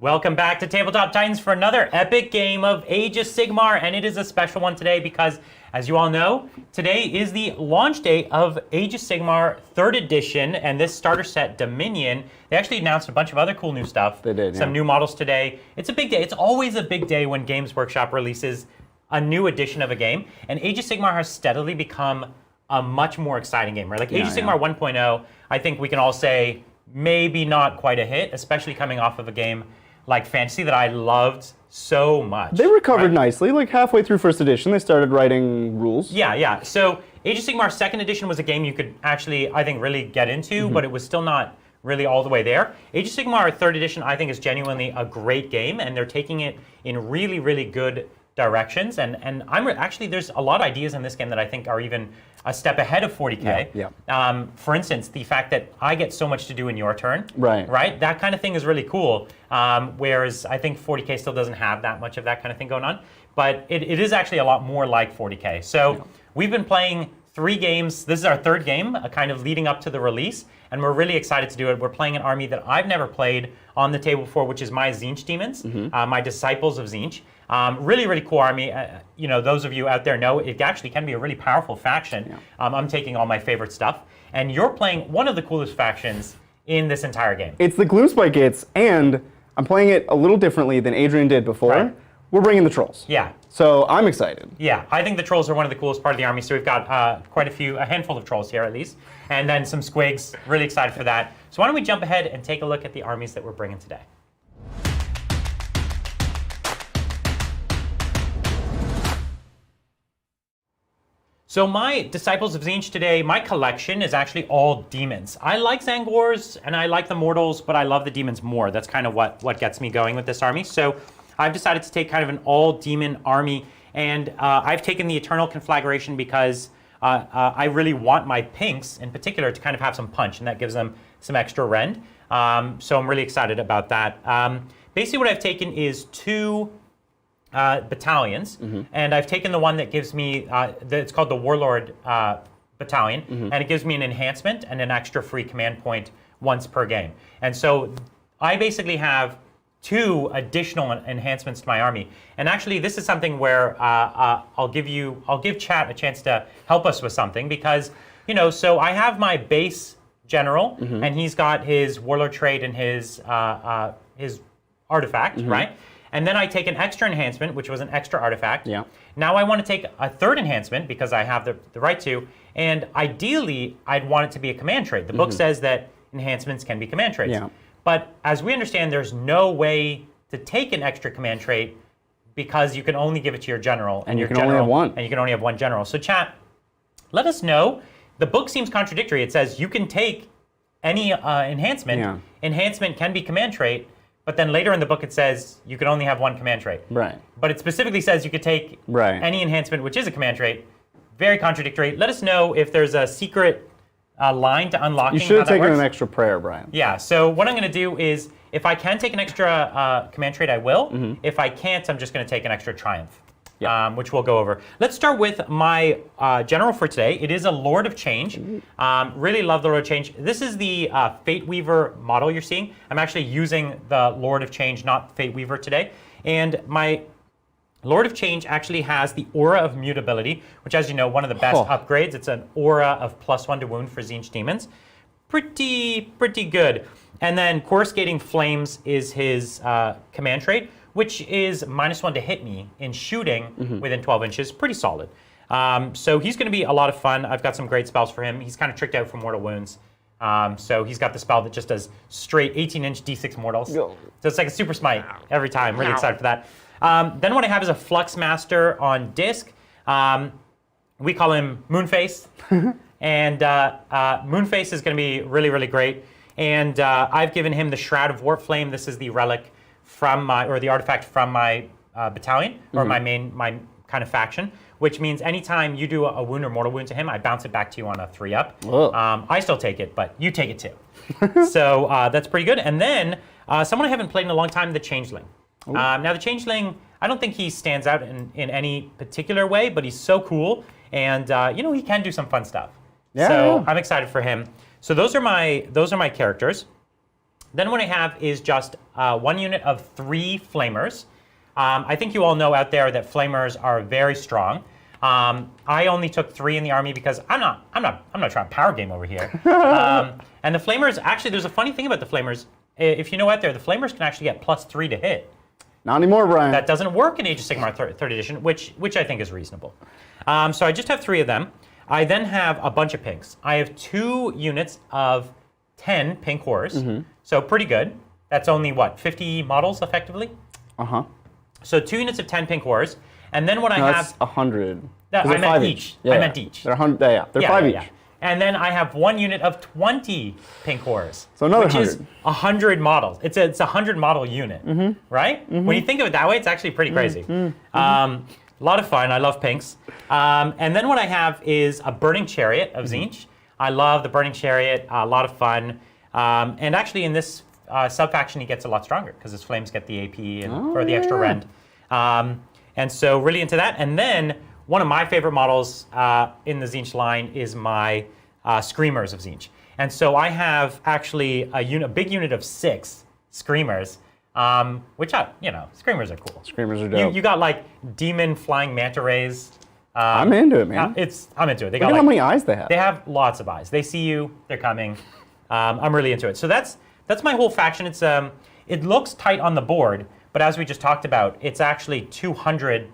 Welcome back to Tabletop Titans for another epic game of Age of Sigmar, and it is a special one today because, as you all know, today is the launch date of Age of Sigmar 3rd edition, and this starter set, Dominion. They actually announced a bunch of other cool new stuff. They did, Some new models today. It's a big day. It's always a big day when Games Workshop releases a new edition of a game, and Age of Sigmar has steadily become a much more exciting game, right? Like Age of Sigmar 1.0, I think we can all say maybe not quite a hit, especially coming off of a game like Fantasy that I loved so much. They recovered nicely, like halfway through 1st edition, they started writing rules. Yeah. So Age of Sigmar 2nd edition was a game you could actually, I think, really get into, but it was still not really all the way there. Age of Sigmar 3rd edition, I think, is genuinely a great game, and they're taking it in really, really good directions. And I'm actually, there's a lot of ideas in this game that I think are even a step ahead of 40K. Yeah. For instance, the fact that I get so much to do in your turn. Right. That kind of thing is really cool. Whereas I think 40K still doesn't have that much of that kind of thing going on. But it is actually a lot more like 40K. So we've been playing 3 games. This is our 3rd game, kind of leading up to the release. And we're really excited to do it. We're playing an army that I've never played on the table before, which is my Tzeentch demons, my Disciples of Tzeentch. Really, really cool army. You know, those of you out there know it actually can be a really powerful faction. Yeah. I'm taking all my favorite stuff. And you're playing one of the coolest factions in this entire game. It's the Gloomspite Gitz, and I'm playing it a little differently than Adrian did before. Right. We're bringing the trolls. Yeah. So I'm excited. Yeah, I think the trolls are one of the coolest part of the army. So we've got quite a handful of trolls here at least. And then some squigs. Really excited for that. So why don't we jump ahead and take a look at the armies that we're bringing today. So my Disciples of Tzeentch today, my collection is actually all demons. I like Zangors and I like the Mortals, but I love the demons more. That's kind of what gets me going with this army. So I've decided to take kind of an all-demon army, and I've taken the Eternal Conflagration because I really want my pinks, in particular, to kind of have some punch, and that gives them some extra rend. So I'm really excited about that. Basically what I've taken is 2 battalions, and I've taken the one that gives me, it's called the Warlord Battalion, and it gives me an enhancement and an extra free command point once per game. And so I basically have 2 additional enhancements to my army. And actually this is something where I'll give chat a chance to help us with something, because, you know, so I have my base general, and he's got his Warlord trait and his artifact, right? And then I take an extra enhancement, which was an extra artifact. Yeah. Now I want to take a 3rd enhancement because I have the right to, and ideally I'd want it to be a command trait. The book says that enhancements can be command traits. Yeah. But as we understand, there's no way to take an extra command trait because you can only give it to your general. And you can only have one. And you can only have one general. So chat, let us know. The book seems contradictory. It says you can take any enhancement. Yeah. Enhancement can be command trait. But then later in the book it says you can only have one command trait. Right. But it specifically says you could take any enhancement, which is a command trait. Very contradictory. Let us know if there's a secret line to unlocking. You should have taken an extra prayer, Brian. Yeah, so what I'm going to do is, if I can take an extra command trait, I will. If I can't, I'm just going to take an extra triumph, which we'll go over. Let's start with my general for today. It is a Lord of Change. Really love the Lord of Change. This is the Fate Weaver model you're seeing. I'm actually using the Lord of Change, not Fate Weaver today. And my Lord of Change actually has the Aura of Mutability, which, as you know, one of the best upgrades. It's an aura of +1 to wound for Tzeentch demons. Pretty good. And then Coruscating Flames is his command trait, which is -1 to hit me in shooting within 12 inches. Pretty solid. So he's going to be a lot of fun. I've got some great spells for him. He's kind of tricked out from mortal wounds. So he's got the spell that just does straight 18-inch D6 mortals. So it's like a super smite every time. Really excited for that. Then what I have is a Flux Master on disc. We call him Moonface. And Moonface is going to be really, really great. And I've given him the Shroud of Warflame. This is the relic from the artifact from my battalion, or my kind of faction, which means anytime you do a wound or mortal wound to him, I bounce it back to you on a 3-up. I still take it, but you take it too. So that's pretty good. And then someone I haven't played in a long time, the Changeling. Now the Changeling, I don't think he stands out in any particular way, but he's so cool, and you know, he can do some fun stuff. So I'm excited for him. So those are my characters. Then what I have is just 1 unit of 3 flamers. I think you all know out there that flamers are very strong. I only took 3 in the army because I'm not trying to power game over here. And the flamers, actually, there's a funny thing about the flamers. If you know out there, the flamers can actually get +3 to hit. Not anymore, Brian. That doesn't work in Age of Sigmar 3rd edition, which I think is reasonable. So I just have 3 of them. I then have a bunch of pinks. I have 2 units of 10 pink horrors, so pretty good. That's only, what, 50 models, effectively? Uh-huh. So 2 units of 10 pink horrors, and then what I That's have... 100. I meant each. Yeah, I meant each. They're 100. Yeah, they're 5 each. And then I have 1 unit of 20 pink horrors. So another which 100. Is 100 models. It's a 100 model unit, right? When you think of it that way, it's actually pretty crazy. A lot of fun. I love pinks. And then what I have is a Burning Chariot of Tzeentch. I love the Burning Chariot. A lot of fun. And actually, in this sub-faction, he gets a lot stronger because his flames get the AP and or the extra rend. And so really into that. And then one of my favorite models in the Tzeentch line is my Screamers of Tzeentch. And so I have actually a big unit of 6 Screamers, which Screamers are cool. Screamers are dope. You got like demon flying manta rays. I'm into it, man. I'm into it. Look at how many eyes they have. They have lots of eyes. They see you. They're coming. I'm really into it. So that's my whole faction. It's it looks tight on the board, but as we just talked about, it's actually 200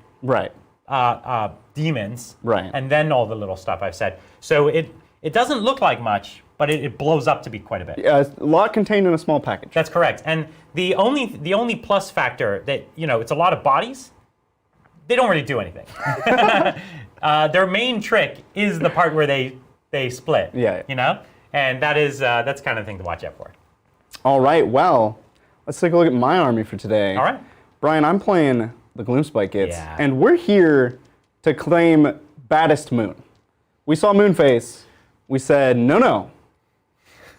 demons, right? And then all the little stuff I've said. So it doesn't look like much, but it blows up to be quite a bit. Yeah, a lot contained in a small package. That's correct. And the only plus factor that it's a lot of bodies. They don't really do anything. Their main trick is the part where they split. Yeah. And that's kind of the thing to watch out for. All right. Well, let's take a look at my army for today. All right. Brian, I'm playing the Gloomspite Gitz, Yeah. and we're here to claim baddest moon. We saw Moonface. We said, no,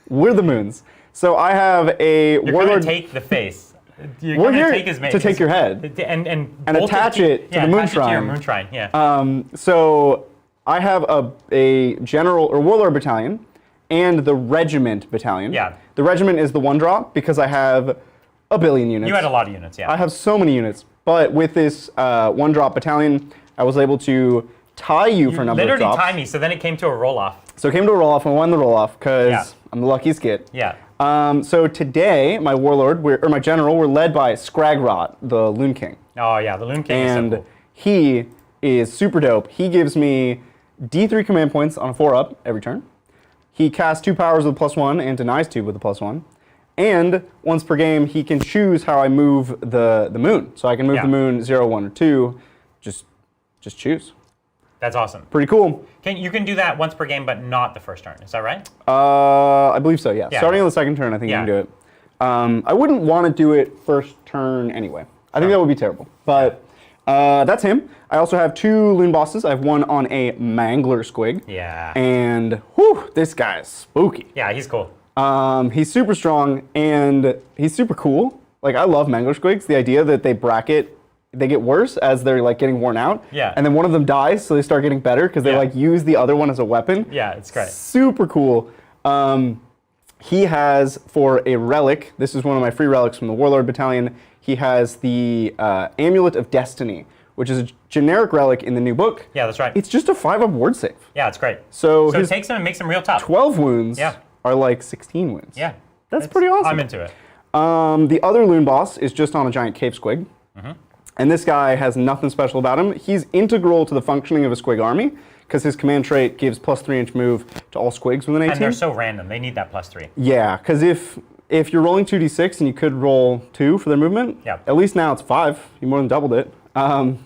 we're the moons. So I have a You're warlord. going to take the face. We're here to take your head and attach it to the moon shrine. To your moon shrine. Yeah. So I have a general or warlord battalion and the regiment battalion. Yeah. The regiment is the 1-drop because I have a billion units. You had a lot of units, yeah. I have so many units, but with this 1-drop battalion, I was able to tie you for a number of drops. Literally tie me, so then it came to a roll-off. So it came to a roll-off, and I won the roll-off because I'm the luckiest kid. Yeah. So today, my warlord, my general, we're led by Scragrot, the Loon King. Oh yeah, the Loon King And is so cool. he is super dope. He gives me D3 command points on a 4-up every turn. He casts 2 powers with a +1 and denies 2 with a +1. And once per game, he can choose how I move the moon. So I can move the moon 0, 1, or 2. Just choose. That's awesome. Pretty cool. You can do that once per game, but not the first turn. Is that right? I believe so, yeah. Yeah. Starting on the second turn, I think you can do it. I wouldn't want to do it first turn anyway. I think that would be terrible. But that's him. I also have 2 loon bosses. I have one on a Mangler Squig. Yeah. And whew, this guy is spooky. Yeah, he's cool. He's super strong and he's super cool. Like, I love Mangler Squigs. The idea that they get worse as they're like getting worn out. Yeah. And then one of them dies, so they start getting better because they like use the other one as a weapon. Yeah, it's great. Super cool. He has, for a relic, this is one of my free relics from the Warlord Battalion, he has the Amulet of Destiny, which is a generic relic in the new book. Yeah, that's right. It's just a 5-up ward save. Yeah, it's great. So it takes him and makes him real tough. 12 wounds are like 16 wounds. Yeah. That's pretty awesome. I'm into it. The other loon boss is just on a giant cave squig. And this guy has nothing special about him. He's integral to the functioning of a squig army because his command trait gives +3-inch move to all squigs within 18. And they're so random. They need that +3. Yeah, because if you're rolling 2d6 and you could roll 2 for their movement, at least now it's 5. You more than doubled it.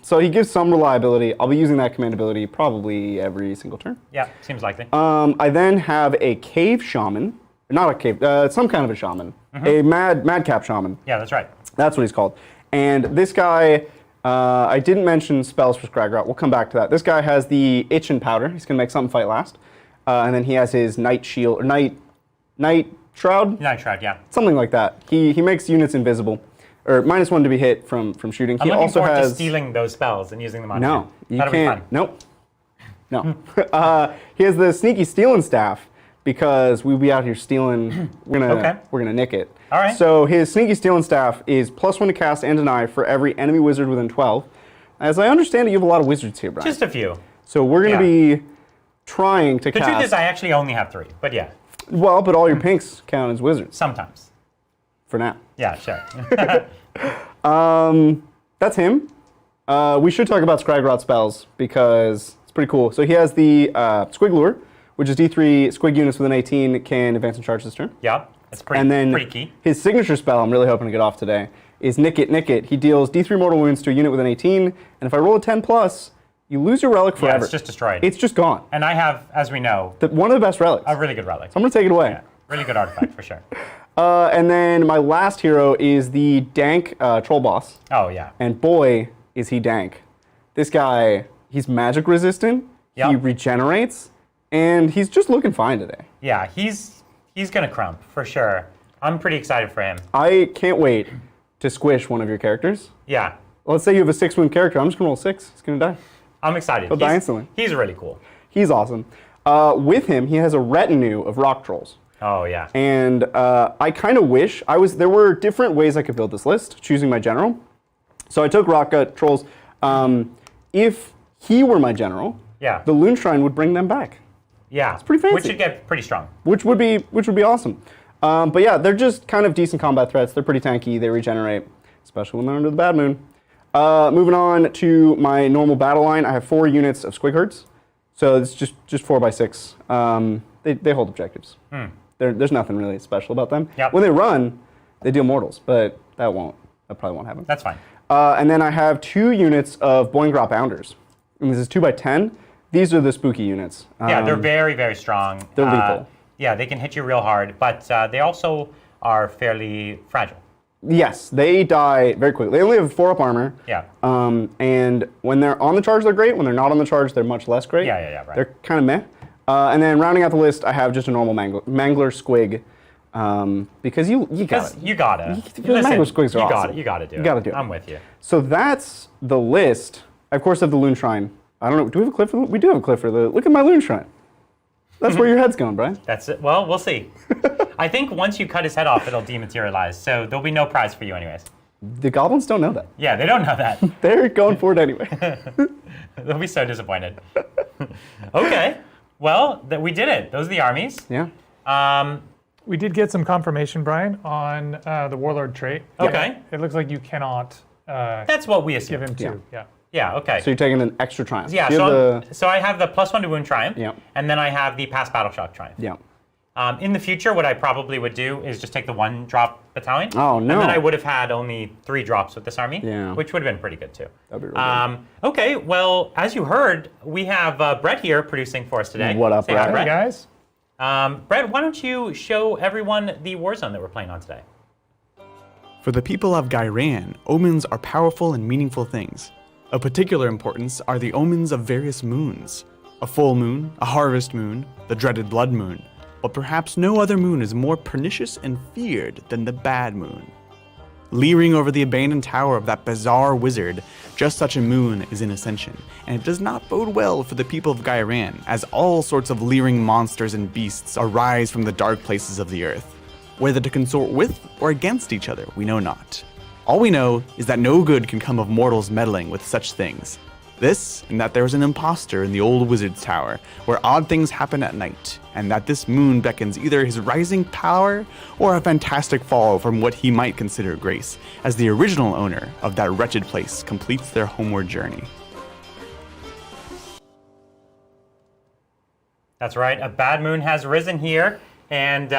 So he gives some reliability. I'll be using that command ability probably every single turn. Yeah, seems likely. I then have a cave shaman. Not a cave, some kind of a shaman. A madcap shaman. Yeah, that's right. That's what he's called. And this guy, I didn't mention spells for Scragrot. We'll come back to that. This guy has the Itch and Powder. He's going to make something fight last. And then he has his Night Shield, or Night Shroud? Night Shroud, yeah. Something like that. He makes units invisible, or -1 to be hit from shooting. I'm looking forward to stealing those spells and using them on No, you That'll can't. be fun. No. He has the Sneaky Stealing Staff because we'll be out here stealing. We're gonna nick it. All right. So his Sneaky Stealing Staff is +1 to cast and deny for every enemy wizard within 12. As I understand it, you have a lot of wizards here, Brian. Just a few. So we're going to be trying to cast... The truth is I actually only have 3, but yeah. Well, but all your pinks count as wizards. Sometimes. For now. Yeah, sure. That's him. We should talk about Scrag spells because it's pretty cool. So he has the Squig Lure, which is D3 Squig units within 18 can advance and charge this turn. Yeah, it's pretty, and then pretty key. His signature spell, I'm really hoping to get off today, is Nick It, Nick It. He deals D3 mortal wounds to a unit within 18, and if I roll a 10+, you lose your relic forever. Yeah, it's just destroyed. It's just gone. And I have, as we know, One of the best relics. a really good relic. So I'm going to take it away. Yeah, really good artifact, for sure. And then my last hero is the dank troll boss. Oh, yeah. And boy, is he dank. This guy, he's magic resistant, Yep. he regenerates, and he's just looking fine today. Yeah, he's going to crump, for sure. I'm pretty excited for him. I can't wait to squish one of your characters. Yeah. Let's say you have a 6-wound character. I'm just going to roll 6. He's going to die. I'm excited. He'll die instantly. He's really cool. He's awesome. With him, he has a retinue of rock trolls. Oh, yeah. And I kind of wish there were different ways I could build this list, choosing my general. So I took rock trolls. If he were my general, Yeah. the Loon Shrine would bring them back. Yeah. It's pretty fancy. Which should get pretty strong. Which would be awesome. But yeah, they're just kind of decent combat threats. They're pretty tanky. They regenerate, especially when they're under the Bad Moon. Moving on to my normal battle line, I have 4 units of Squig herds. So it's just 4x6. They hold objectives. There's nothing really special about them. Yep. When they run, they deal mortals, but that probably won't happen. That's fine. And then I have 2 units of Boingrot Bounders. And this is 2x10. These are the spooky units. Yeah, they're very, very strong. They're lethal. Yeah, they can hit you real hard, but they also are fairly fragile. Yes, they die very quickly. They only have 4-up armor. Yeah. And when they're on the charge, they're great. When they're not on the charge, they're much less great. Yeah, right. They're kind of meh. And then rounding out the list, I have just a normal Mangler Squig. Because you gotta. You gotta. Mangler Squigs are awesome. You gotta do it. You gotta do it. I'm with you. So that's the list. I, of course, have the Loon Shrine. I don't know. Do we have a clip for the? We do have a clip for the. Look at my Loon Shrine. That's where your head's going, Brian. That's it. Well, we'll see. I think once you cut his head off, it'll dematerialize. So there'll be no prize for you anyways. The goblins don't know that. Yeah, they don't know that. They're going for it anyway. They'll be so disappointed. Okay. Well, we did it. Those are the armies. Yeah. We did get some confirmation, Brian, on the Warlord trait. Okay. It looks like you cannot That's what we give assumed. him 2. Yeah. Yeah, okay. So you're taking an extra triumph. Yeah, You have so I have the +1 to wound triumph, Yep. and then I have the past battle shock triumph. Yeah. In the future, what I probably would do is just take the 1-drop battalion. Oh, no. And then I would have had only 3 drops with this army, Yeah. which would have been pretty good too. That'd be really Okay, well, as you heard, we have Brett here producing for us today. What up, Say hi, Brett? Hey, guys. Brett, why don't you show everyone the Warzone that we're playing on today? For the people of Gyran, omens are powerful and meaningful things. Of particular importance are the omens of various moons. A full moon, a harvest moon, the dreaded blood moon. But perhaps no other moon is more pernicious and feared than the Bad Moon. Leering over the abandoned tower of that bizarre wizard, just such a moon is in ascension, and it does not bode well for the people of Gyran, as all sorts of leering monsters and beasts arise from the dark places of the earth. Whether to consort with or against each other, we know not. All we know is that no good can come of mortals meddling with such things. This, and that there is an impostor in the old wizard's tower, where odd things happen at night, and that this moon beckons either his rising power or a fantastic fall from what he might consider grace, as the original owner of that wretched place completes their homeward journey. That's right, a bad moon has risen here, and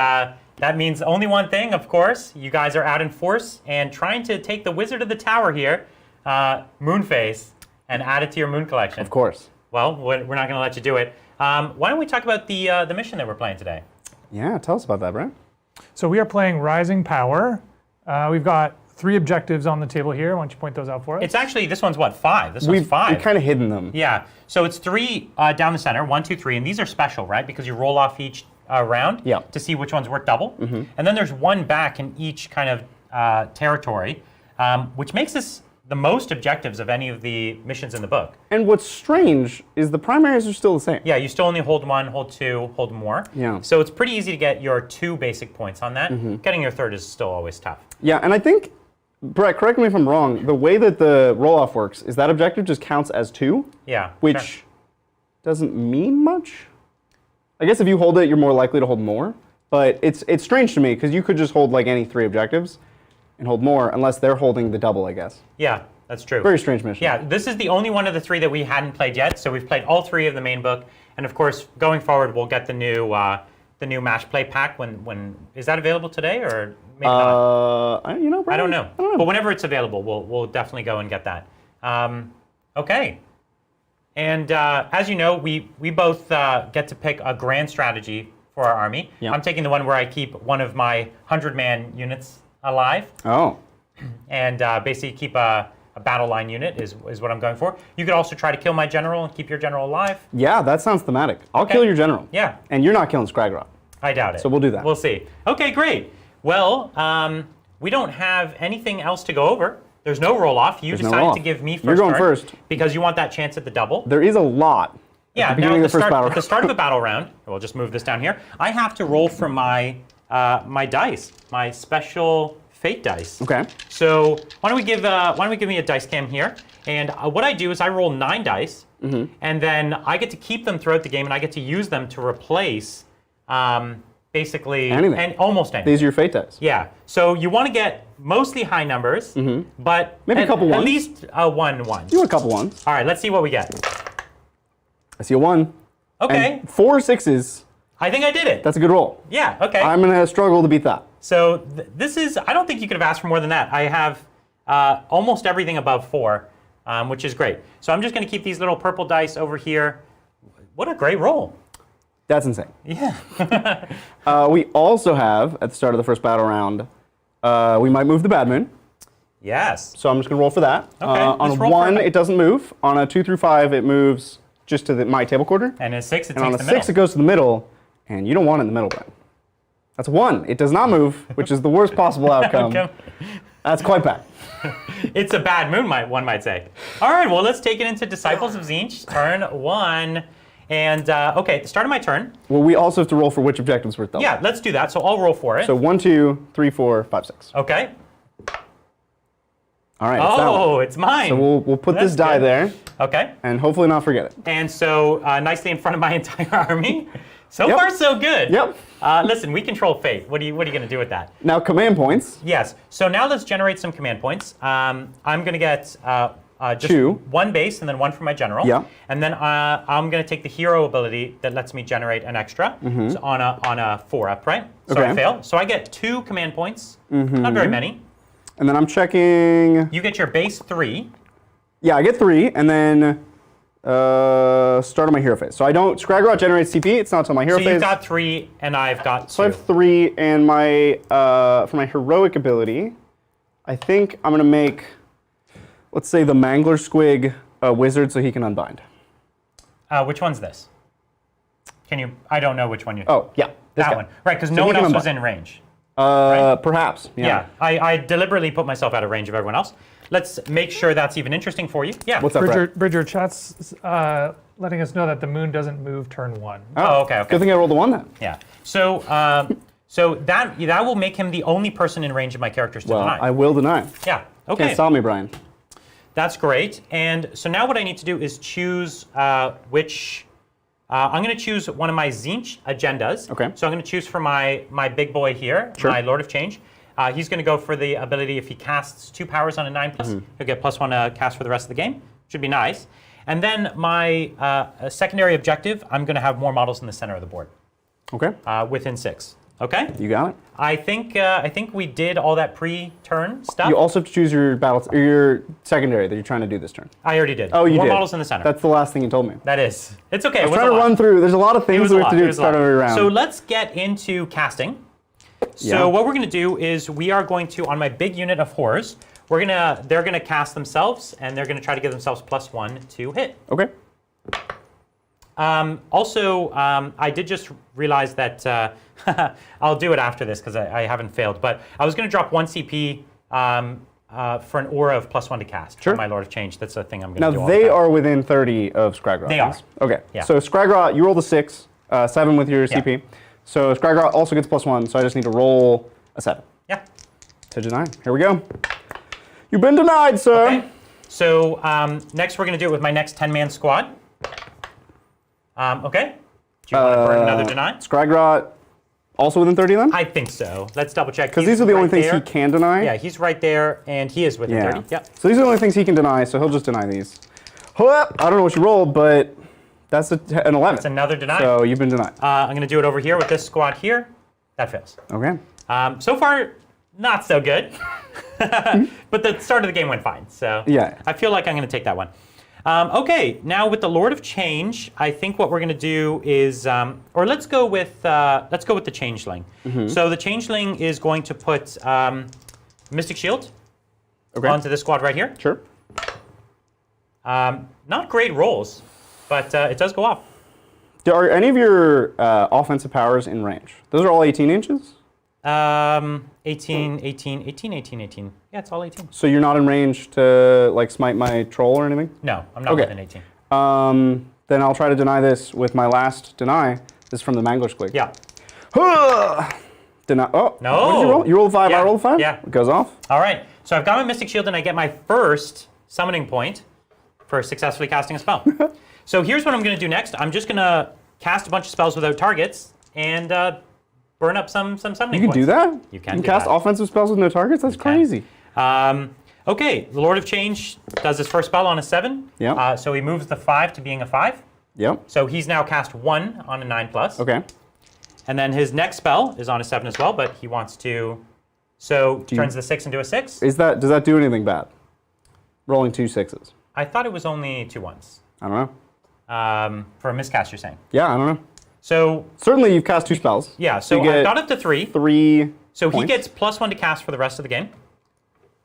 that means only one thing, of course. You guys are out in force and trying to take the Wizard of the Tower here, Moonface, and add it to your moon collection. Of course. Well, we're not going to let you do it. Why don't we talk about the mission that we're playing today? Yeah, tell us about that, Brian. So we are playing Rising Power. We've got 3 objectives on the table here. Why don't you point those out for us? It's actually, this one's what, 5? This one's 5. We've kind of hidden them. Yeah, so it's 3 down the center, 1, 2, 3, and these are special, right? Because you roll off each round Yeah. to see which one's worth double. And then there's 1 back in each kind of territory, which makes this the most objectives of any of the missions in the book. And what's strange is the primaries are still the same. Yeah, you still only hold 1, hold 2, hold more. Yeah. So it's pretty easy to get your 2 basic points on that. Getting your 3rd is still always tough. Yeah, and I think, Brett, correct me if I'm wrong, the way that the roll-off works is that objective just counts as 2. Yeah. Which sure. doesn't mean much. I guess if you hold it, you're more likely to hold more. But it's strange to me, because you could just hold like any 3 objectives and hold more, unless they're holding the double, I guess. Yeah, that's true. Very strange mission. Yeah, this is the only one of the 3 that we hadn't played yet. So we've played all 3 of the main book, and of course, going forward, we'll get the new match play pack. When is that available today, or maybe not? You know, Brian, I don't know. But whenever it's available, we'll definitely go and get that. Okay. And as you know, we both get to pick a grand strategy for our army. Yep. I'm taking the one where I keep one of my 100-man units alive. Oh. And basically keep a battle line unit is what I'm going for. You could also try to kill my general and keep your general alive. Yeah, that sounds thematic. I'll kill your general. Yeah. And you're not killing Scragrot. I doubt it. So we'll do that. We'll see. Okay, great. Well, we don't have anything else to go over. There's no roll-off. You decided to give me 1st You're going turn first. because you want that chance at the double. There is a lot. Yeah, at the beginning now of the first battle at the start of a battle round, we'll just move this down here, I have to roll for my my dice, my special fate dice. Okay. So why don't we give me a dice cam here? And what I do is I roll 9 dice, and then I get to keep them throughout the game, and I get to use them to replace basically anything. And almost anything. These are your fate dice. Yeah. So you want to get mostly high numbers, but Maybe a couple at ones. least a 1 1. You want a couple ones. All right, let's see what we get. I see a 1. Okay. And 4 6s. I think I did it. That's a good roll. Yeah, okay. I'm going to struggle to beat that. So this is, I don't think you could have asked for more than that. I have almost everything above 4, which is great. So I'm just going to keep these little purple dice over here. What a great roll. That's insane. Yeah. We also have, at the start of the first battle round, we might move the Bad Moon. Yes. So I'm just going to roll for that. Okay, On let's a roll for 1, it. it doesn't move. On a 2 through 5, it moves just to my table quarter. And a 6, it And on takes a the 6, it middle. goes to the middle. And you don't want it in the middle, Brian. That's a 1. It does not move, which is the worst possible outcome. That's quite bad. It's a bad moon, one might say. All right, well, let's take it into Disciples of Tzeentch, turn 1. And, okay, at the start of my turn. Well, we also have to roll for which objectives we're Yeah, let's do that. So I'll roll for it. So 1, 2, 3, 4, 5, 6. Okay. All right. It's that one. Oh, it's mine. So we'll put That's this die good. there. Okay. And hopefully not forget it. And so nicely in front of my entire army. So Yep. far, so good. Yep. Listen, we control fate. What are you going to do with that? Now command points. Yes. So now let's generate some command points. I'm going to get just 2. 1 base and then 1 for my general. Yeah. And then I'm going to take the hero ability that lets me generate an extra so on a 4 up, right? So I Okay. fail. So I get 2 command points. Not very many. And then I'm checking. You get your base 3. Yeah, I get 3, and then start on my hero phase. So I don't. Scragrot generates CP. It's not until my hero So phase. you've got 3 and I've got 2. So I have 3, and my for my heroic ability, I think I'm gonna make, let's say, the Mangler Squig a wizard so he can unbind. Which one's this? Can you? I don't know which one you. Oh yeah, this that guy. one. Right, because So no he one can else was unbind. in range. Perhaps. Yeah, I deliberately put myself out of range of everyone else. Let's make sure that's even interesting for you. Yeah. What's up, Brett? Bridger, chat's letting us know that the moon doesn't move turn 1. Oh, okay. Good thing I rolled the 1 then. Yeah. So, so that will make him the only person in range of my characters to Well, deny. I will deny. Yeah. Okay. Can't stop me, Brian. That's great. And so now what I need to do is choose which. I'm going to choose one of my Tzeentch agendas. Okay. So I'm going to choose for my big boy here, Sure. my Lord of Change. He's going to go for the ability if he casts 2 powers on a 9+, he'll get +1 cast for the rest of the game. Should be nice. And then my secondary objective, I'm going to have more models in the center of the board Okay. within 6. Okay. You got it. I think we did all that pre-turn stuff. You also have to choose your battle or your secondary that you're trying to do this turn. I already did. Oh, you more did. models in the center. That's the last thing you told me. That is. It's okay. I was trying to run through. There's a lot of things we have to do to start every round. So let's get into casting. So Yeah. what we're going to do is we are going to, on my big unit of horrors, they're going to cast themselves, and they're going to try to give themselves +1 to hit. Okay. Also, I did just realize that I'll do it after this because I haven't failed. But I was going to drop 1 CP for an aura of +1 to cast. Sure. On my Lord of Change. That's a thing I'm going to do. Now all they the time. are within 30 of Scragrot. They are. Okay. Yeah. So Scragrot, you rolled a 6, 7 with your CP. So Scragrot also gets +1. So I just need to roll a 7 Yeah. to deny. Here we go. You've been denied, sir. Okay. So next we're going to do it with my next 10-man squad. Okay. Do you want to burn another deny? Scragrot also within 30 then? I think so. Let's double check. Because these are the only things he can deny. Yeah, he's right there, and he is within 30. Yep. So these are the only things he can deny, so he'll just deny these. I don't know what you rolled, but that's an 11. It's another deny. So you've been denied. I'm going to do it over here with this squad here. That fails. Okay. So far, not so good. But the start of the game went fine. So Yeah. I feel like I'm going to take that one. Okay, now with the Lord of Change, I think what we're going to do is, or let's go with the Changeling. So the Changeling is going to put Mystic Shield onto this squad right here. Sure. Not great rolls, but it does go off. Are any of your offensive powers in range? Those are all 18 inches? 18. Yeah, it's all 18. So you're not in range to like smite my troll or anything? No, I'm not within 18. Then I'll try to deny this with my last deny. This is from the Mangler Squig. Yeah. Deny. Oh, No. What did you roll? You rolled 5, Yeah, I rolled 5? yeah. It goes off. All right, so I've got my Mystic Shield and I get my first summoning point for successfully casting a spell. So here's what I'm going to do next. I'm just going to cast a bunch of spells without targets and burn up some summoning You can points. do that? You can do cast that. offensive spells with no targets? That's crazy. Okay, the Lord of Change does his first spell on a 7. Yep. So he moves the 5 to being a 5. Yep. So he's now cast 1 on a 9+. Okay. And then his next spell is on a 7 as well, but he wants to, turns the 6 into a 6. Does that do anything bad? Rolling 2 6s. I thought it was only 2 1s. I don't know. For a miscast, you're saying. Yeah, I don't know. So, Certainly you've cast 2 spells. yeah, so you get I've got up to 3. 3 So he points. gets +1 to cast for the rest of the game,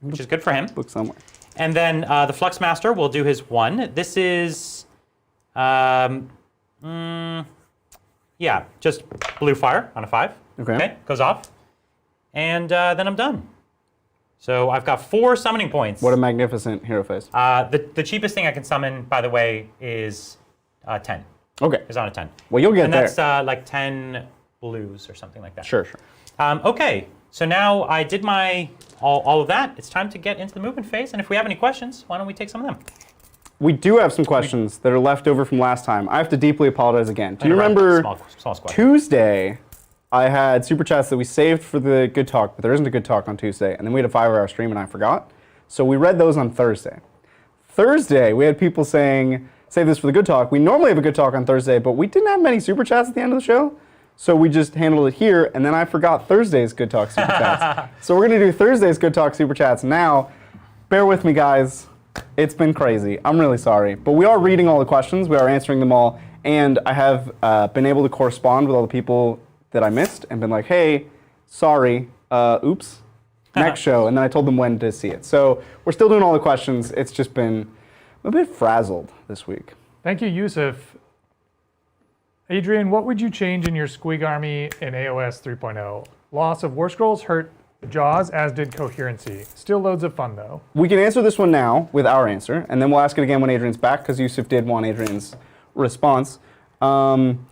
which is good for him. Book somewhere. And then the Flux Master will do his 1. This is, yeah, just blue fire on a 5. Okay. Goes off. And then I'm done. So I've got 4 summoning points. What a magnificent hero face. The cheapest thing I can summon, by the way, is 10. Okay. Is on a 10. Well, you'll get and there. that's like 10 blues or something like that. Sure, sure. Okay, so now I did my all of that. It's time to get into the movement phase. And if we have any questions, why don't we take some of them? We do have some questions that are left over from last time. I have to deeply apologize again. Do you Around remember small squad. Tuesday, I had super chats that we saved for the good talk, but there isn't a good talk on Tuesday. And then we had a 5-hour stream and I forgot. So we read those on Thursday. Thursday, we had people saying, save this for the good talk. We normally have a good talk on Thursday, but we didn't have many super chats at the end of the show. So we just handled it here, and then I forgot Thursday's Good Talk Super Chats. So we're going to do Thursday's Good Talk Super Chats now. Bear with me, guys. It's been crazy. I'm really sorry. But we are reading all the questions. We are answering them all. And I have been able to correspond with all the people that I missed and been like, hey, sorry, oops, next show. And then I told them when to see it. So we're still doing all the questions. It's just been a bit frazzled this week. Thank you, Yusuf. Adrian, what would you change in your Squig army in AOS 3.0? Loss of War Scrolls hurt Jaws, as did Coherency. Still loads of fun, though. We can answer this one now with our answer, and then we'll ask it again when Adrian's back, because Yusuf did want Adrian's response. Some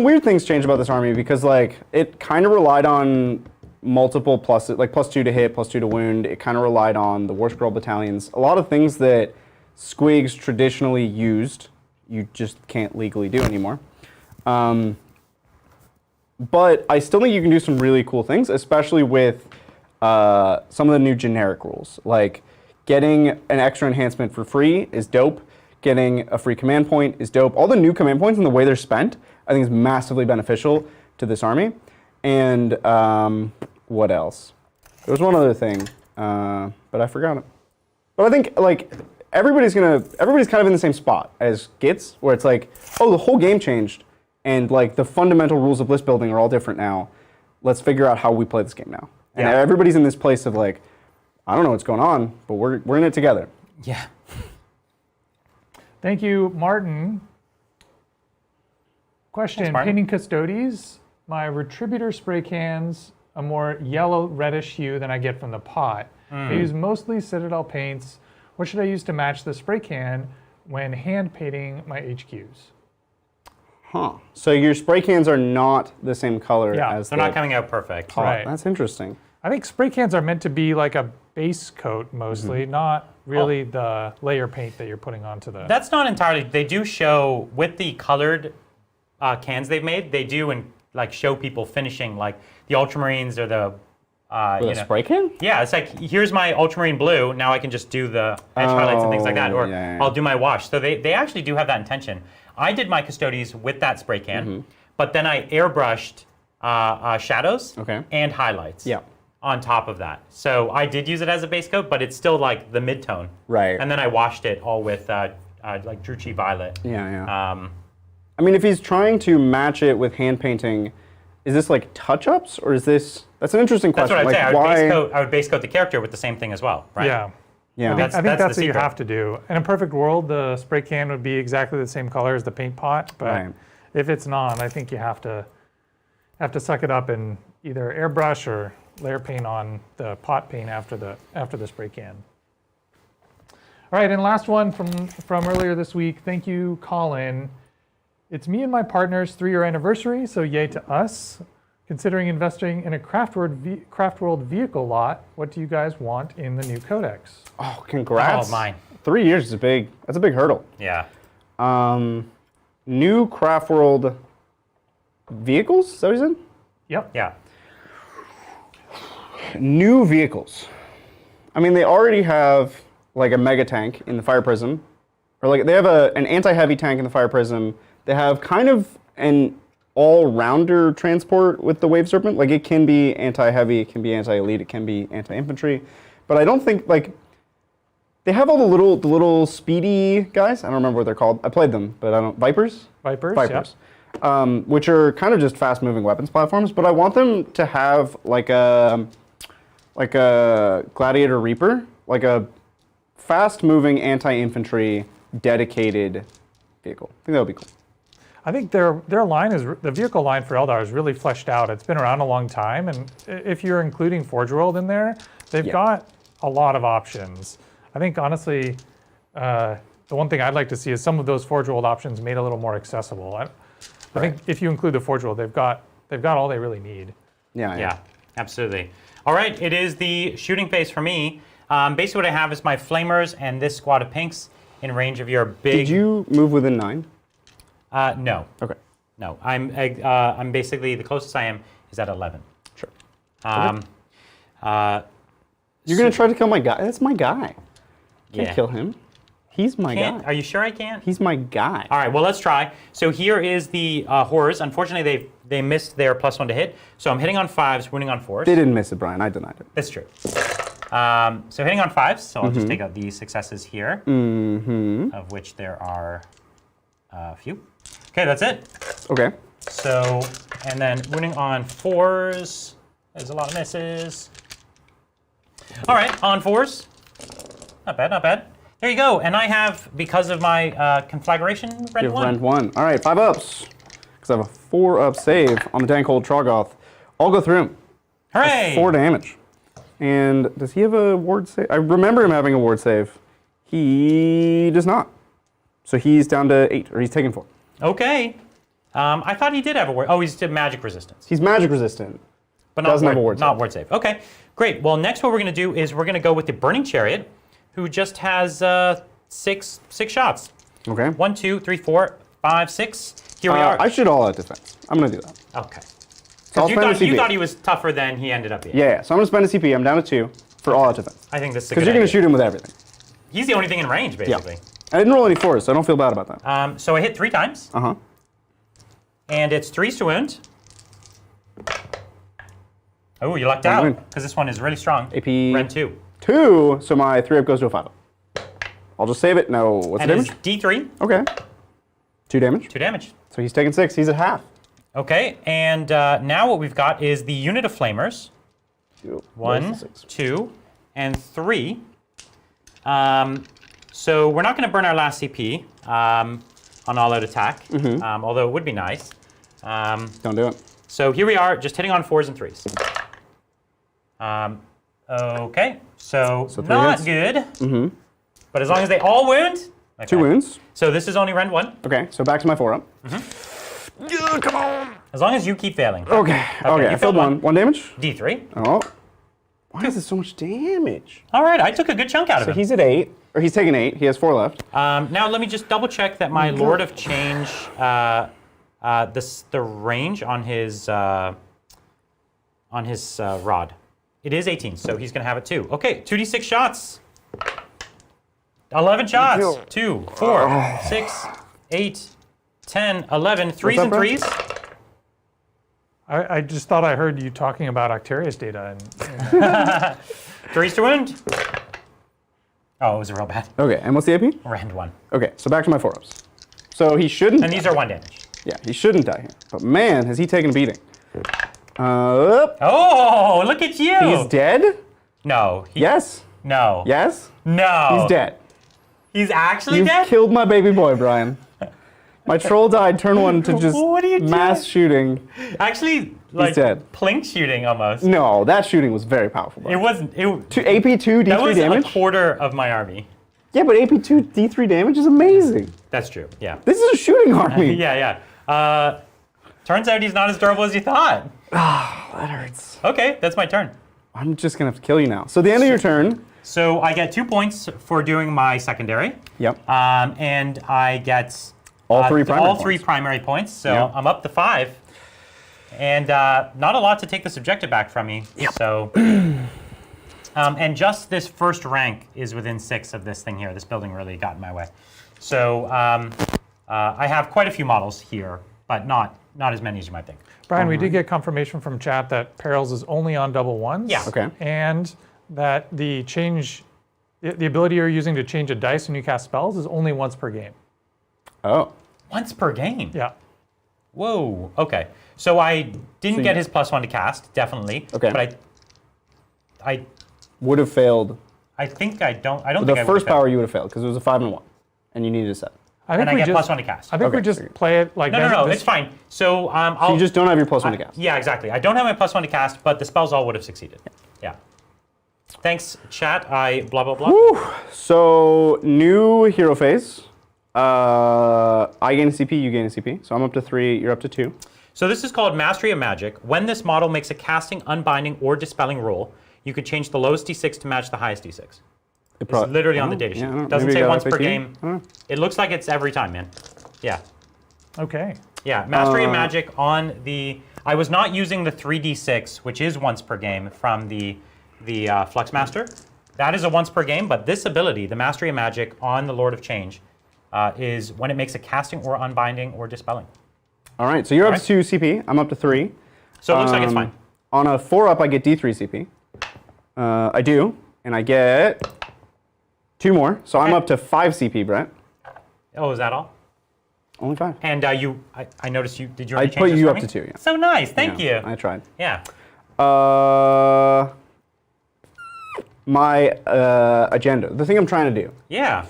weird things changed about this army, because like it kind of relied on multiple pluses, like +2 to hit, +2 to wound. It kind of relied on the War Scroll battalions. A lot of things that Squigs traditionally used, you just can't legally do anymore. But I still think you can do some really cool things, especially with some of the new generic rules. Like getting an extra enhancement for free is dope. Getting a free command point is dope. All the new command points and the way they're spent, I think is massively beneficial to this army. And what else? There was one other thing, but I forgot it. But I think like everybody's kind of in the same spot as Gitz, where it's like, oh, the whole game changed, and like the fundamental rules of list building are all different now. Let's figure out how we play this game now. And Yeah. everybody's in this place of like, I don't know what's going on, but we're in it together. Yeah. Thank you, Martin. Question, Thanks, Martin. Painting Custodes. My Retributor spray cans a more yellow reddish hue than I get from the pot. I use mostly Citadel paints. What should I use to match the spray can when hand painting my HQs? Huh. So your spray cans are not the same color Yeah, as They're not coming out perfect. pot. Right. That's interesting. I think spray cans are meant to be like a base coat mostly, not really the layer paint that you're putting onto the... That's not entirely. They do show with the colored cans they've made. They do like show people finishing like the Ultramarines or the. With a spray can? Yeah, it's like here's my Ultramarine blue. Now I can just do the edge highlights and things like that, or yeah. I'll do my wash. So they actually do have that intention. I did my Custodes with that spray can, but then I airbrushed shadows and highlights. Yeah. On top of that. So I did use it as a base coat, but it's still like the mid-tone. Right. And then I washed it all with like Druchii Violet. Yeah. I mean, if he's trying to match it with hand painting, is this like touch-ups or is this? That's an interesting That's question. what I'd like, say. I would base coat the character with the same thing as well, right? Yeah. Yeah. I think that's that's the what you secret. have to do. In a perfect world, the spray can would be exactly the same color as the paint pot, but Right. if it's not, I think you have to suck it up and either airbrush or layer paint on the pot paint after the spray can. All right, and last one from earlier this week. Thank you, Colin. It's me and my partner's 3-year anniversary, so yay to us. Considering investing in a Craft World vehicle lot, what do you guys want in the new codex? Oh, congrats. Oh, mine. 3 years is that's a big hurdle. Yeah. New Craft World vehicles, is that what you said? Yep. Yeah. New vehicles. I mean, they already have like a mega tank in the Fire Prism, or like they have an anti-heavy tank in the Fire Prism. They have kind of an all-rounder transport with the Wave Serpent. Like it can be anti-heavy, it can be anti-elite, it can be anti-infantry, but I don't think like they have all the little speedy guys. I don't remember what they're called. I played them, but I don't. Vipers. Vipers. Which are kind of just fast-moving weapons platforms. But I want them to have like a Gladiator Reaper, like a fast-moving anti-infantry dedicated vehicle. I think that would be cool. I think their line the vehicle line for Eldar is really fleshed out. It's been around a long time, and if you're including Forge World in there, they've got a lot of options. I think honestly, the one thing I'd like to see is some of those Forge World options made a little more accessible. I think if you include the Forge World, they've got all they really need. Yeah, absolutely. All right, it is the shooting phase for me. Basically what I have is my Flamers and this squad of pinks in range of your big... Did you move within 9? No. Okay. No, I'm basically, the closest I am is at 11. Sure. You're You're going to try to kill my guy? That's my guy. Can't Yeah. kill him. He's my guy. Are you sure I can't? He's my guy. All right, well, let's try. So here is the horrors. Unfortunately, they missed their +1 to hit. So I'm hitting on 5s, wounding on 4s. They didn't miss it, Brian. I denied it. That's true. So hitting on 5s. So I'll just take out the successes here, of which there are a few. Okay, that's it. Okay. So, and then wounding on 4s. There's a lot of misses. All right, on 4s. Not bad, not bad. There you go. And I have, because of my conflagration, rend You have 1. rend 1. All right, 5 ups. Because I have a 4-up save on the Dankhold Troggoth. I'll go through him. Hooray! 4 damage. And does he have a ward save? I remember him having a ward save. He does not. So he's down to 8, or he's taking 4. Okay. I thought he did have a ward. Oh, he's to magic resistance. He's magic resistant. But doesn't have a ward not save. ward save. Okay, great. Well, next what we're going to do is we're going to go with the Burning Chariot, who just has 6 shots. Okay. 1, 2, 3, 4, 5, 6. Here we are. I should all out defense. I'm going to do that. Okay. So I'll Because spend a you CP. thought he was tougher than he ended up being. Yeah, so I'm going to spend a CP. I'm down to 2 for all out defense. I think this is a Because good you're going to idea. shoot him with everything. He's the only thing in range, basically. I didn't roll any 4s, so I don't feel bad about that. So I hit 3 times, Uh-huh. and it's 3s to wound. Oh, you lucked One out, wound. because this one is really strong. AP Rend 2. 2, so my 3-up goes to a 5-up. I'll just save it. No, what's And the it's damage? D3, Okay. 2 damage. 2 damage. So he's taking 6. He's at half. Okay, and now what we've got is the unit of Flamers. 1, 2, and 3. So we're not going to burn our last CP on all-out attack, although it would be nice. Don't do it. So here we are, just hitting on 4s and 3s. Okay, so three not hits. good. But as long as they all wound. Okay. 2 wounds. So this is only rend 1. Okay, so back to my 4-up. Come on. As long as you keep failing. Okay, you I failed 1 damage. D3. Oh. Why is this so much damage? All right, I took a good chunk out of So him. he's at 8, or he's taking 8. He has 4 left. Now let me just double check that my Lord of Change, the range on his rod. It is 18, so he's gonna have it too. Okay, 2d6 shots. 11 shots. 2, 4, 6, 8, 10, 11. Threes and threes. I just thought I heard you talking about Octarius data. And Threes to wound. Oh, it was real bad. Okay, and what's the AP? Rend 1. Okay, so back to my 4-ups. So he shouldn't. And these are 1 damage. Yeah, he shouldn't die here. But man, has he taken a beating. Oh, look at you. He's dead? No. Yes. No. Yes? No. He's dead. He's actually You've dead? killed my baby boy, Brian. My troll died turn 1 to just What are you mass shooting. Actually, like dead. plink shooting almost. No, that shooting was very powerful. It wasn't. AP 2 That D3 was damage? a quarter of my army. Yeah, but AP 2 D3 damage is amazing. That's true. Yeah. This is a shooting army. Yeah. Turns out he's not as durable as you thought. That hurts. Okay, that's my turn. I'm just going to have to kill you now. So the end of your turn. So I get 2 points for doing my secondary. Yep. And I get All 3 primary points. 3 primary points. So Yep. I'm up to 5. And not a lot to take this objective back from me. Yep. So, and just this first rank is within 6 of this thing here. This building really got in my way. So I have quite a few models here, but not as many as you might think. Brian, we did get confirmation from chat that Perils is only on double ones. Yeah. Okay. And that the ability you're using to change a dice when you cast spells is only once per game. Oh. Once per game. Yeah. Whoa. Okay. So I didn't get his +1 to cast, definitely. Okay. But I Would have failed. think I don't think I The would first have failed. power you would have failed because it was a 5 and 1. And you needed a 7. And I get +1 to cast. I think we Okay. just play it like No, this. it's fine. So I'll. So you just don't have your +1 to cast. Yeah, exactly. I don't have my +1 to cast, but the spells all would have succeeded. Yeah. Thanks, chat. I blah blah blah. Whew. So new hero phase. I gain a CP, you gain a CP. So I'm up to 3, you're up to 2. So this is called Mastery of Magic. When this model makes a casting, unbinding, or dispelling roll, you could change the lowest D6 to match the highest D6. It's literally on the data sheet. Yeah, I don't know. Doesn't Maybe say I got once per FAQ? game. I don't know. It looks like it's every time, man. Yeah. Okay. Yeah, Mastery of Magic on the... I was not using the 3d6, which is once per game, from the Flux Master. That is a once per game, but this ability, the Mastery of Magic on the Lord of Change, is when it makes a casting or unbinding or dispelling. All right, so you're up to 2 CP, I'm up to 3. So it looks like it's fine. On a 4-up, I get D3 CP. I do, and I get 2 more. So I'm Okay. up to 5 CP, Brett. Oh, is that all? Only 5. And I noticed you, did you I already put change this you for up me? to 2, yeah. So nice, thank Yeah, you. I tried. Yeah. My agenda, the thing I'm trying to do. Yeah.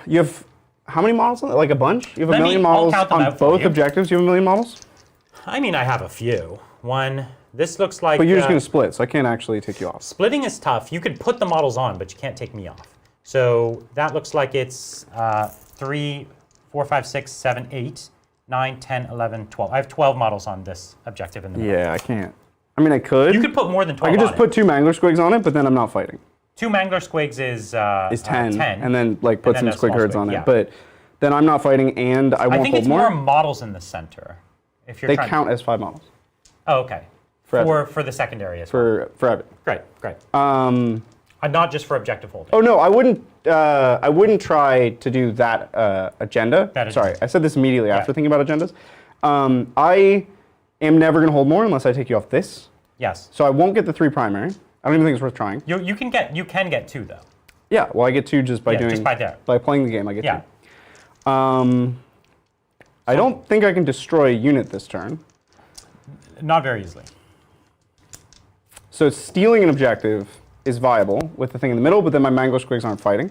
You have how many models on it? Like a bunch? You have Let a me- million I'll models count them on out for both you. objectives? You have a million models? I mean, I have a few. One, this looks like... But you're just going to split, so I can't actually take you off. Splitting is tough. You could put the models on, but you can't take me off. So that looks like it's 3, 4, 5, 6, 7, 8, 9, 10, 11, 12. I have 12 models on this objective in the middle. Yeah, I can't. I mean, I could. You could put more than 12 I could just on put 2 Mangler Squigs on it, but then I'm not fighting. 2 Mangler Squigs is 10, and then like put then some a Squig small herds squig, on yeah. it. But then I'm not fighting, and I won't I think hold it's more models in the center. If you're They trying count as 5 models Oh, okay. For For the secondary as well. for everything. Great. Um, Not just for objective holding. Oh no, I wouldn't try to do that agenda. That Sorry, agenda. I said this immediately after thinking about agendas. I am never going to hold more unless I take you off this. Yes. So I won't get the 3 primary. I don't even think it's worth trying. You can get 2 though. Yeah, well I get 2 just by Yeah, doing just by there. by playing the game. I get Yeah. 2. I don't think I can destroy a unit this turn. Not very easily. So stealing an objective is viable with the thing in the middle, but then my Mangler Squigs aren't fighting.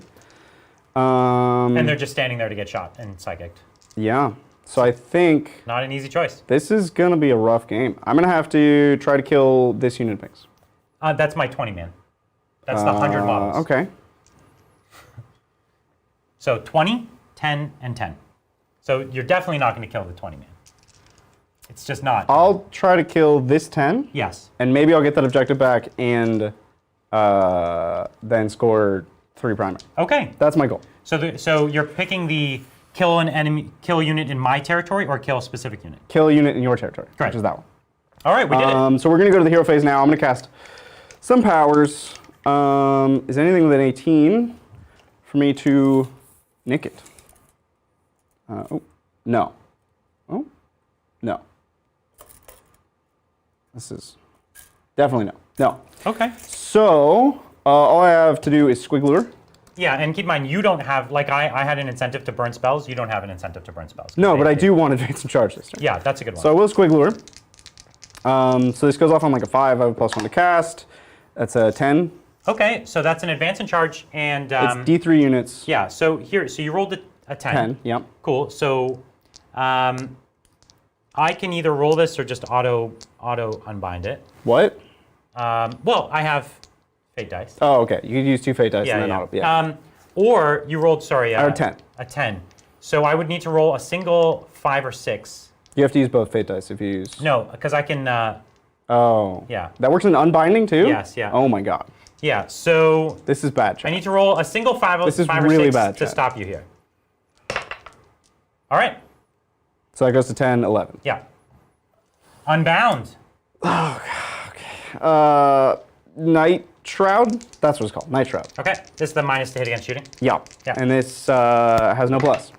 And they're just standing there to get shot and psychicked. Yeah. So I think Not an easy choice. this is going to be a rough game. I'm going to have to try to kill this unit of pigs. That's my 20-man. That's the 100 models. Okay. So 20, 10, and 10. So you're definitely not going to kill the 20-man. It's just not. I'll try to kill this 10. Yes. And maybe I'll get that objective back and then score 3 primary. Okay. That's my goal. So you're picking the kill an enemy, kill unit in my territory or kill a specific unit? Kill a unit in your territory, Correct. which is that one. All right, we did it. So we're going to go to the hero phase now. I'm going to cast some powers. Is anything with an 18 for me to nick it? Oh, no. Oh, no. This is definitely no. No. Okay. So all I have to do is Squig. Yeah, and keep in mind, you don't have, like I had an incentive to burn spells. You don't have an incentive to burn spells. No, but I do want to advance and charge this turn. Yeah, that's a good one. So I will Squig. So this goes off on like a 5. I have a +1 to cast. That's a 10. Okay, so that's an advance and charge, and It's D3 units. yeah. So here, so you rolled a 10. 10, yep. Cool. So I can either roll this or just auto unbind it. What? Well, I have fate dice. Oh, okay. You could use 2 fate dice Yeah, and then yeah. auto. Yeah. Or you rolled, sorry, Or 10. A 10. So I would need to roll a single 5 or 6. You have to use both fate dice if you use. No, because I can. Oh. Yeah. That works in unbinding too? Yes, yeah. Oh my god. Yeah. So This is bad, I chat. need to roll a single 5 This is or really 6 bad, to chat. stop you here. All right. So that goes to 10, 11. Yeah. Unbound. Night Shroud? That's what it's called. Night Shroud. Okay. This is the minus to hit against shooting. Yeah. Yeah. And this has no plus.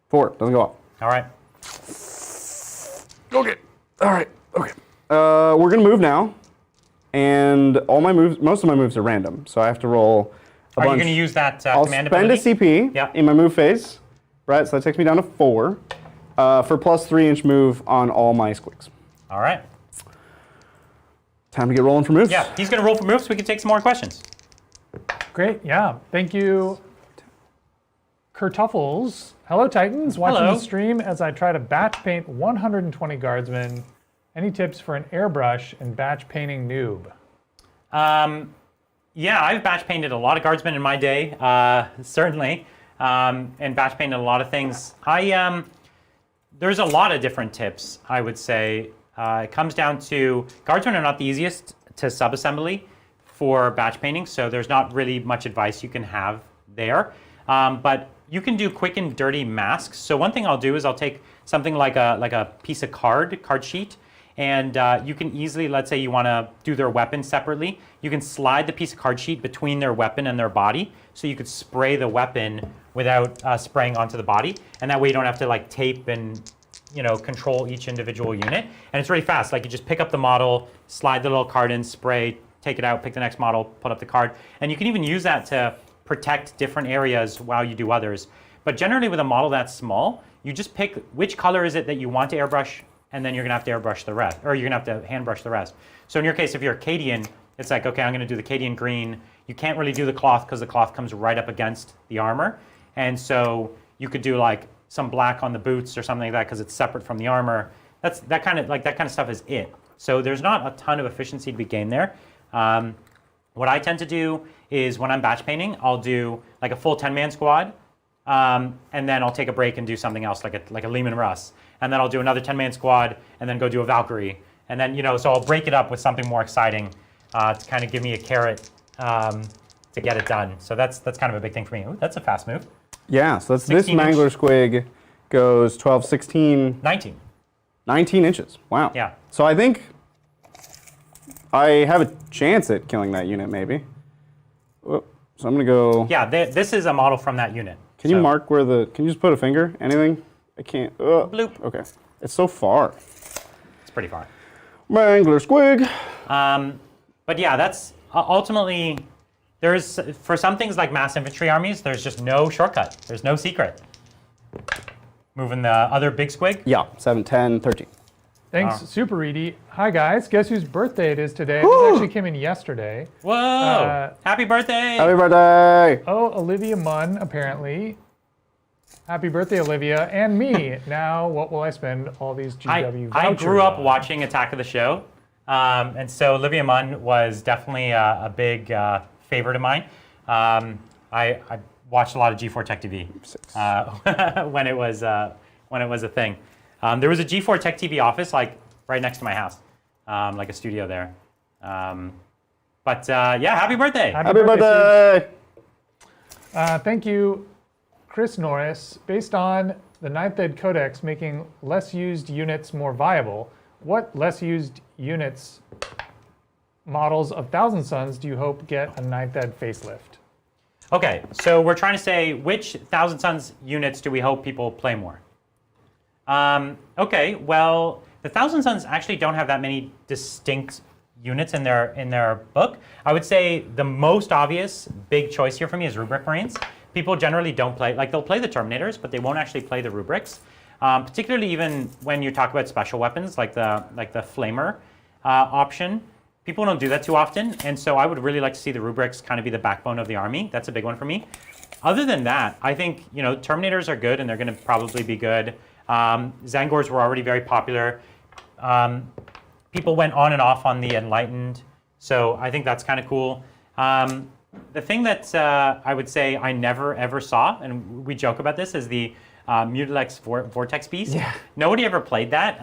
4. Doesn't go off. All right. Okay. All right. Okay. We're gonna move now, and all my moves, most of my moves are random, so I have to roll a Are bunch. you going to use that I'll command spend ability? a CP Yeah. in my move phase, right? So that takes me down to 4 for plus 3-inch move on all my squigs. All right. Time to get rolling for moves. Yeah. He's going to roll for moves. We can take some more questions. Great, yeah. Thank you, Kertuffles. Hello, Titans. Watching Hello. the stream as I try to batch paint 120 guardsmen. Any tips for an airbrush and batch painting noob? Yeah, I've batch painted a lot of guardsmen in my day, certainly, and batch painted a lot of things. There's a lot of different tips, I would say. It comes down to, guardsmen are not the easiest to sub-assembly for batch painting, so there's not really much advice you can have there. But you can do quick and dirty masks. So one thing I'll do is I'll take something like a piece of card sheet, and you can easily, let's say you want to do their weapon separately, you can slide the piece of card sheet between their weapon and their body, so you could spray the weapon without spraying onto the body, and that way you don't have to like tape and control each individual unit. And it's really fast. Like you just pick up the model, slide the little card in, spray, take it out, pick the next model, put up the card, and you can even use that to protect different areas while you do others. But generally with a model that small, you just pick which color is it that you want to airbrush, and then you're gonna have to airbrush the rest, or you're gonna have to hand brush the rest. So in your case, if you're a Cadian, it's like, okay, I'm gonna do the Cadian green. You can't really do the cloth because the cloth comes right up against the armor. And so you could do like some black on the boots or something like that because it's separate from the armor. That kind of stuff is it. So there's not a ton of efficiency to be gained there. What I tend to do is when I'm batch painting, I'll do like a full 10-man squad, and then I'll take a break and do something else like a Lehman Russ. And then I'll do another 10-man squad and then go do a Valkyrie. And then, so I'll break it up with something more exciting to kind of give me a carrot to get it done. So that's kind of a big thing for me. Ooh, that's a fast move. Yeah, so that's this 16 inch. Mangler Squig goes 12, 16, 19. 19 inches. Wow. Yeah. So I think I have a chance at killing that unit, maybe. Oh, so I'm gonna go. Yeah, this is a model from that unit. Can you mark where can you just put a finger? Anything? I can't. Bloop. Okay. It's so far. It's pretty far. Mangler Squig. But yeah, that's ultimately, for some things like mass infantry armies, there's just no shortcut. There's no secret. Moving the other big squig. Yeah, 7, 10, 13. Thanks, Super Reedy. Hi, guys. Guess whose birthday it is today? This actually came in yesterday. Whoa! Happy birthday! Happy birthday! Oh, Olivia Munn, apparently. Happy birthday, Olivia, and me. Now, what will I spend all these GW vouchers I grew up on? watching Attack of the Show, and so Olivia Munn was definitely a big favorite of mine. I watched a lot of G4 Tech TV when it was a thing. There was a G4 Tech TV office like right next to my house, like a studio there. But yeah, happy birthday! Happy birthday! Thank you, Chris Norris. Based on the 9th Ed Codex making less used units more viable, what less used units models of Thousand Suns do you hope get a 9th Ed facelift? Okay, so we're trying to say which Thousand Suns units do we hope people play more? Okay, well, the Thousand Suns actually don't have that many distinct units in their book. I would say the most obvious big choice here for me is Rubric Marines. People generally don't play, like they'll play the Terminators, but they won't actually play the Rubrics. Particularly even when you talk about special weapons like the Flamer option. People don't do that too often, and so I would really like to see the Rubrics kind of be the backbone of the army. That's a big one for me. Other than that, I think Terminators are good, and they're going to probably be good. Zangors were already very popular. People went on and off on the Enlightened, so I think that's kind of cool. The thing that I would say I never ever saw, and we joke about this, is the Mutilex Vortex Beast. Yeah. Nobody ever played that,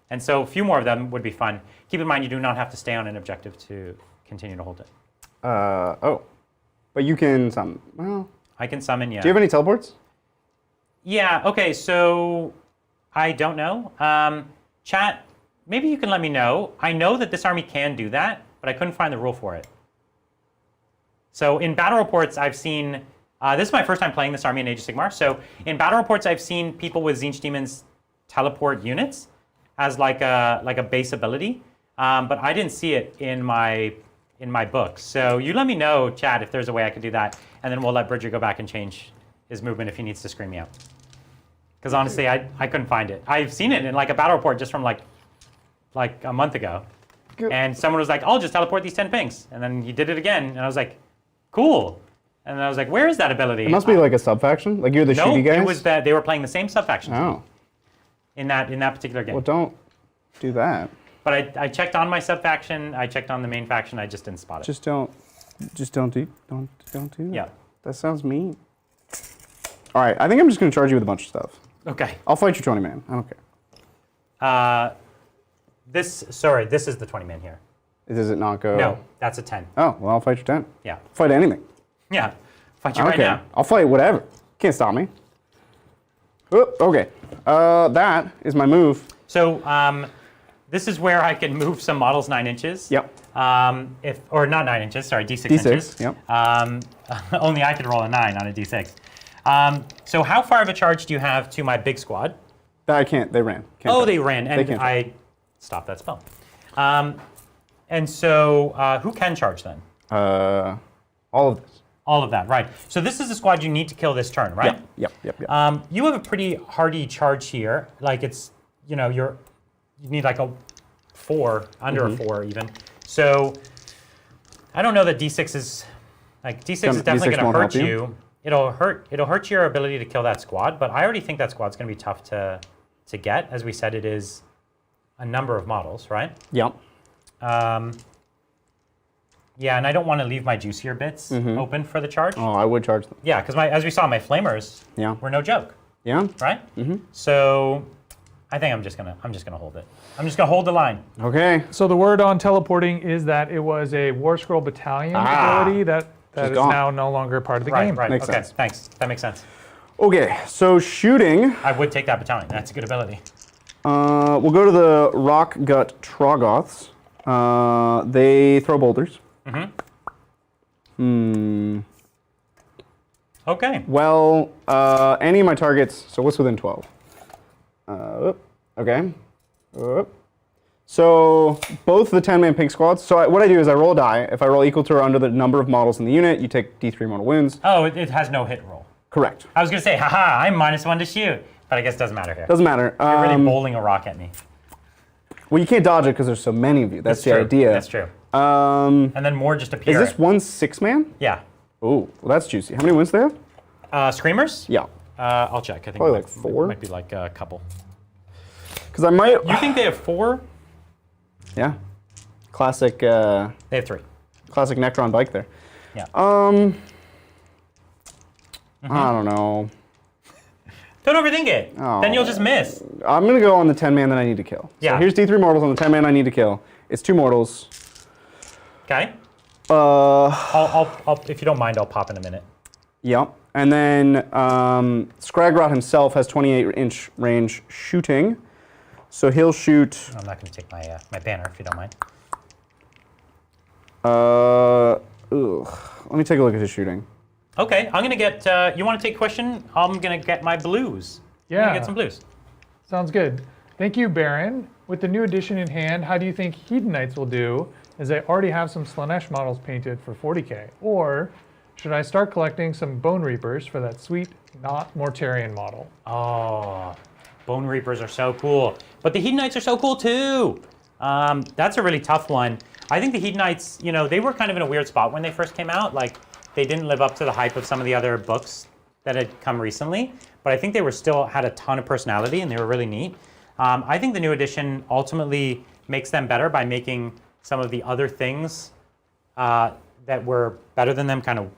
and so a few more of them would be fun. Keep in mind, you do not have to stay on an objective to continue to hold it. Oh. But you can summon. Well, I can summon, yeah. do you have any teleports? Yeah, okay, so I don't know. Chat, maybe you can let me know. I know that this army can do that, but I couldn't find the rule for it. So in battle reports, I've seen, this is my first time playing this army in Age of Sigmar, so in battle reports, I've seen people with Tzeentch Demons teleport units as like a base ability, but I didn't see it in my book. So you let me know, chat, if there's a way I could do that, and then we'll let Bridger go back and change his movement if he needs to scream me out. Because honestly, I couldn't find it. I've seen it in like a battle report just from like a month ago. Good. And someone was like, I'll just teleport these 10 pings. And then he did it again, and I was like, cool. And then I was like, where is that ability? It must be like a sub-faction? Like you're the no, shooty guys? it was that they were playing the same sub-faction Oh. in that particular game. Well, don't do that. But I checked on my sub-faction, I checked on the main faction, I just didn't spot it. Just don't do that. Yeah. That sounds mean. All right, I think I'm just going to charge you with a bunch of stuff. Okay. I'll fight your 20 man. I don't care. This is the 20 man here. Does it not go? No, that's a 10. Oh, well, I'll fight your 10. Yeah. Fight anything. Yeah. Fight you I don't right care. now. I'll fight whatever. Can't stop me. Oh, okay. That is my move. So this is where I can move some models 9 inches. Yep. Or not 9 inches, sorry, D6 D6, inches. yep. Only I could roll a 9 on a D6. So how far of a charge do you have to my big squad? I can't. They ran. Can't Oh, touch. they ran, and can't I stopped that spell. And so who can charge then? All of this. All of that, right. So this is the squad you need to kill this turn, right? Yep. You have a pretty hardy charge here. Like it's, you need like a 4, under a 4 even. So I don't know that D6 is, D6 is definitely D6 going won't to hurt help you. It'll hurt your ability to kill that squad, but I already think that squad's going to be tough to get. As we said, it is a number of models, right? Yep. Yeah, and I don't want to leave my juicier bits open for the charge. Oh, I would charge them. Yeah, because as we saw, my flamers were no joke, Yeah. right? So I think I'm just gonna hold it. I'm just gonna hold the line. Okay. So the word on teleporting is that it was a War Scroll Battalion ability that is gone. now no longer part of the Right, game. right. Makes Okay, sense. thanks. That makes sense. Okay. So shooting. I would take that battalion. That's a good ability. We'll go to the Rock Gut Troggoths. They throw boulders. Okay. Well, any of my targets. So what's within 12? Okay. So both the 10-man pink squads. So what I do is I roll a die. If I roll equal to or under the number of models in the unit, you take D3 mortal wounds. Oh, it has no hit roll. Correct. I was gonna say, haha, I'm -1 to shoot, but I guess it doesn't matter here. Doesn't matter. You're really bowling a rock at me. Well, you can't dodge it because there's so many of you. That's the true. idea. That's true. And And then more just appear. is this one 6-man? Yeah. Oh, well, that's juicy. How many wins do they have? Screamers? Yeah. I'll check. I think Probably it like 4. might be like a couple. Because I might. You think they have 4? Yeah. Classic. They have 3. Classic Necron bike there. Yeah. I don't know. Don't overthink it. Oh. Then you'll just miss. I'm gonna go on the 10 man that I need to kill. Yeah. So here's D3 mortals on the 10 man I need to kill. It's 2 mortals. Okay. I'll if you don't mind, I'll pop in a minute. Yep. And then Skragrott himself has 28-inch range shooting. So he'll shoot. I'm not going to take my my banner if you don't mind. Let me take a look at his shooting. Okay, I'm going to get. You want to take a question? I'm going to get my blues. I'm Yeah. going to get some blues. Sounds good. Thank you, Baron. With the new edition in hand, how do you think Hedonites will do, as I already have some Slanesh models painted for 40k? Or should I start collecting some Bone Reapers for that sweet, not Mortarian model? Oh, Bone Reapers are so cool. But the Hedonites are so cool too. That's a really tough one. I think the Hedonites, you know, they were kind of in a weird spot when they first came out. Like, they didn't live up to the hype of some of the other books that had come recently. But I think they were still had a ton of personality and they were really neat. I think the new edition ultimately makes them better by making some of the other things that were better than them kind of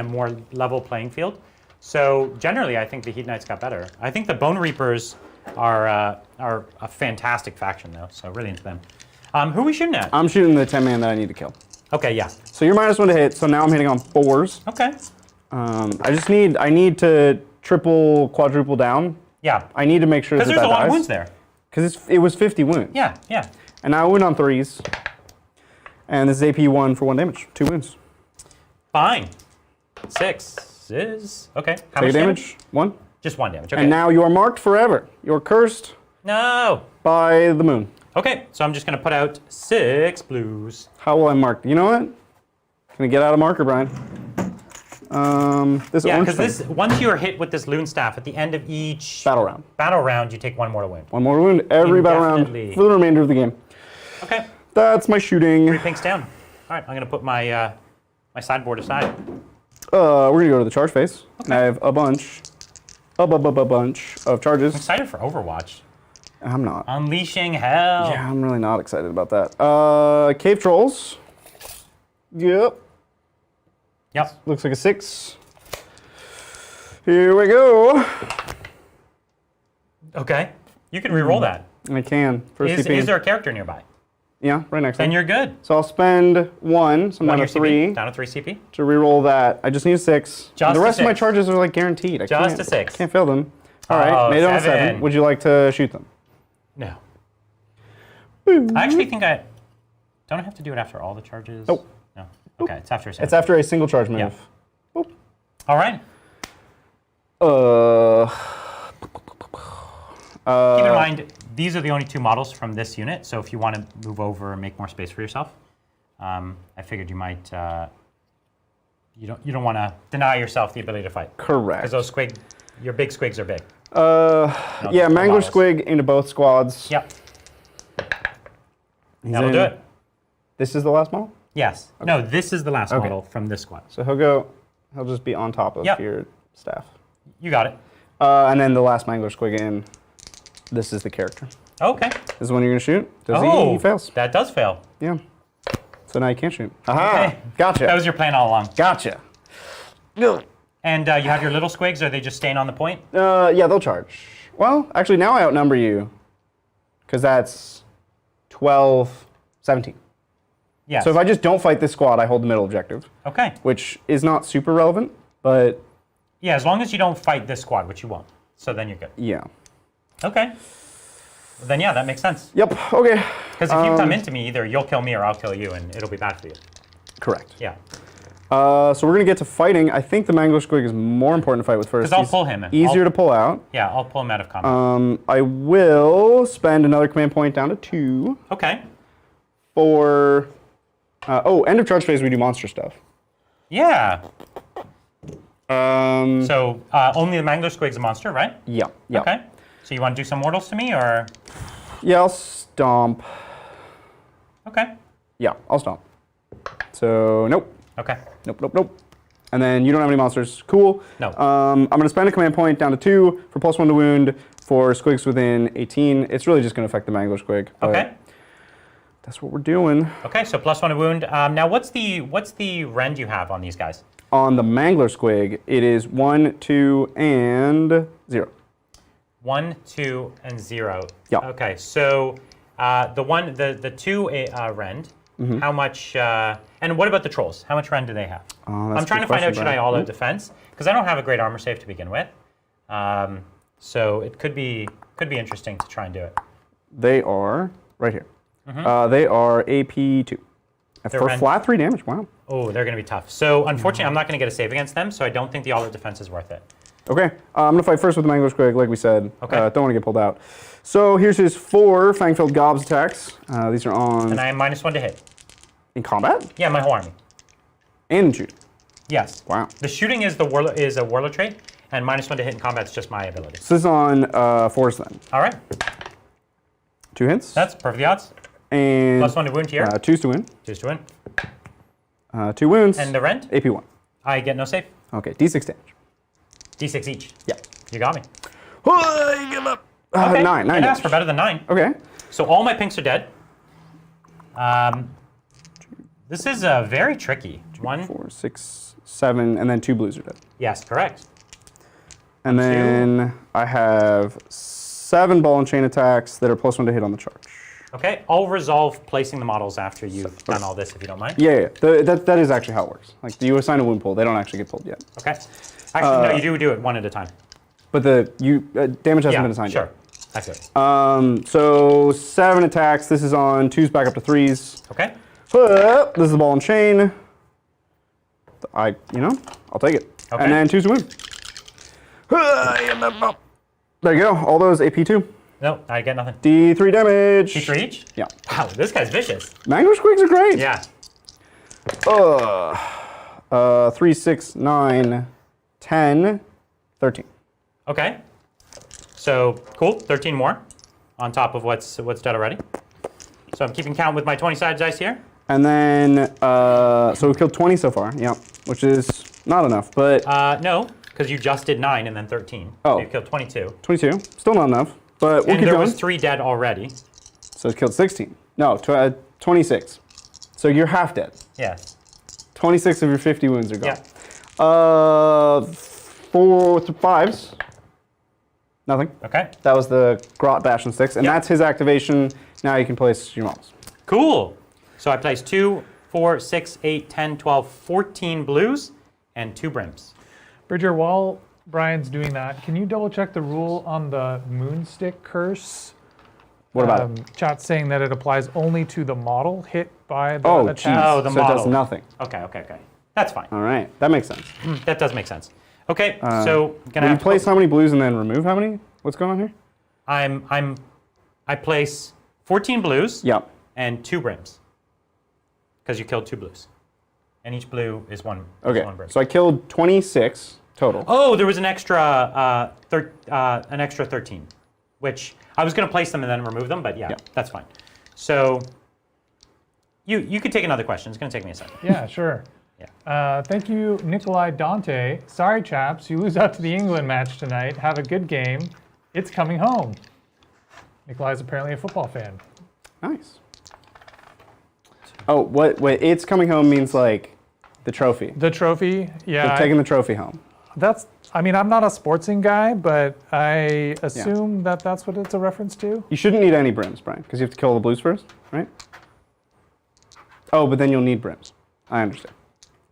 more level playing field. So generally, I think the Hedonites got better. I think the Bone Reapers are a fantastic faction though, so really into them. Who are we shooting at? I'm shooting the 10 man that I need to kill. Okay, yeah. So you're -1 to hit. So now I'm hitting on 4s. Okay. I need to triple, quadruple down. Yeah. I need to make sure that Because there's a lot of dies. wounds there. Because it was 50 wounds. Yeah, yeah. And now I win on 3s. And this is AP 1 for 1 damage. 2 wounds. Fine. 6 is okay. How Take much damage? 1. Just 1 damage. Okay. And now you are marked forever. You're cursed No. by the moon. Okay, so I'm just gonna put out 6 blues. How will I mark? You know what? Can I get out of marker, Brian? This Yeah, orange because thing. this once you're hit with this loon staff at the end of each Battle round. you take 1 mortal wound. 1 more wound every battle round Indefinitely. for the remainder of the game. Okay. That's my shooting. 3 pinks down. All right, I'm gonna put my my sideboard aside. We're gonna go to the charge phase. And I have a bunch of charges. Excited for Overwatch. I'm not. Unleashing hell. Yeah, I'm really not excited about that. Cave trolls. Yep. Yep. Looks like a 6. Here we go. Okay. You can re-roll that. I can. First Is CP. there a character nearby? Yeah, right next to Then me. you're good. So I'll spend 1, so I'm down your to 3, CP. Down to 3 CP. to re-roll that. I just need a 6. Just the a rest of my 6. charges are like guaranteed. Just a 6. Can't fail them. All right, made it on 7. 7. Would you like to shoot them? No. I actually think I don't have to do it after all the charges. Nope. No. Okay, it's after a single. It's after a single charge move. Yeah. All right. Keep in mind, these are the only 2 models from this unit, so if you want to move over and make more space for yourself, I figured you might. You don't want to deny yourself the ability to fight. Correct. Because those your big squigs are big. Yeah, Mangler models. Squig into both squads. Yep. He's That'll in. do it. This is the last model? Yes. No, this is the last model from this squad. So he'll just be on top of your staff. You got it. And then the last Mangler Squig in, this is the character. Okay. This is when you're gonna shoot. Does he fails. That does fail. Yeah. So now you can't shoot. Aha! Okay. Gotcha. That was your plan all along. Gotcha. And you have your little squigs, are they just staying on the point? Yeah, they'll charge. Well, actually, now I outnumber you. Because that's 12, 17. Yes. So if I just don't fight this squad, I hold the middle objective. Okay. Which is not super relevant, but Yeah, as long as you don't fight this squad, which you won't. So then you're good. yeah. Okay. Then yeah, that makes sense. Yep, okay. Because if you come into me, either you'll kill me or I'll kill you, and it'll be bad for you. Correct. Yeah. So we're going to get to fighting. I think the Mangler Squig is more important to fight with first. Because I'll pull him. Easier to pull out. Yeah, I'll pull him out of combat. I will spend another command point down to 2 Okay. for... end of charge phase, we do monster stuff. Yeah. Um, So only the Mangler Squig's a monster, right? yeah, yeah. Okay. So you want to do some mortals to me, or? Yeah, I'll stomp. Okay. Yeah, I'll stomp. So, nope. Okay. Nope, nope, nope. And then you don't have any monsters. Cool. No. I'm going to spend a command point down to 2 for +1 to wound for squigs within 18. It's really just going to affect the Mangler squig. Okay. That's what we're doing. Okay, so +1 to wound. Now, what's the rend you have on these guys? On the Mangler squig, it is 1, 2, and 0. 1, 2, and 0. Yeah. Okay, so the 2 rend. How much? And what about the trolls? How much rend do they have? I'm trying to find out. Should I all out defense? Because I don't have a great armor save to begin with. So it could be interesting to try and do it. They are right here. They are AP2. For rend. flat 3 damage. Wow. Oh, they're going to be tough. So unfortunately, I'm not going to get a save against them. So I don't think the all out defense is worth it. Okay, I'm gonna fight first with the Mangler squig, like we said. Okay. Don't want to get pulled out. So here's his 4 Fang-filled Gobs attacks. These are on And I am -1 to hit. in combat Yeah, my whole army. and in shoot. Yes. Wow. The shooting is a warlord trait, and -1 to hit in combat is just my ability. So this is on 4s then. All right, 2 hits. that's perfect odds. and +1 to wound here. 2s to win. 2 to win. 2 wounds. And the rend? AP1. I get no save. Okay, D6 damage. D6 each. Yeah. You got me. Give up. Okay. 9 It asked damage. for better than 9. Okay. So all my pinks are dead. This is very tricky. 1. 4, 6, 7, and then 2 blues are dead. Yes, correct. And then I have 7 ball and chain attacks that are +1 to hit on the charge. Okay, I'll resolve placing the models after you've done all this, if you don't mind. Yeah. That is actually how it works. Like, you assign a wound pool, they don't actually get pulled yet. Okay. Actually, no, you do it one at a time. But the damage hasn't been assigned sure. yet. That's it. So 7 attacks. This is on 2s back up to 3s. Okay. This is the ball and chain. I'll take it. Okay. And then 2s to win. There you go. All those AP2. No, I get nothing. D3 damage. D3 each? Yeah. Wow, this guy's vicious. Mangler squigs are great. Yeah. 3, 6, 9, 10, 13. Okay. So cool. 13 more on top of what's dead already. So I'm keeping count with my 20-sided dice here. And then, so we've killed 20 so far. Yeah, which is not enough, but No, because you just did 9 and then 13. Oh. So you killed 22. 22. Still not enough, but we'll And keep there going. was 3 dead already. So it's killed 16. No, 26. So you're half dead. Yes. 26 of your 50 wounds are gone. Yeah. 4 to 5s. Nothing. Okay. That was the Grot Bash and 6, and Yep. that's his activation. Now you can place your models. Cool. So I placed 2, 4, 6, 8, 10, 12, 14 blues and 2 brims. Bridger, while Brian's doing that, can you double check the rule on the Moonstick curse? What about it? Chat's saying that it applies only to the model hit by the Oh, attack. jeez. Oh, the so it does model. nothing. Okay. That's fine. All right, that makes sense. That does make sense. Okay, so gonna Will you have to place how many blues and then remove how many? What's going on here? I place 14 blues Yep. and 2 brims because you killed 2 blues, and each blue is one. Okay. One brim. So I killed 26 total. Oh, there was an extra 13, which I was going to place them and then remove them, but yeah, that's fine. So you could take another question. It's going to take me a second. Yeah, sure. Yeah. Thank you, Nikolai Dante. Sorry, chaps, you lose out to the England match tonight. Have a good game. It's coming home. Nikolai's apparently a football fan. Nice. Oh, what it's coming home means like the trophy. The trophy, yeah. Like taking the trophy home. I'm not a sportsing guy, but I assume that's what it's a reference to. You shouldn't need any brims, Brian, because you have to kill the blues first, right? Oh, but then you'll need brims. I understand.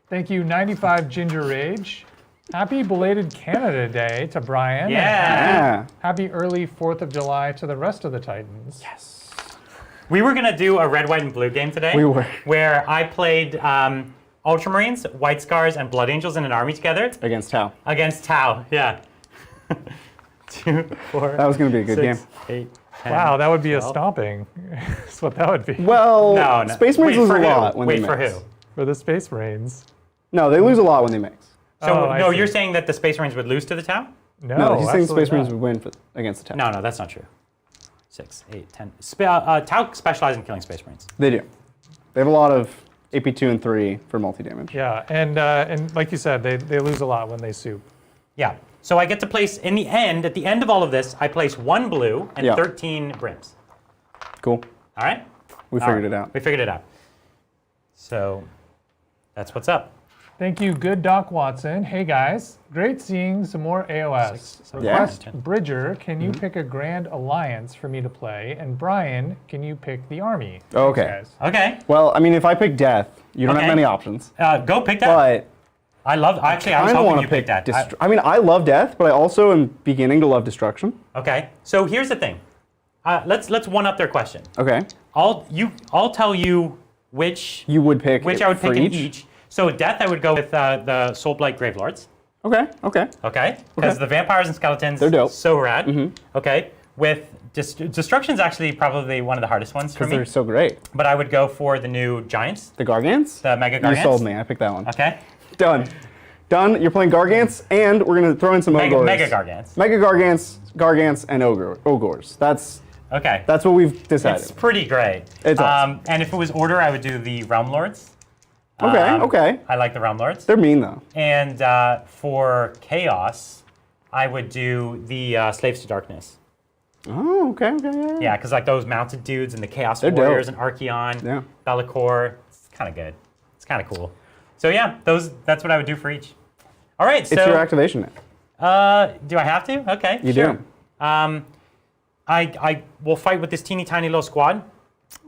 Thank you, 95 Ginger Rage. Happy belated Canada Day to Brian. Yeah. And happy early 4th of July to the rest of the Titans. Yes. We were going to do a red, white, and blue game today. We were. Where I played Ultramarines, White Scars, and Blood Angels in an army together. Against Tau. Against Tau, yeah. 2, 4. That was going to be a good 6, game. 8, 10. Wow, that would be 12. a stomping. That's what that would be. Well, No. Space Marines Wait, lose for a who? lot when Wait, they for mix. who? For the Space Marines. No, they lose a lot when they mix. So, Oh, I no, see. you're saying that the Space Marines would lose to the Tau? No, he's saying absolutely Space Marines not. would win against the Tau. No, that's not true. 6, 8, 10. Tau specialize in killing Space Marines. They do. They have a lot of AP 2 and 3 for multi-damage. Yeah, and like you said, they lose a lot when they soup. Yeah. So I get to place, in the end, at the end of all of this, I place 1 blue and Yeah. 13 brims. Cool. All right? We figured it out. We figured it out. So that's what's up. Thank you, good Doc Watson. Hey guys, great seeing some more AOS. Yeah. Request Bridger, can you pick a Grand Alliance for me to play? And Brian, can you pick the army? Okay. Thanks, guys. Okay. Well, I mean, if I pick death, you don't Okay. have many options. Go pick that. But I was I hoping don't want you to pick picked that. I mean, I love death, but I also am beginning to love destruction. Okay. So here's the thing. Let's one up their question. Okay. I'll tell you which You would pick I would for pick in each. So death, I would go with the Soulblight Gravelords. Okay. Okay. Okay. Because the vampires and skeletons, They're dope. so rad. Okay. With destruction's actually probably one of the hardest ones for Because me. they're so great. But I would go for the new giants, The Gargants? the Mega You Guardians. sold me. I picked that one. Okay. Done. Done. You're playing Gargants, and we're going to throw in some Ogres. Mega Guardians. Mega Gargants, and Ogres. That's Okay. what we've decided. It's pretty great. It's awesome. And if it was order, I would do the Realm Lords. Okay, okay. I like the Realm Lords. They're mean, though. And for Chaos, I would do the Slaves to Darkness. Oh, okay, okay. Yeah, because like those mounted dudes and the Chaos They're Warriors dope. and Archeon, Yeah. Be'lakor, it's kind of good. It's kind of cool. So yeah, that's what I would do for each. All right, so It's your activation net. do I have to? Okay, You sure. do. I will fight with this teeny tiny little squad.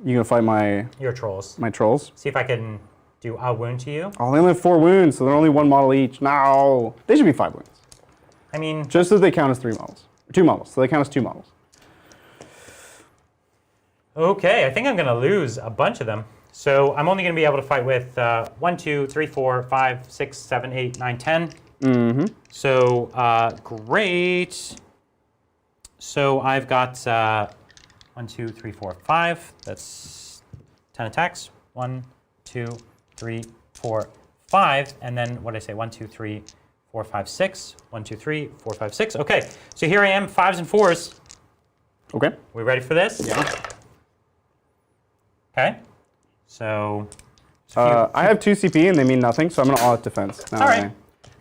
You gonna fight my Your trolls. trolls? See if I can do a wound to you. Oh, they only have 4 wounds, so they're only 1 model each. No, they should be 5 wounds. I mean, Just so they count as 3 models. 2 models, so they count as 2 models. okay, I think I'm gonna lose a bunch of them. So I'm only gonna be able to fight with 1, 2, 3, 4, 5, 6, 7, 8, 9, 10. Mm-hmm. So great. So I've got 1, 2, 3, 4, 5. That's 10 attacks. 1, 2, 3, 4, 5. And then what did I say? 1, 2, 3, 4, 5, 6. 1, 2, 3, 4, 5, 6. Okay. So here I am, 5s and 4s. Okay. We ready for this? Yeah. Okay. So. I have 2 CP and they mean nothing, so I'm gonna all out defense. All right.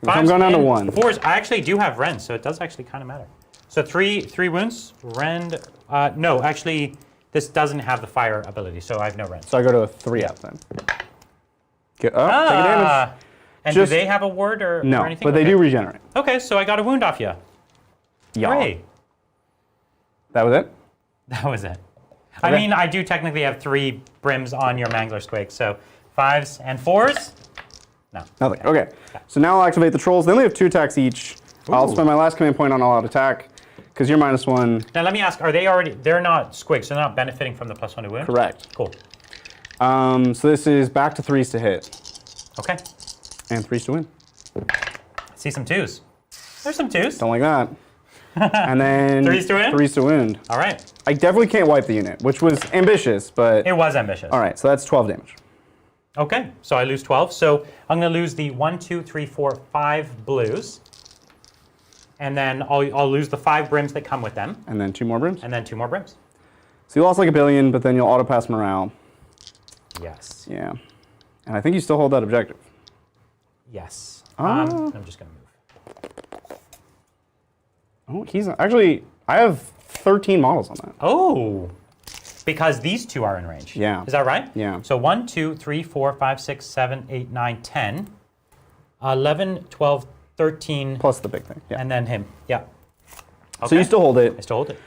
I'm going down to 1. 4s. I actually do have Rend, so it does actually kind of matter. So three wounds. Rend. No, actually, this doesn't have the fire ability, so I have no Rend. So I go to a 3 out then. Get up, take a damage. And Just- do they have a ward or No, anything? but they Okay. do regenerate. Okay, so I got a wound off you. Yeah. Hooray. That was it? That was it. I Okay. mean, I do technically have 3 brims on your Mangler Squig, so 5s and 4s? No. Nothing. Okay. So now I'll activate the trolls. They only have 2 attacks each. I'll Ooh. spend my last command point on all out attack, because you're -1. Now let me ask, are they already, they're not Squigs, so they're not benefiting from the +1 to wound? Correct. Cool. So this is back to 3s to hit, Okay. and 3s to win. See some 2s. There's some 2s. Don't like that. And then 3s to win? 3s to wound. All right. I definitely can't wipe the unit, which was ambitious, but It was ambitious. all right. So that's 12 damage. Okay, so I lose 12. So I'm going to lose the 1, 2, 3, 4, 5 blues. And then I'll lose the 5 brims that come with them. And then 2 more brims. And then 2 more brims. So you lost like a billion, but then you'll auto pass morale. Yes. Yeah. And I think you still hold that objective. Yes. Ah. I'm just going to move. Oh, he's actually. I have 13 models on that. Oh, because these 2 are in range. Yeah. Is that right? Yeah. So 1, 2, 3, 4, 5, 6, 7, 8, 9, 10, 11, 12, 13, Plus the big thing. Yeah. and then him. Yeah. So you still hold I it. still hold it.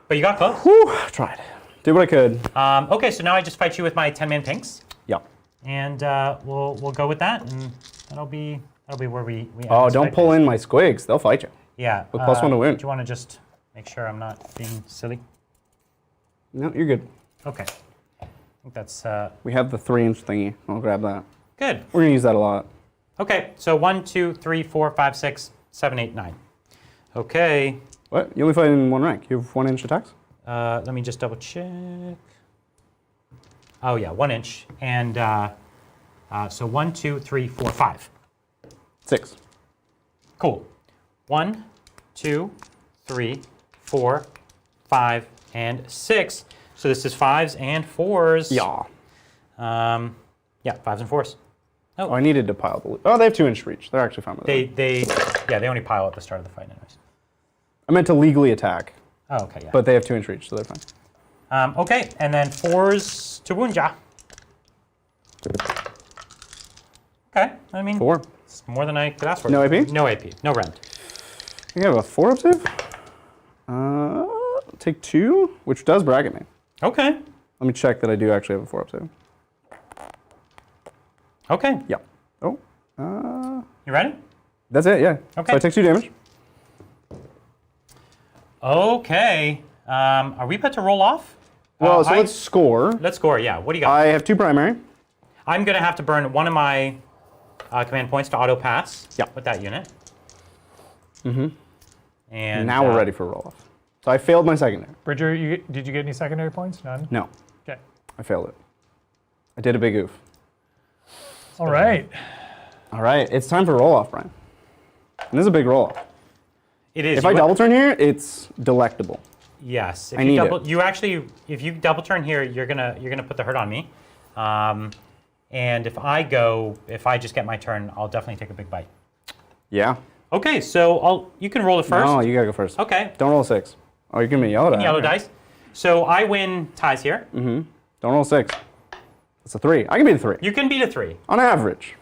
But you got close. Whew, tried. Did what I could. Okay, so now I just fight you with my 10-man pinks. Yeah. And we'll go with that, and that'll be where we end Oh, this don't fight. pull in my squigs. They'll fight you. Yeah. with +1 to win. Do you want to just make sure I'm not being silly? No, you're good. Okay. I think that's We have the 3-inch thingy. I'll grab that. good. We're gonna use that a lot. Okay, so 1, 2, 3, 4, 5, 6, 7, 8, 9. Okay. What? You only fight in 1 rank. You have 1-inch attacks? Let me just double check. Oh yeah, 1 inch, and so 1, 2, 3, 4, 5. 6. Cool. 1, 2, 3, 4, 5, and 6. So this is 5s and 4s. Yeah. Yeah, Yeah, 5s and 4s. Oh, I needed to pile the loot. Oh, they have 2-inch reach. They're actually fine with it. They only pile at the start of the fight anyways. I meant to legally attack, Oh, okay, yeah. but they have 2-inch reach, so they're fine. Okay, and then 4s to Woundja. Okay, I mean, 4. it's more than I could ask for. No AP? No AP, no rend. I think I have a 4 up save. Take 2, which does bracket me. Okay, Let me check that I do actually have a 4 up save. okay. Yeah. Oh, You ready? that's it, yeah. Okay. So I take 2 damage. Okay. Are we about to roll off? Well, so let's score. Let's score, yeah. What do you got? I have 2 primary. I'm going to have to burn one of my command points to auto pass Yep. with that unit. Mm-hmm. And Now we're ready for roll off. So I failed my secondary. Bridger, did you get any secondary points? None? No, Okay. I failed it. I did a big oof. All right. All right, it's time for roll off, Brian. And this is a big roll off. It is. If I double turn here, it's delectable. Yes. If I you need double, it. you actually, if you double turn here, you're gonna put the hurt on me. And if I just get my turn, I'll definitely take a big bite. Yeah. Okay, so you can roll it first. No, you gotta go first. Okay. Don't roll a 6. Oh, you're giving me a yellow die. Yellow dice. So I win ties here. Don't roll a 6. It's a 3. I can beat a 3. You can beat a 3. On average.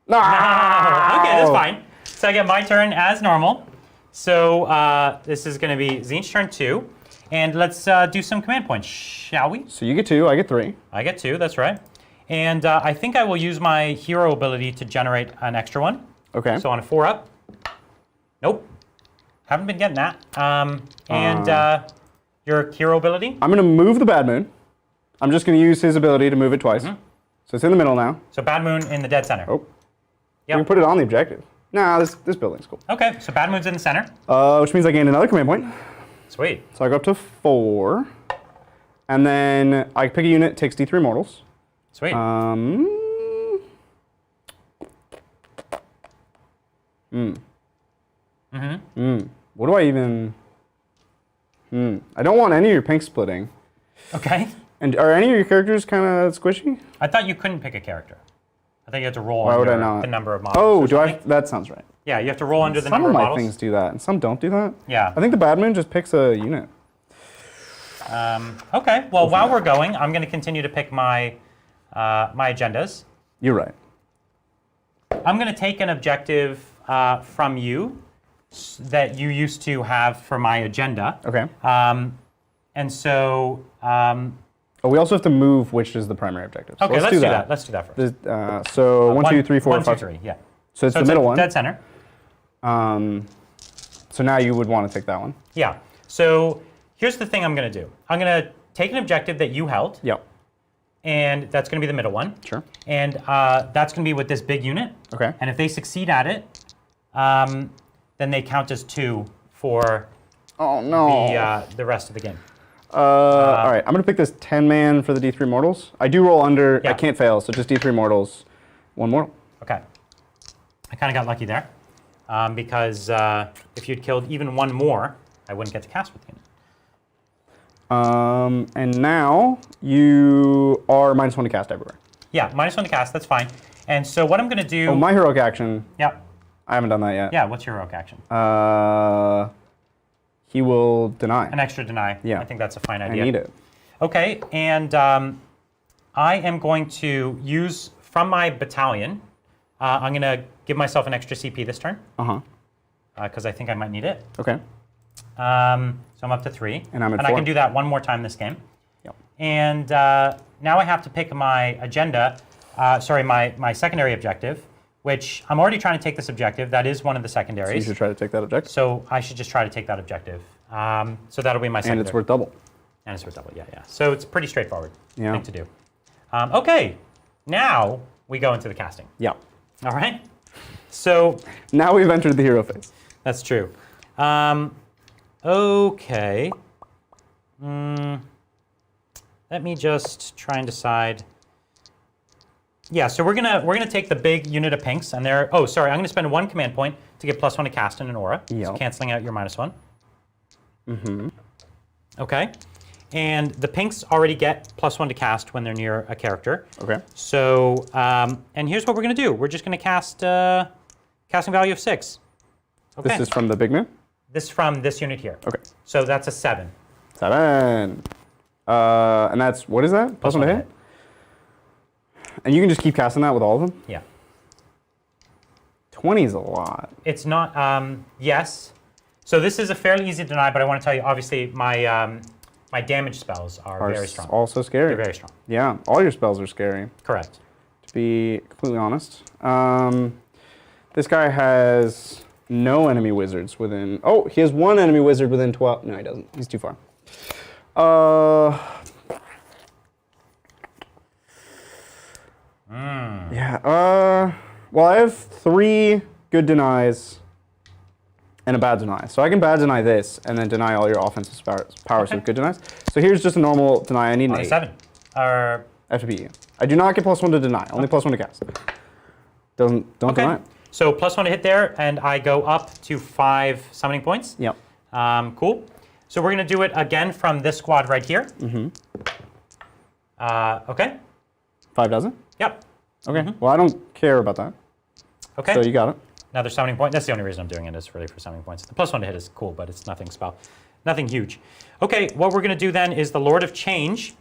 No. Okay, that's fine. So I get my turn as normal. So this is going to be Tzeentch turn 2. And let's do some command points, shall we? So you get 2, I get 3. I get 2, that's right. And I think I will use my hero ability to generate an extra one. Okay. So on a 4-up. Nope. Haven't been getting that. And your hero ability? I'm gonna move the Bad Moon. I'm just gonna use his ability to move it twice. So it's in the middle now. So Bad Moon in the dead center. Oh. Yep. You can put it on the objective. Nah, this building's cool. Okay, so Bad Moon's in the center. Which means I gain another command point. Sweet. So I go up to 4. And then I pick a unit, takes D3 mortals. Sweet. What do I even... I don't want any of your pink splitting. Okay. And are any of your characters kind of squishy? I thought you couldn't pick a character. I think you had to roll Why would I under not? the number of models. Oh, or do I? something. That sounds right. Yeah, you have to roll under the Some number of of my models. things do that, and some don't do that. Yeah. I think the Bad Moon just picks a unit. Okay, well, while we're going, I'm going to continue to pick my my agendas. You're right. I'm going to take an objective from you that you used to have for my agenda. Okay. And so, Oh, we also have to move which is the primary objective. So okay, let's do that. Let's do that first. So 1, 2, 3, 4, 1, 2, 5. 3, yeah. So it's the it's middle like one. Dead center. So now you would want to take that one. Yeah. So here's the thing I'm going to do. I'm going to take an objective that you held, Yep. and that's going to be the middle one. Sure. And that's going to be with this big unit. Okay. And if they succeed at it, then they count as 2 for Oh no. the rest of the game. All right. I'm gonna pick this 10-man for the D3 mortals. I do roll under. Yeah. I can't fail. So just D3 mortals, 1 mortal. Okay. I kind of got lucky there because if you'd killed even 1 more, I wouldn't get to cast with you. And now you are -1 to cast everywhere. Yeah, -1 to cast. That's fine. And so what I'm going to do. Oh, my heroic action. Yeah. I haven't done that yet. Yeah. What's your heroic action? He will deny. An extra deny. Yeah. I think that's a fine I idea. need it. Okay, and I am going to use from my battalion. I'm going to give myself an extra CP this turn because I think I might need it. Okay. So I'm up to 3, And I'm at I 4. can do that one more time this game. Yep. And now I have to pick my agenda. My secondary objective, which I'm already trying to take this objective. That is one of the So you secondaries. should try to take that objective. So I should just try to take that objective. So that'll be my secondary. And it's worth double. And it's worth double, yeah. So it's pretty straightforward Yeah. thing to do. Okay, now we go into the casting. Yeah. All right? So Now we've entered the hero phase. that's true. Okay. Let me just try and decide. Yeah, so we're gonna take the big unit of pinks, and they're. Oh, sorry. I'm gonna spend 1 command point to get +1 to cast in an aura. So Yep. canceling out your -1. Okay. And the pinks already get +1 to cast when they're near a character. Okay. So, and here's what we're going to do. We're just going to cast casting value of 6. Okay. This is from the big moon? This from this unit here. Okay. So that's a 7. 7. And that's, what is that? +1 to hit? And you can just keep casting that with all of them? Yeah. 20 is a lot. It's not, yes. So this is a fairly easy deny, but I want to tell you, obviously, my my damage spells are very strong. Also scary. They're very strong. Yeah, all your spells are scary, Correct. to be completely honest. This guy has no enemy wizards within... Oh, he has one enemy wizard within 12... No, he doesn't. He's too far. Yeah, well, I have 3 good denies and a bad deny. So I can bad deny this and then deny all your offensive powers with good denies. So here's just a normal deny. I need an 8. 7. FTP. I do not get +1 to deny, only +1 to cast. Don't deny it. So +1 to hit there, and I go up to 5 summoning points. Yep. Cool. So we're going to do it again from this squad right here. Mm-hmm. Okay. 5 doesn't? Yep. Okay. Well, I don't care about that. Okay. So you got it. Another summoning point. That's the only reason I'm doing it, is really for summoning points. The +1 to hit is cool, but it's nothing nothing huge. Okay, what we're going to do then is the Lord of Change.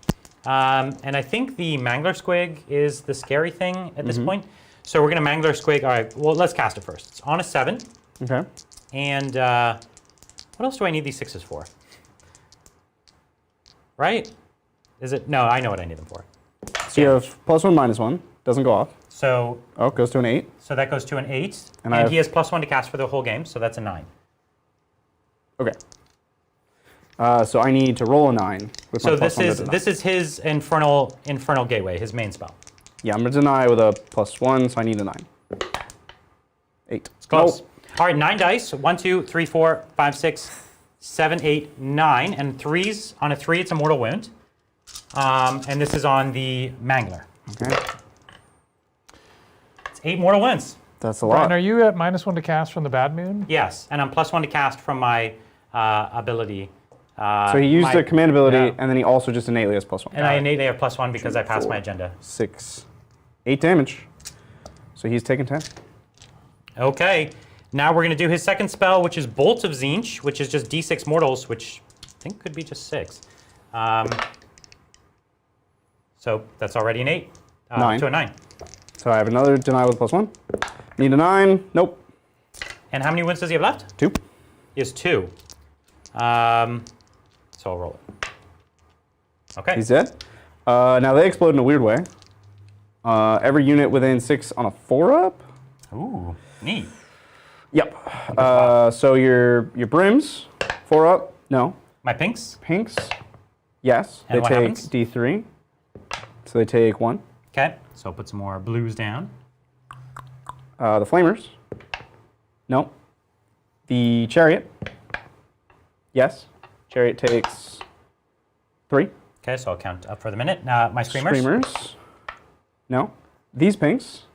And I think the Mangler Squig is the scary thing at this point. So we're going to Mangler Squig. All right, well, let's cast it first. It's on a 7. Okay. And what else do I need these 6s for? Right? Is it? No, I know what I need them for. So you have +1, -1. Doesn't go off. So, Oh, it goes to an 8. so that goes to an 8. And And he has +1 to cast for the whole game, so that's a 9. Okay. So I need to roll a 9 with my So +1 to deny. this is his infernal gateway, his main spell. Yeah, I'm going to deny with a +1, so I need a 9. 8. It's close. Nope. All right, 9 dice. 1, 2, 3, 4, 5, 6, 7, 8, 9. And 3s, on a 3, it's a mortal wound. And this is on the Mangler. Okay. It's 8 mortal wounds. That's a Brian, lot. are you at -1 to cast from the Bad Moon? Yes, and I'm +1 to cast from my ability. So he used a command ability, yeah. and then he also just innately has +1. And I innately have +1 because I passed my agenda. 6. 8 damage. So he's taking 10. Okay, now we're going to do his second spell, which is Bolt of Tzeentch, which is just D6 mortals, which I think could be just 6. So that's already an 8. 9. To a 9. So I have another deny with +1. Need a 9. Nope. And how many wounds does he have left? 2. He has 2. So I'll roll it. Okay. He's dead. Now they explode in a weird way. Every unit within 6 on a 4-up. Ooh, neat. Yep. So your brims, 4-up. No. My pinks? Pinks. Yes. And they what take happens? D3. So they take 1. Okay, so I'll put some more blues down. The flamers. No. The chariot. Yes. Chariot takes 3. Okay, so I'll count up for the minute. My screamers? Screamers. No. These pinks.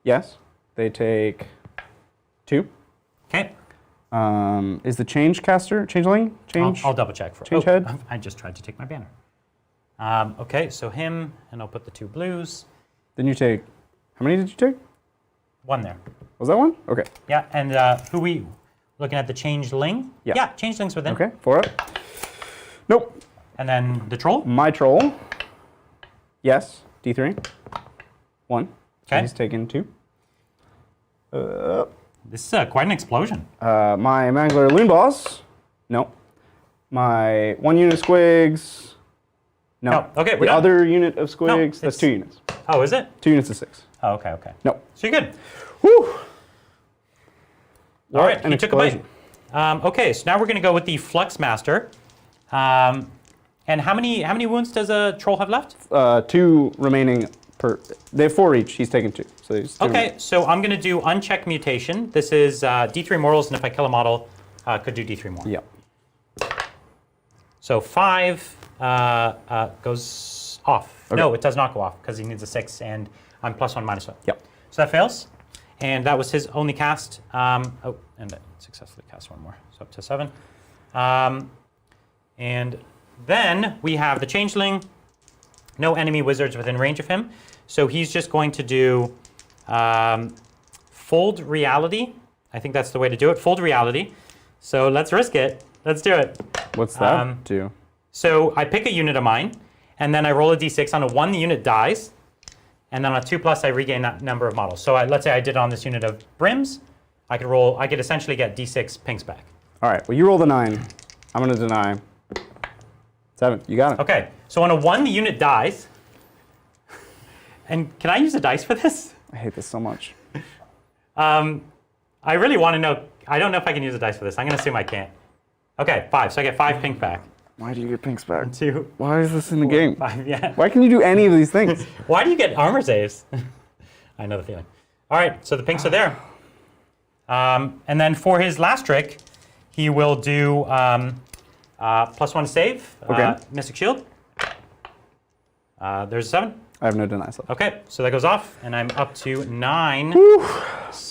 Yes. They take 2. Okay. Is the changeling? I'll double check for Change head? I just tried to take my banner. Okay, so him, and I'll put the 2 blues. Then you take, how many did you take? 1 there. Was that 1? Okay. Yeah, and who we looking at the changeling? Yeah. Yeah, changeling's within. Okay, 4-up. Nope. And then the troll? My troll. Yes. D3. 1. So Okay. he's taken 2. This is quite an explosion. My Mangler Loon Boss. No. My 1 unit of Squigs. No. No. Okay, we're the done. other unit of Squigs, it's- that's 2 units. Oh, is it? 2 units of 6. Oh, okay, okay. No. So you're good. Whew. All right, an he took a bite. explosion. Okay, so now we're going to go with the Flux Master. And how many wounds does a troll have left? 2 remaining per. They have 4 each. He's taken 2. So he's 2 Okay, remaining. so I'm going to do Uncheck Mutation. This is D3 mortals, and if I kill a model, could do D3 more. Yep. So 5 goes off. Okay. No, it does not go off because he needs a 6, and I'm +1, -1. Yep. So that fails, and that was his only cast. Oh, and it successfully cast 1 more, so up to 7. And Then we have the Changeling. No enemy wizards within range of him. So he's just going to do Fold Reality. I think that's the way to do it. Fold Reality. So let's risk it. Let's do it. What's that do? So I pick a unit of mine, and then I roll a d6. On a 1, the unit dies. And then on a 2+, I regain that number of models. So let's say I did it on this unit of Brims. I could essentially get d6 pinks back. All right, well, you roll the 9. I'm going to deny. 7, you got it. Okay, so on a 1, the unit dies. And can I use a dice for this? I hate this so much. I really want to know. I don't know if I can use a dice for this. I'm going to assume I can't. Okay, 5. So I get 5 pink back. Why do you get pinks back? 2. Why is this in the game? 5, yeah. Why can you do any of these things? Why do you get armor saves? I know the feeling. All right, so the pinks are there. And then for his last trick, he will do +1 save, Okay. Mystic Shield. There's a 7. I have no denies left. Okay, so that goes off, and I'm up to 9,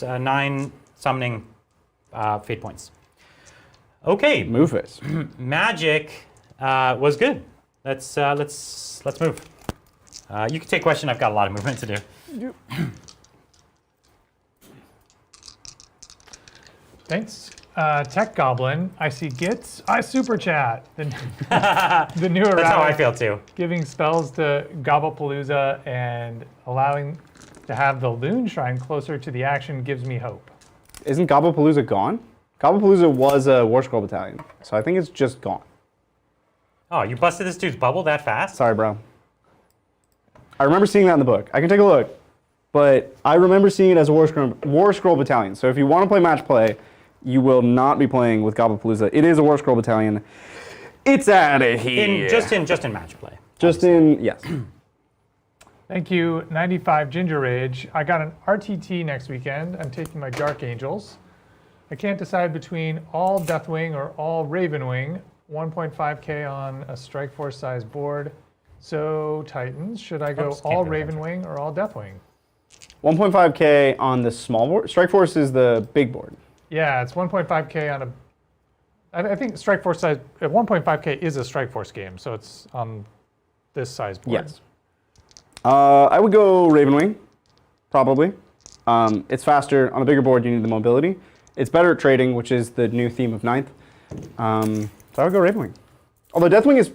9 summoning fate points. Okay, Moonfacez. magic was good. Let's move. You can take question. I've got a lot of movement to do. Thanks. Tech Goblin, I see Gitz. I super chat. The new That's how I errata, feel too. giving spells to Gobblepalooza and allowing to have the Loon Shrine closer to the action gives me hope. Isn't Gobblepalooza gone? Gobblepalooza was a War Scroll Battalion, so I think it's just gone. Oh, you busted this dude's bubble that fast? Sorry, bro. I remember seeing that in the book. I can take a look, but I remember seeing it as a War Scroll Battalion. So if you want to play match play, you will not be playing with Gobblepalooza. It is a War Scroll Battalion. It's out of here. Just in match play. Yes. Thank you, 95 Ginger Rage. I got an RTT next weekend. I'm taking my Dark Angels. I can't decide between all Deathwing or all Ravenwing. 1.5k on a Strike Force size board. So Titans, should I go Oops, can't all do that. Ravenwing or all Deathwing? 1.5k on the small board. Strike Force is the big board. Yeah, it's 1.5k on a. I think Strike Force size. 1.5k is a Strike Force game, so it's on this size board. Yes. I would go Ravenwing, probably. It's faster. On a bigger board, you need the mobility. It's better at trading, which is the new theme of 9th. So I would go Ravenwing. Although Deathwing is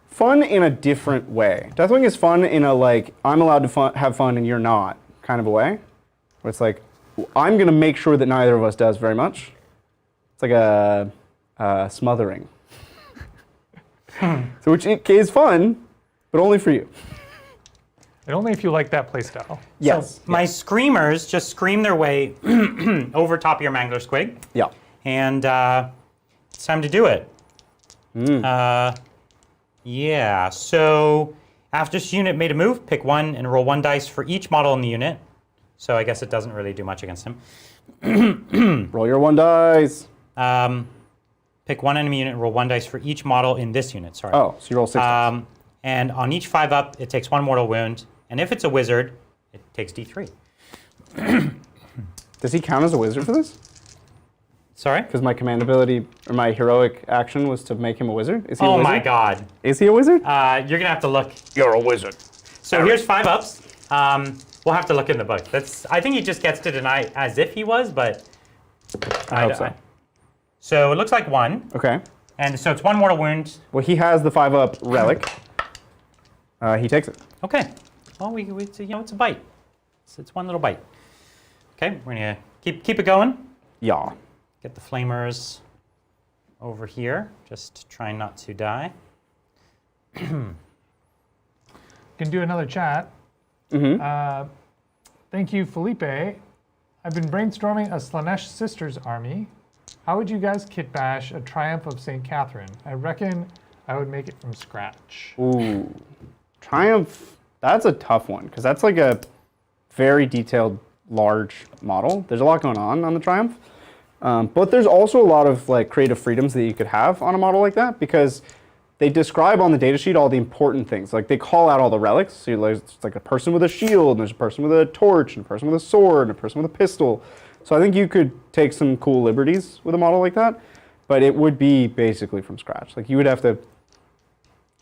fun in a different way. Deathwing is fun in a, like, I'm allowed to have fun and you're not kind of a way. Where it's like, I'm going to make sure that neither of us does very much. It's like a smothering. So which is fun, but only for you. And only if you like that playstyle. Yes. So my screamers just scream their way over top of your Mangler Squig. Yeah. And it's time to do it. Yeah, so after this unit made a move, pick 1 and roll 1 dice for each model in the unit. So I guess it doesn't really do much against him. Roll your 1 dice. Pick 1 enemy unit and roll 1 dice for each model in this unit, sorry. Oh, so you roll 6 dice. And on each 5-up, it takes 1 mortal wound. And if it's a wizard, it takes D3. Does he count as a wizard for this? Sorry? Because my command ability, or my heroic action was to make him a wizard? Is he a Oh wizard? my god. Is he a wizard? You're going to have to look. You're a wizard. So here's 5-ups. We'll have to look in the book. I think he just gets to deny as if he was, but I hope so. So it looks like 1. Okay. And so it's 1 mortal wound. Well, he has the 5-up relic. He takes it. Okay. Well, it's a bite. It's 1 little bite. Okay, we're gonna keep it going. Yeah. Get the flamers over here. Just trying not to die. Can do another chat. Thank you, Felipe. I've been brainstorming a Slanesh Sisters army. How would you guys kit bash a Triumph of St. Catherine? I reckon I would make it from scratch. Ooh. Triumph, that's a tough one, because that's like a very detailed, large model. There's a lot going on the Triumph. But there's also a lot of like creative freedoms that you could have on a model like that, because they describe on the datasheet all the important things. Like they call out all the relics. So there's like a person with a shield, and there's a person with a torch, and a person with a sword, and a person with a pistol. So I think you could take some cool liberties with a model like that, but it would be basically from scratch. Like you would have to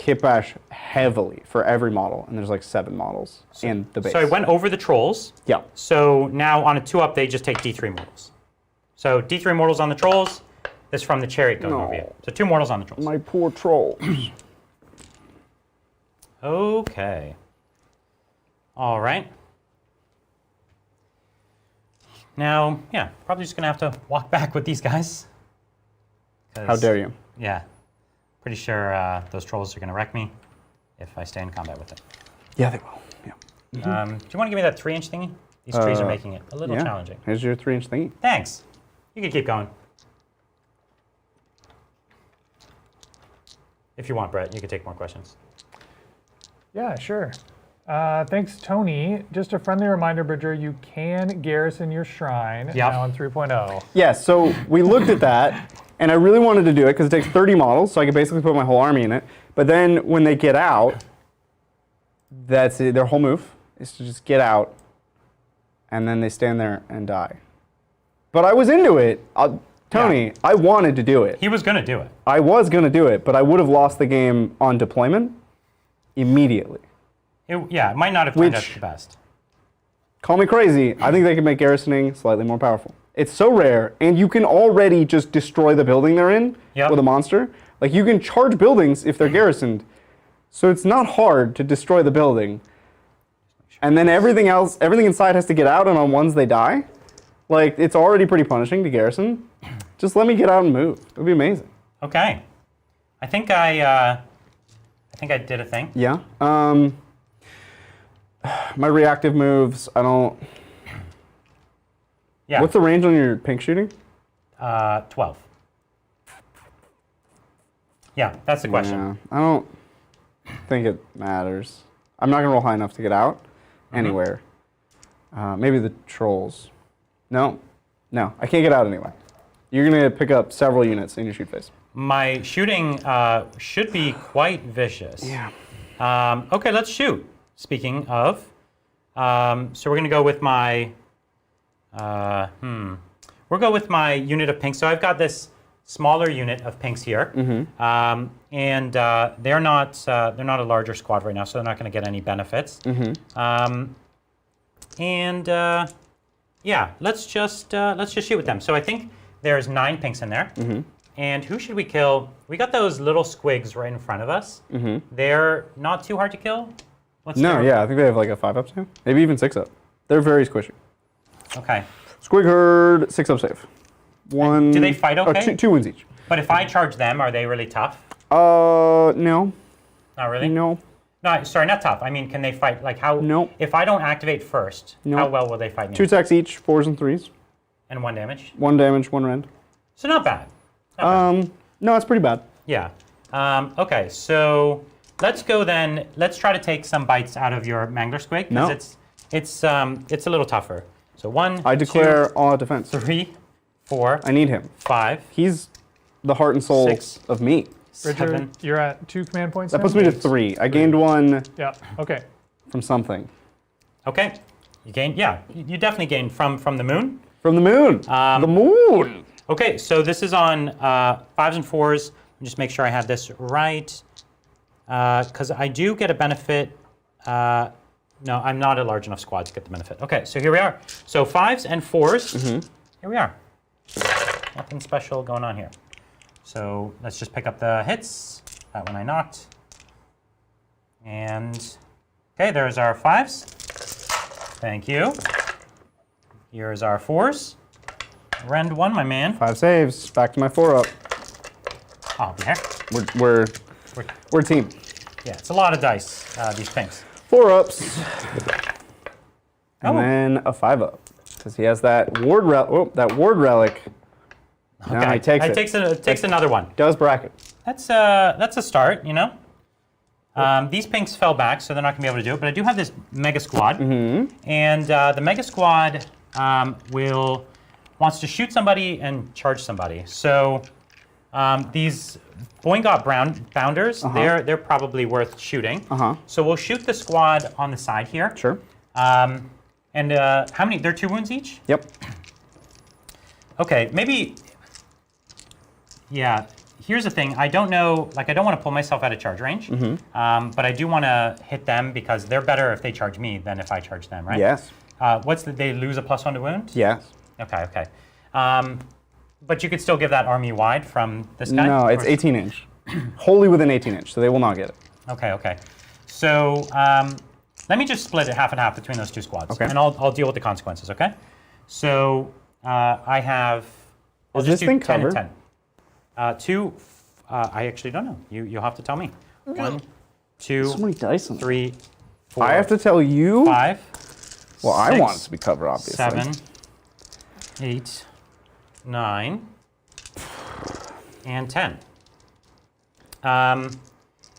kit bash heavily for every model, and there's like 7 models in the base. So I went over the trolls. Yeah. So now on a 2-up, they just take D3 mortals. So D3 mortals on the trolls. This from the Chariot going over you. So 2 mortals on the trolls. My poor troll. Okay. All right. Now, yeah, probably just going to have to walk back with these guys. How dare you? Yeah. Pretty sure those trolls are going to wreck me if I stay in combat with it. Yeah, they will. Yeah. Do you want to give me that 3-inch thingy? These trees are making it a little challenging. Here's your 3-inch thingy. Thanks. You can keep going. If you want, Brett, you can take more questions. Yeah, sure. Thanks, Tony. Just a friendly reminder, Bridger, you can garrison your shrine now in 3.0. Yeah, so we looked at that, and I really wanted to do it because it takes 30 models, so I could basically put my whole army in it. But then when they get out, that's it. Their whole move is to just get out, and then they stand there and die. But I was into it. Tony, I wanted to do it. He was going to do it. I was going to do it, but I would have lost the game on deployment immediately. It might not have turned out the best. Call me crazy. I think they could make garrisoning slightly more powerful. It's so rare, and you can already just destroy the building they're in with a monster. Like, you can charge buildings if they're garrisoned, so it's not hard to destroy the building. And then everything else, everything inside has to get out, and on ones they die. Like, it's already pretty punishing to garrison. Just let me get out and move. It would be amazing. Okay. I think I did a thing. Yeah. My reactive moves, I don't... Yeah. What's the range on your pink shooting? 12. Yeah, that's the question. Yeah, I don't think it matters. I'm not going to roll high enough to get out anywhere. Maybe the trolls. No, I can't get out anyway. You're going to pick up several units in your shoot phase. My shooting should be quite vicious. Yeah. Okay, let's shoot. Speaking of, so we're going to go with my, we'll go with my unit of pinks. So I've got this smaller unit of pinks here, and they're not a larger squad right now, so they're not going to get any benefits. Yeah, let's just shoot with them. So I think there's 9 pinks in there. And who should we kill? We got those little squigs right in front of us. They're not too hard to kill. Yeah, I think they have like a 5-up save. Maybe even 6-up. They're very squishy. Okay. Squig herd, 6-up save. One. Do they fight okay? 2 wounds each. But if I charge them, are they really tough? No. Not really? No. No, sorry, not tough. I mean, can they fight? Like how? No. If I don't activate first, how well will they fight me? 2 attacks each, 4s and 3s. And 1 damage? 1 damage, 1 rend. So not bad. No, it's pretty bad. Yeah. Okay, so let's go then. Let's try to take some bites out of your Mangler Squig. Because it's a little tougher. So 1, I declare 2, all out defense. 3, 4. I need him. 5. He's the heart and soul 6 of me. Bridger, 7. you're at 2 command points. That puts me to 3. I gained 1 Yeah. Okay. from something. Okay. You gained. Yeah. You definitely gained from the moon. From the moon. The moon. Okay. So this is on 5s and 4s. Just make sure I have this right, because I do get a benefit. No, I'm not a large enough squad to get the benefit. Okay. So here we are. So 5s and 4s. Here we are. Nothing special going on here. So let's just pick up the hits. That one I knocked. And okay, there's our 5s. Thank you. Here's our 4s. Rend 1, my man. 5 saves. Back to my 4-up. Oh, yeah. We're a team. Yeah, it's a lot of dice, these pinks. 4-ups. And then a 5-up. Because he has that ward relic. Okay. Now he takes it. It takes another one. Does bracket. That's a start, you know. These pinks fell back, so they're not going to be able to do it. But I do have this mega squad, and the mega squad wants to shoot somebody and charge somebody. So these Boingot Bounders, they're probably worth shooting. So we'll shoot the squad on the side here. Sure. And how many? They're 2 wounds each. Yep. Okay, maybe. Yeah, here's the thing. I don't know, like I don't want to pull myself out of charge range, but I do want to hit them because they're better if they charge me than if I charge them, right? Yes. They lose a +1 to wound? Yes. Okay. But you could still give that army wide from this guy? No, it's 18 inch. Wholly within 18 inch, so they will not get it. Okay. So let me just split it half and half between those two squads. Okay. And I'll deal with the consequences, okay? So I have... I'll Is just this do thing 10 and covered? 10. Two, I actually don't know. You'll have to tell me. 1, 2, So many dice on there. 3, 4, I have to tell you. 5. Well, I 6, want it to be covered, obviously. 7, 8, 9, and 10.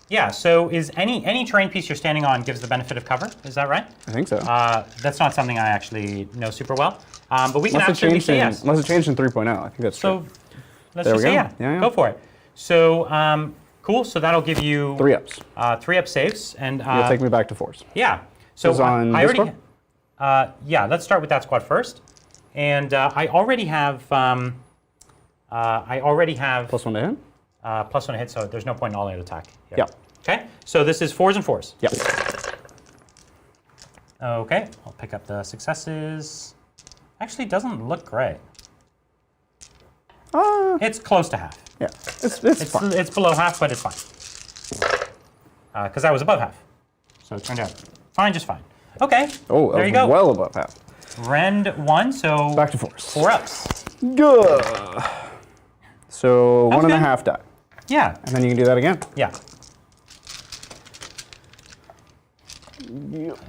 Yeah, so is any terrain piece you're standing on gives the benefit of cover? Is that right? I think so. That's not something I actually know super well, but we can Unless it absolutely changed say in, yes. unless it changed in 3.0, I think that's So true. let's There just we say go. yeah. Yeah. Go for it. So cool. So that'll give you 3 ups. 3 up saves, and You'll take me back to 4s. yeah. So Is on I this already. Yeah, let's start with that squad first, and I already have. +1 +1 to hit? +1 to hit, so there's no point in all-out attack here. Yeah. Okay, so this is 4s and 4s. Yep. Okay, I'll pick up the successes. Actually, doesn't look great. It's close to half. Yeah. It's fine. It's below half, but it's fine. Because I was above half. So it turned out fine, just fine. Okay, Oh, there you go. well above half. Rend 1, so Back to 4s. 4 ups. Good. So That was 1.5 die. Yeah, And then you can do that again. yeah.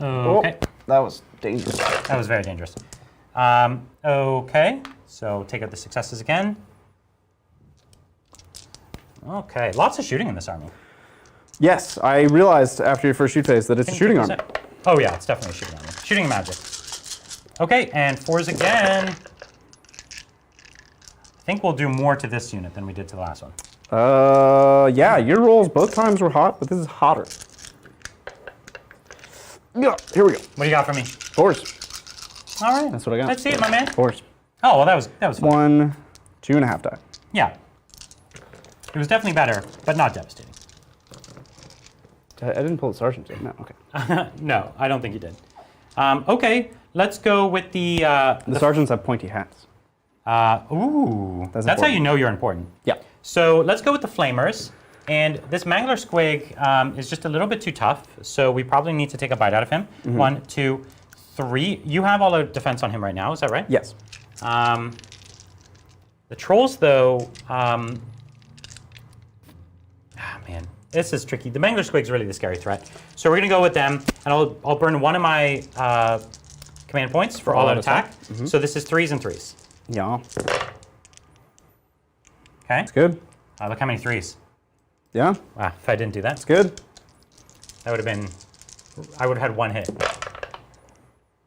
Oh, Okay, that was dangerous. that was very dangerous. Okay, so take out the successes again. Okay, lots of shooting in this army. Yes, I realized after your first shoot phase that it's a shooting army. Oh yeah, it's definitely a shooting army. Shooting magic. Okay, and 4s again. I think we'll do more to this unit than we did to the last one. Yeah, your rolls both times were hot, but this is hotter. Yeah, here we go. What do you got for me? 4s. All right. That's what I got. Let's see it, my man. 4s. Oh, well, that was fun. 1, 2.5 die. Yeah. It was definitely better, but not devastating. I didn't pull the sergeant yet. No, okay. No, I don't think you did. Okay, let's go with the sergeants have pointy hats. ooh. That's how important. you know you're important. Yeah. So let's go with the flamers. And this Mangler Squig is just a little bit too tough, so we probably need to take a bite out of him. 1, 2, 3. You have all the defense on him right now, is that right? Yes. The trolls, though, man, this is tricky. The Mangler Squig's really the scary threat. So we're going to go with them, and I'll burn one of my command points for all-out attack. So this is 3s and 3s. Yeah. Okay? It's good. Look how many 3s. Yeah, Wow, if I didn't do that, it's good. that would have been, I would have had 1 hit.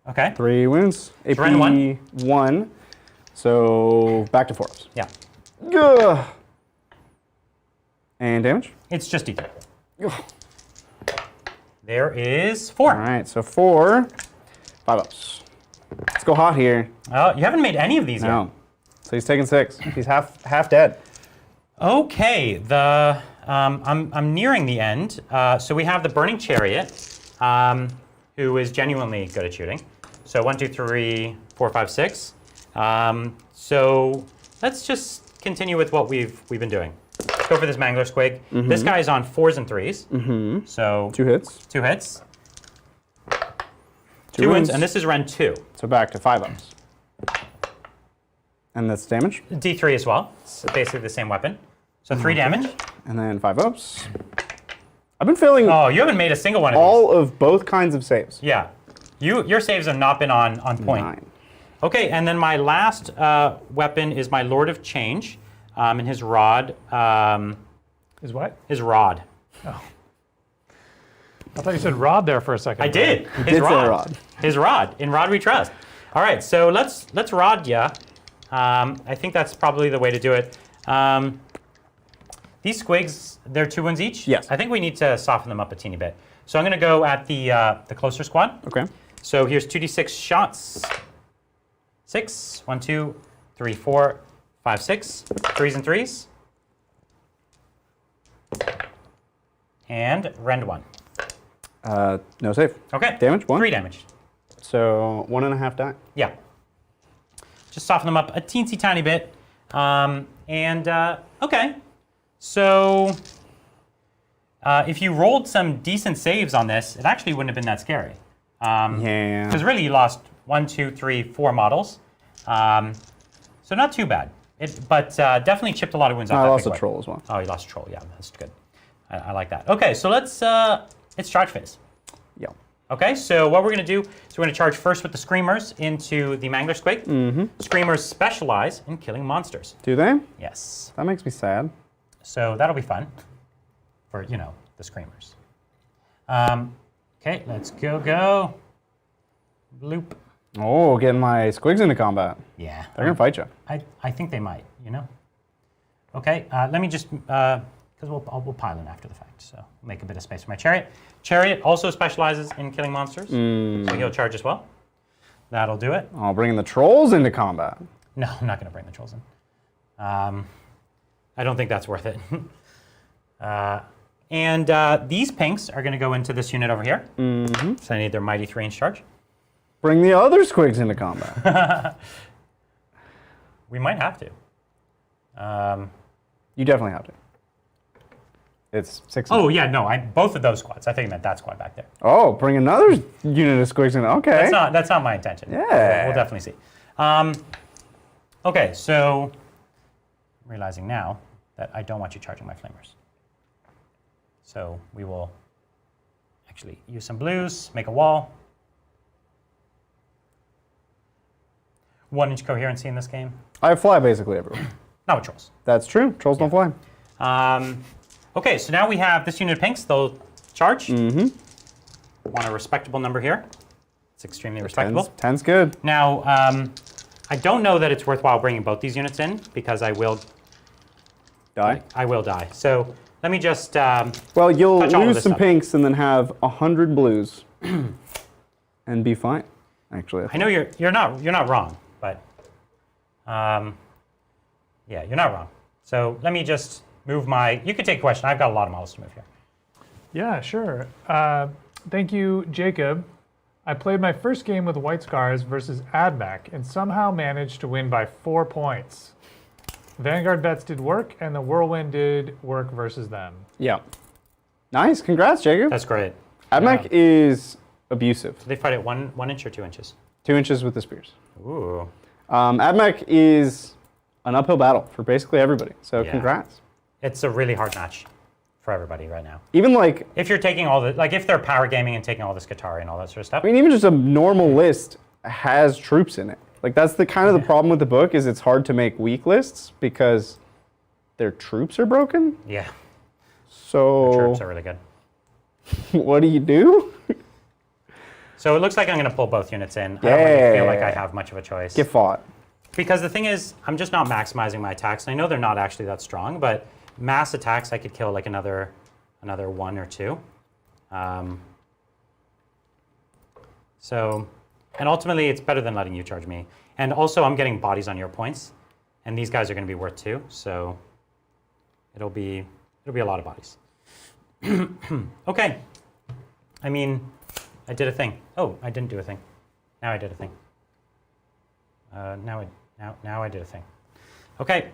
Okay? 3 wounds. AP Rend 1. So back to 4s. Yeah. Gah. And damage? It's just D3. Ugh. There is 4. All right, so 4. 5 ups. Let's go hot here. Oh, you haven't made any of these yet. No. So he's taking 6. He's half dead. Okay, I'm nearing the end. So we have the Burning Chariot, who is genuinely good at shooting. So 1, 2, 3, 4, 5, 6. So let's just continue with what we've been doing. Let's go for this Mangler Squig. This guy is on 4s and 3s. So 2 hits. 2 hits. 2 2 wounds. wins, and this is Rend 2. So back to 5 ups. And that's damage. D3 as well. It's basically the same weapon. So 3 damage. And then 5 ups. I've been failing Oh, you haven't made a single one of these. all of both kinds of saves. Yeah. Your saves have not been on point. 9. Okay, and then my last weapon is my Lord of Change, and his rod. Is what? His rod. I thought you said rod there for a second. I did. His did say rod. His rod. In Rod we trust. All right, so let's rod ya. I think that's probably the way to do it. These squigs, they're 2 wounds each. Yes. I think we need to soften them up a teeny bit. So I'm going to go at the closer squad. Okay. So here's 2d6 shots. 6. 1, 2, 3, 4, 5, 6. 3s and 3s. And rend 1. No save. Okay. Damage, 1. 3 damage. So 1.5 die. Yeah. Just soften them up a teensy tiny bit. Okay. So if you rolled some decent saves on this, it actually wouldn't have been that scary. Yeah. Because really you lost 1, 2, 3, 4 models. So not too bad. But definitely chipped a lot of wounds off I that lost big a boy. troll as well. Oh, you lost a troll. Yeah, that's good. I like that. Okay, so let's, it's charge phase. Yeah. Okay, so what we're going to do is we're going to charge first with the Screamers into the Mangler Squig. Mm-hmm. Screamers specialize in killing monsters. Do they? Yes. That makes me sad. So that'll be fun for, you know, the Screamers. Okay, let's go. Bloop. Oh, getting my squigs into combat. Yeah. They're going to fight you. I think they might, you know. Okay, let me just, because we'll pile in after the fact, so make a bit of space for my Chariot. Chariot also specializes in killing monsters, so he'll charge as well. That'll do it. I'll bring the trolls into combat. No, I'm not going to bring the trolls in. I don't think that's worth it. These pinks are going to go into this unit over here. Mm-hmm. So I need their mighty 3-inch charge. Bring the other squigs into combat. We might have to. You definitely have to. It's 6. Oh, yeah, no, both of those squads. I think you meant that squad back there. Oh, bring another unit of squigs in. Okay. That's not my intention. Yeah. We'll definitely see. Okay, so I'm realizing now that I don't want you charging my flamers. So we will actually use some blues, make a wall. 1-inch coherency in this game. I fly basically everywhere. Not with trolls. That's true. Trolls don't fly. Okay, so now we have this unit of pinks. They'll charge. Mm-hmm. Want a respectable number here. It's extremely respectable. 10's good. Now, I don't know that it's worthwhile bringing both these units in because I will Die. I will die. So let me just. Well, you'll touch all of lose this some stuff. pinks and then have 100 blues, and be fine. Actually, I know you're not wrong, but yeah, you're not wrong. So let me just move my. You could take a question. I've got a lot of models to move here. Yeah, sure. Thank you, Jacob. I played my first game with White Scars versus Admech and somehow managed to win by 4 points. Vanguard bets did work, and the Whirlwind did work versus them. Yeah. Nice. Congrats, Jacob. That's great. Admech is abusive. Do they fight at 1 inch or 2 inches? 2 inches with the spears. Ooh. Admech is an uphill battle for basically everybody. So Yeah. congrats. It's a really hard match for everybody right now. Even like, If you're taking all the, like if they're power gaming and taking all this Qatari and all that sort of stuff. I mean, even just a normal list has troops in it. Like that's the kind of the problem with the book is it's hard to make weak lists because their troops are broken. Yeah, So troops are really good. what do you do? So it looks like I'm going to pull both units in. I don't really feel like I have much of a choice. Get fought. Because the thing is, I'm just not maximizing my attacks. And I know they're not actually that strong, but mass attacks, I could kill like another 1 or 2. And ultimately, it's better than letting you charge me. And also, I'm getting bodies on your points, and these guys are going to be worth 2. So it'll be a lot of bodies. Okay. I mean, I did a thing. Oh, I didn't do a thing. Now I did a thing. Now I did a thing. Okay.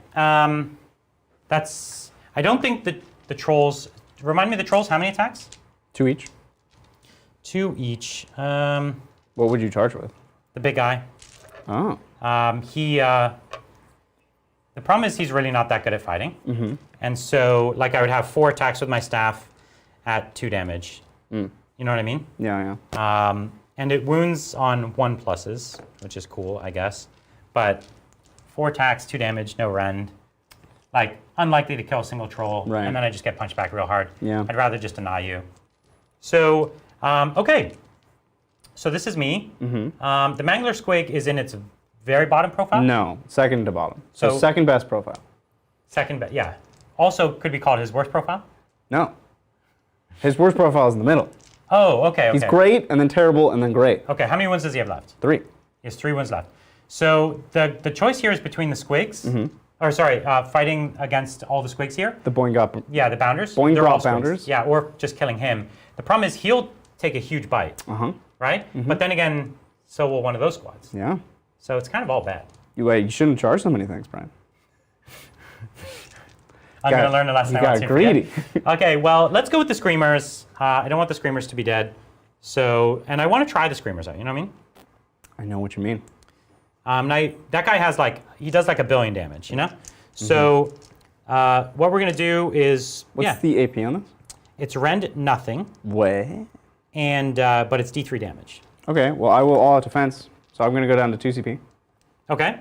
That's. I don't think the trolls. Remind me of the trolls. How many attacks? 2 each. 2 each. What would you charge with? The big guy. Oh. The problem is he's really not that good at fighting. Mm-hmm. And so, like, I would have 4 attacks with my staff at 2 damage. You know what I mean? Yeah, yeah. And it wounds on 1+, which is cool, I guess. But 4 attacks, 2 damage, no rend. Like, unlikely to kill a single troll. Right. And then I just get punched back real hard. Yeah. I'd rather just deny you. So, okay. So this is me. Mm-hmm. The Mangler Squig is in its very bottom profile? No, second to bottom. So second best profile. Second best, yeah. Also could be called his worst profile? No. His worst profile is in the middle. Oh, okay. He's great, and then terrible, and then great. Okay, how many wounds does he have left? 3. He has 3 wounds left. So the choice here is between the Squigs. Mm-hmm. Or sorry, fighting against all the squigs here. The Boingop. Yeah, the bounders. Boing They're all drop bounders? squigs. Yeah, or just killing him. The problem is he'll take a huge bite, right? But then again, so will one of those squads. Yeah. So it's kind of all bad. You shouldn't charge so many things, Brian. I'm going to learn a lesson. You got greedy. Okay, well, let's go with the Screamers. I don't want the Screamers to be dead. So, and I want to try the Screamers out, you know what I mean? I know what you mean. Now, that guy has he does like 1 billion damage, you know? So, what we're going to do is, What's the AP on this? it's rend nothing, Way. and but it's D3 damage. Okay, well, I will all out defense. So I'm going to go down to 2 CP. Okay.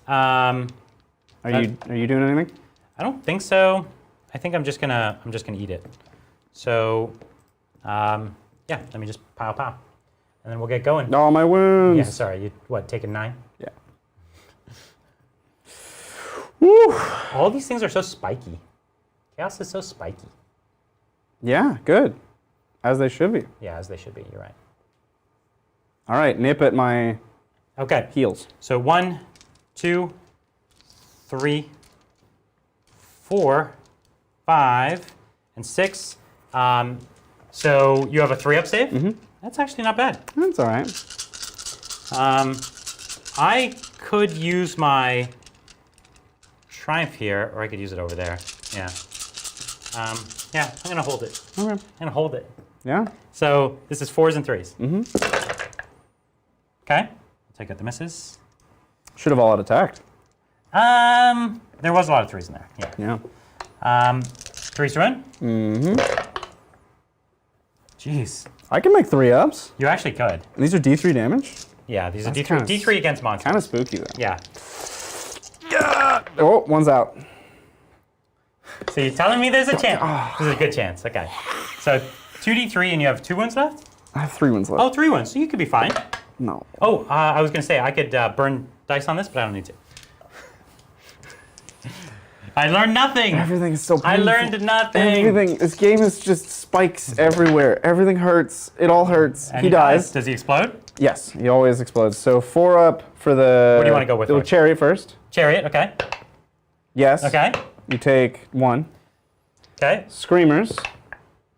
Are you doing anything? I don't think so. I think I'm just gonna eat it. So, yeah, let me just pow, and then we'll get going. All my wounds. Yeah, sorry. You taking 9? Yeah. Woo. All these things are so spiky. Chaos is so spiky. Yeah, good. As they should be. Yeah, as they should be. You're right. All right, nip at my heels. So 1, 2, 3, 4, 5, and 6. So you have a 3-up save? That's actually not bad. That's all right. I could use my Triumph here, or I could use it over there. Yeah. Yeah, I'm going to hold it. Okay. I'm going to hold it. Yeah? So this is 4s and 3s. Okay. Take out the misses. Should have all out attacked. There was a lot of 3s in there. Yeah. Yeah. 3s to win? Jeez. I can make 3-ups. You actually could. And these are D3 damage? Yeah, these are That's D3, kinda D3 against monsters. Kind of spooky, though. Yeah. Oh, one's out. So you're telling me there's a chance. There's a good chance. Okay. So 2d3 and you have 2 wounds left? I have 3 ones left. Oh, 3 wounds. So you could be fine. No. Oh, I was going to say I could burn dice on this, but I don't need to. I learned nothing. Everything is so painful. I learned nothing. Everything. This game is just spikes everywhere. Everything hurts. It all hurts. And he dies. Does he explode? Yes, he always explodes. So 4-up for the... What do you want to go with? The Chariot first. Chariot, okay. Yes. Okay. You take 1. Okay. Screamers.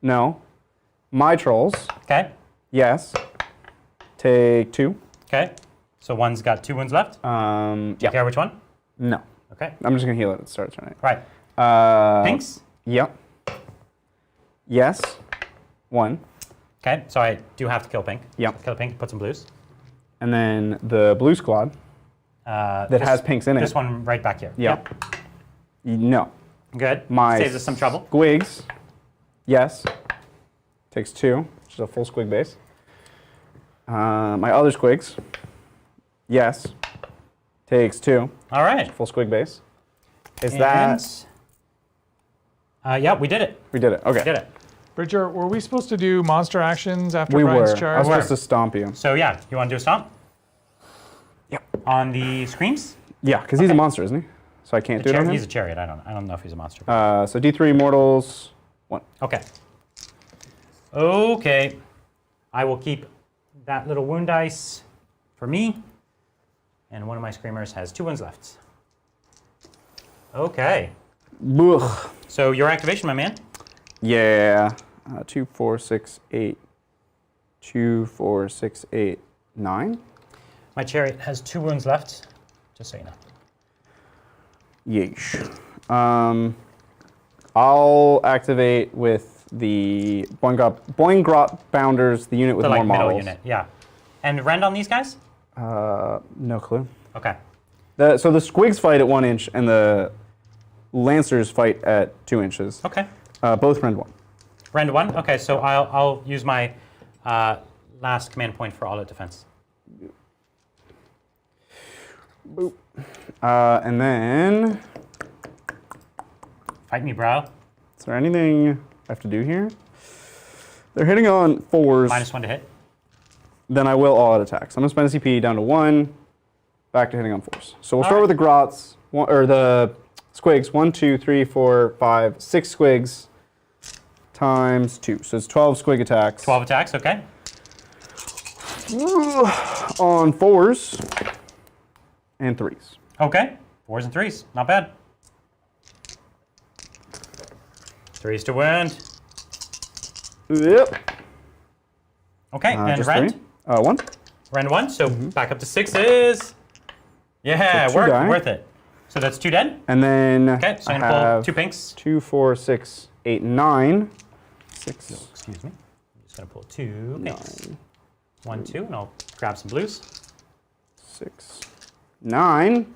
No. My Trolls. Okay. Yes. Take 2. Okay. So one's got 2 wounds left. Yeah. Care which one? No. Okay. I'm just going to heal it at the start of the turn. Right. Pinks? Yep. Yes. 1. Okay. So I do have to kill pink. Yep. Kill pink, put some blues. And then the blue squad that has pinks in it. This one right back here. Yep. No. Good. My Saves us some trouble. Squigs. Yes. Takes 2, which is a full squig base. My other squigs. Yes. Takes 2. All right. Full squig base. Is And, that... yeah, we did it. We did it. Okay. We did it. Bridger, were we supposed to do monster actions after We Brian's were. I charge? was supposed to stomp you. So yeah, you want to do a stomp? Yep. On the screams? Yeah, because he's a monster, isn't he? So I can't do it on him. He's a chariot. I don't know if he's a monster. So D3 mortals, 1. Okay. Okay. I will keep that little wound dice for me. And one of my screamers has 2 wounds left. Okay. Ugh. So your activation, my man. Yeah. 2, 4, 6, 8. 2, 4, 6, 8, 9. My chariot has 2 wounds left, just so you know. Yeesh. I'll activate with the Boingrot Bounders, the unit with The more like middle models. unit, yeah. And rend on these guys? No clue. Okay. So the Squigs fight at 1 inch and the Lancers fight at 2 inches. Okay. Both rend 1. Rend 1? Okay, so I'll use my last command point for all-out defense. Boop. And then, Fight me, bro. is there anything I have to do here? They're hitting on 4s. -1 to hit. Then I will all out attack. So I'm going to spend a CP down to 1, back to hitting on 4s. So we'll start with the Grots, or the Squigs. 1, 2, 3, 4, 5, 6 Squigs times 2. So it's 12 Squig attacks. 12 attacks, okay. On 4s and 3s. Okay. 4s and 3s, not bad. 3s to wound. Yep. Okay, and Just rend. 3. 1. Rend 1, so back up to 6s. Yeah, So 2 die. worth it. So that's 2 dead. And then Okay, so I I'm going to pull have 2 pinks. 2, 4, 6, 8, 9. 6, Excuse me. I'm just going to pull 2 pinks. 9, 1, 2, and I'll grab some blues. 6, 9.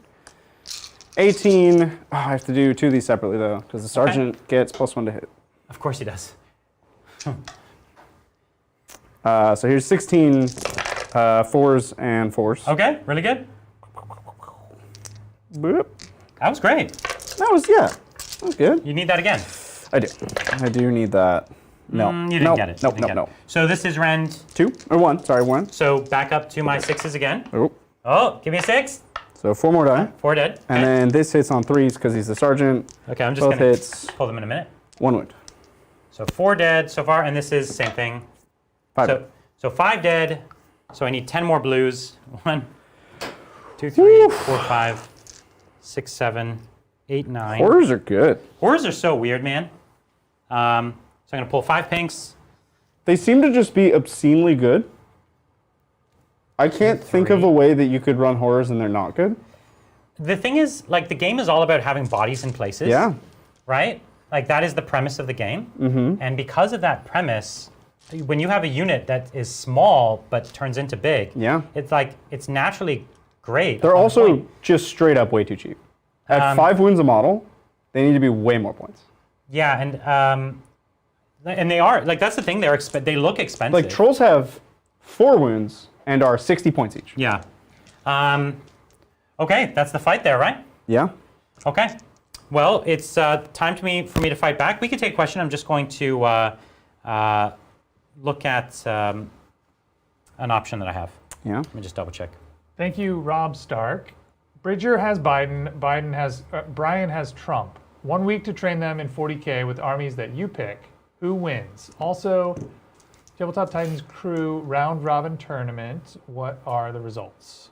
18. Oh, I have to do 2 of these separately though, because the sergeant gets +1 to hit. Of course he does. So here's 16 4s and 4s. Okay, really good. Boop. That was great. That was, yeah, that was good. You need that again. I do need that. No. You didn't get it. Nope, You didn't nope, get nope. it. So this is rend. 2 or 1, sorry, 1. So back up to my 6s again. Oh, Oh, give me a 6. so 4 more die. 4 dead. Okay. And then this hits on 3s because he's the sergeant. Okay, I'm just Both going to hits, pull them in a minute. 1 wound. So 4 dead so far, and this is same thing. 5. So 5 dead. So I need 10 more blues. 1, 2, 3, 4, 5, 6, 7, 8, 9. Horrors are good. Horrors are so weird, man. So I'm going to pull 5 pinks. They seem to just be obscenely good. I can't think of a way that you could run horrors and they're not good. The thing is, like, the game is all about having bodies in places. Yeah. Right? Like, that is the premise of the game. Mm-hmm. And because of that premise, when you have a unit that is small but turns into big, Yeah. it's like, it's naturally great. They're on also point. just straight up way too cheap. At 5 wounds a model, they need to be way more points. Yeah, and they are, like, that's the thing, they look expensive. Like trolls have 4 wounds and are 60 points each. Yeah. Okay, that's the fight there, right? Yeah. Okay. Well, it's time for me to fight back. We can take a question. I'm just going to look at an option that I have. Yeah. Let me just double check. Thank you, Rob Stark. Bridger has Biden. Brian has Trump. 1 week to train them in 40K with armies that you pick. Who wins? Also, Tabletop Titans crew round robin tournament. What are the results?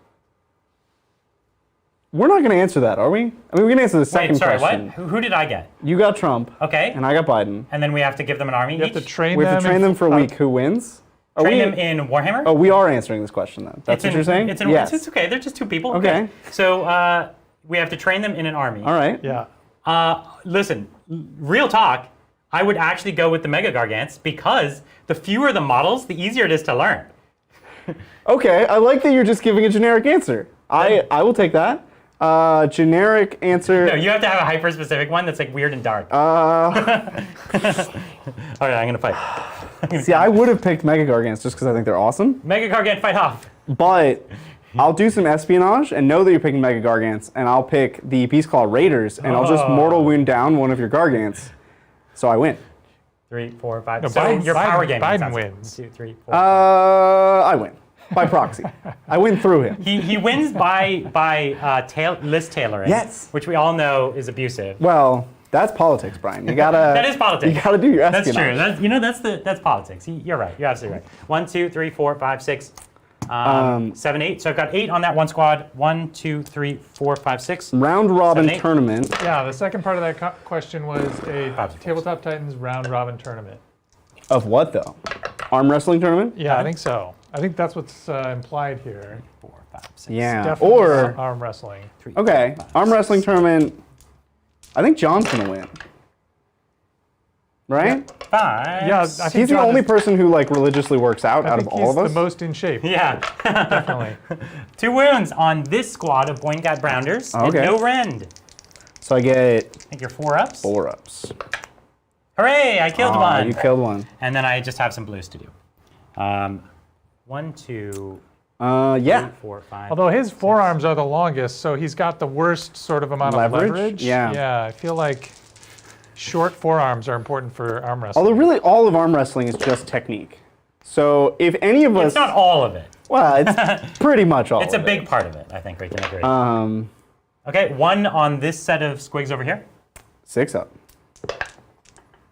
We're not going to answer that, are we? I mean, we can answer the second Wait, sorry, question. what? Who did I get? You got Trump. Okay. And I got Biden. And then we have to give them an army You have each? to train We them. have to train them for a week. Who wins? Are Train we- them in Warhammer? Oh, we are answering this question then. That's what you're saying? It's in, yes. it's okay. They're just 2 people. Okay. So we have to train them in an army. All right. Yeah. Listen, real talk, I would actually go with the Mega Gargants because the fewer the models, the easier it is to learn. Okay. I like that you're just giving a generic answer. I will take that. Generic answer. No, you have to have a hyper-specific one that's like weird and dark. All right, I'm gonna fight. See, I would have picked Mega Gargants just because I think they're awesome. Mega Gargant, fight off. But I'll do some espionage and know that you're picking Mega Gargants, and I'll pick the Beastclaw Raiders, and I'll just mortal wound down one of your Gargants, so I win. 3, 4, 5. No, So Biden- your power Biden- game. Biden sounds- wins. 1, 2, 3, 4. I win by proxy. I win through him. He wins by list tailoring. Yes. Which we all know is abusive. Well, that's politics, Brian. You gotta. That is politics. You gotta do your That's espionage. true. That's politics. You're right. You're absolutely right. 1, 2, 3, 4, 5, 6, 7, 8. So I've got 8 on that one squad. 1, 2, 3, 4, 5, 6. Round robin 7, 8. tournament. Yeah, the second part of that question was a 5, 6. Tabletop Titans round robin tournament. Of what though? Arm wrestling tournament? Yeah, I think so. I think that's what's implied here. 4, 5, 6. Yeah. Definitely Or arm wrestling. 3, okay, 4, 5, arm 6. wrestling tournament. I think John's gonna win. Right? 5. Yeah, I six. think He's the John only is- person who like religiously works out I out of think all he's of us. the most in shape. Yeah. Definitely. 2 wounds on this squad of Boingat Brounders. And Okay. no rend. So I get I think you're 4 ups. 4 ups. Hooray! I killed Aw, one. you killed one. And then I just have some blues to do. 1, 2, Yeah. 3, 4, 5. Although his forearms are the longest, so he's got the worst sort of amount Leverage? of leverage. Yeah. Yeah, I feel like short forearms are important for arm wrestling. Although really all of arm wrestling is just technique. So if any of us, It's not all of it. well, it's pretty much all. It's a of big part of it, I think we can agree. it. Okay, 1 on this set of squigs over here. 6 up.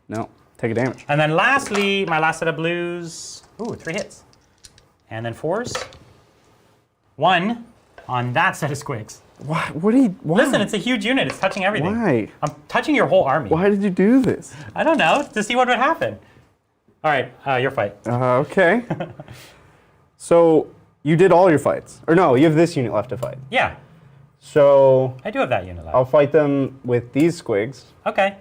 No, take a damage. And then lastly, my last set of blues. Ooh, 3 hits. And then 4s. 1 on that set of squigs. What do you? Why? Listen, it's a huge unit. It's touching everything. Why? I'm touching your whole army. Why did you do this? I don't know. To see what would happen. All right, your fight. Okay. So you did all your fights, or no? You have this unit left to fight. Yeah, So I do have that unit left. I'll fight them with these squigs. Okay.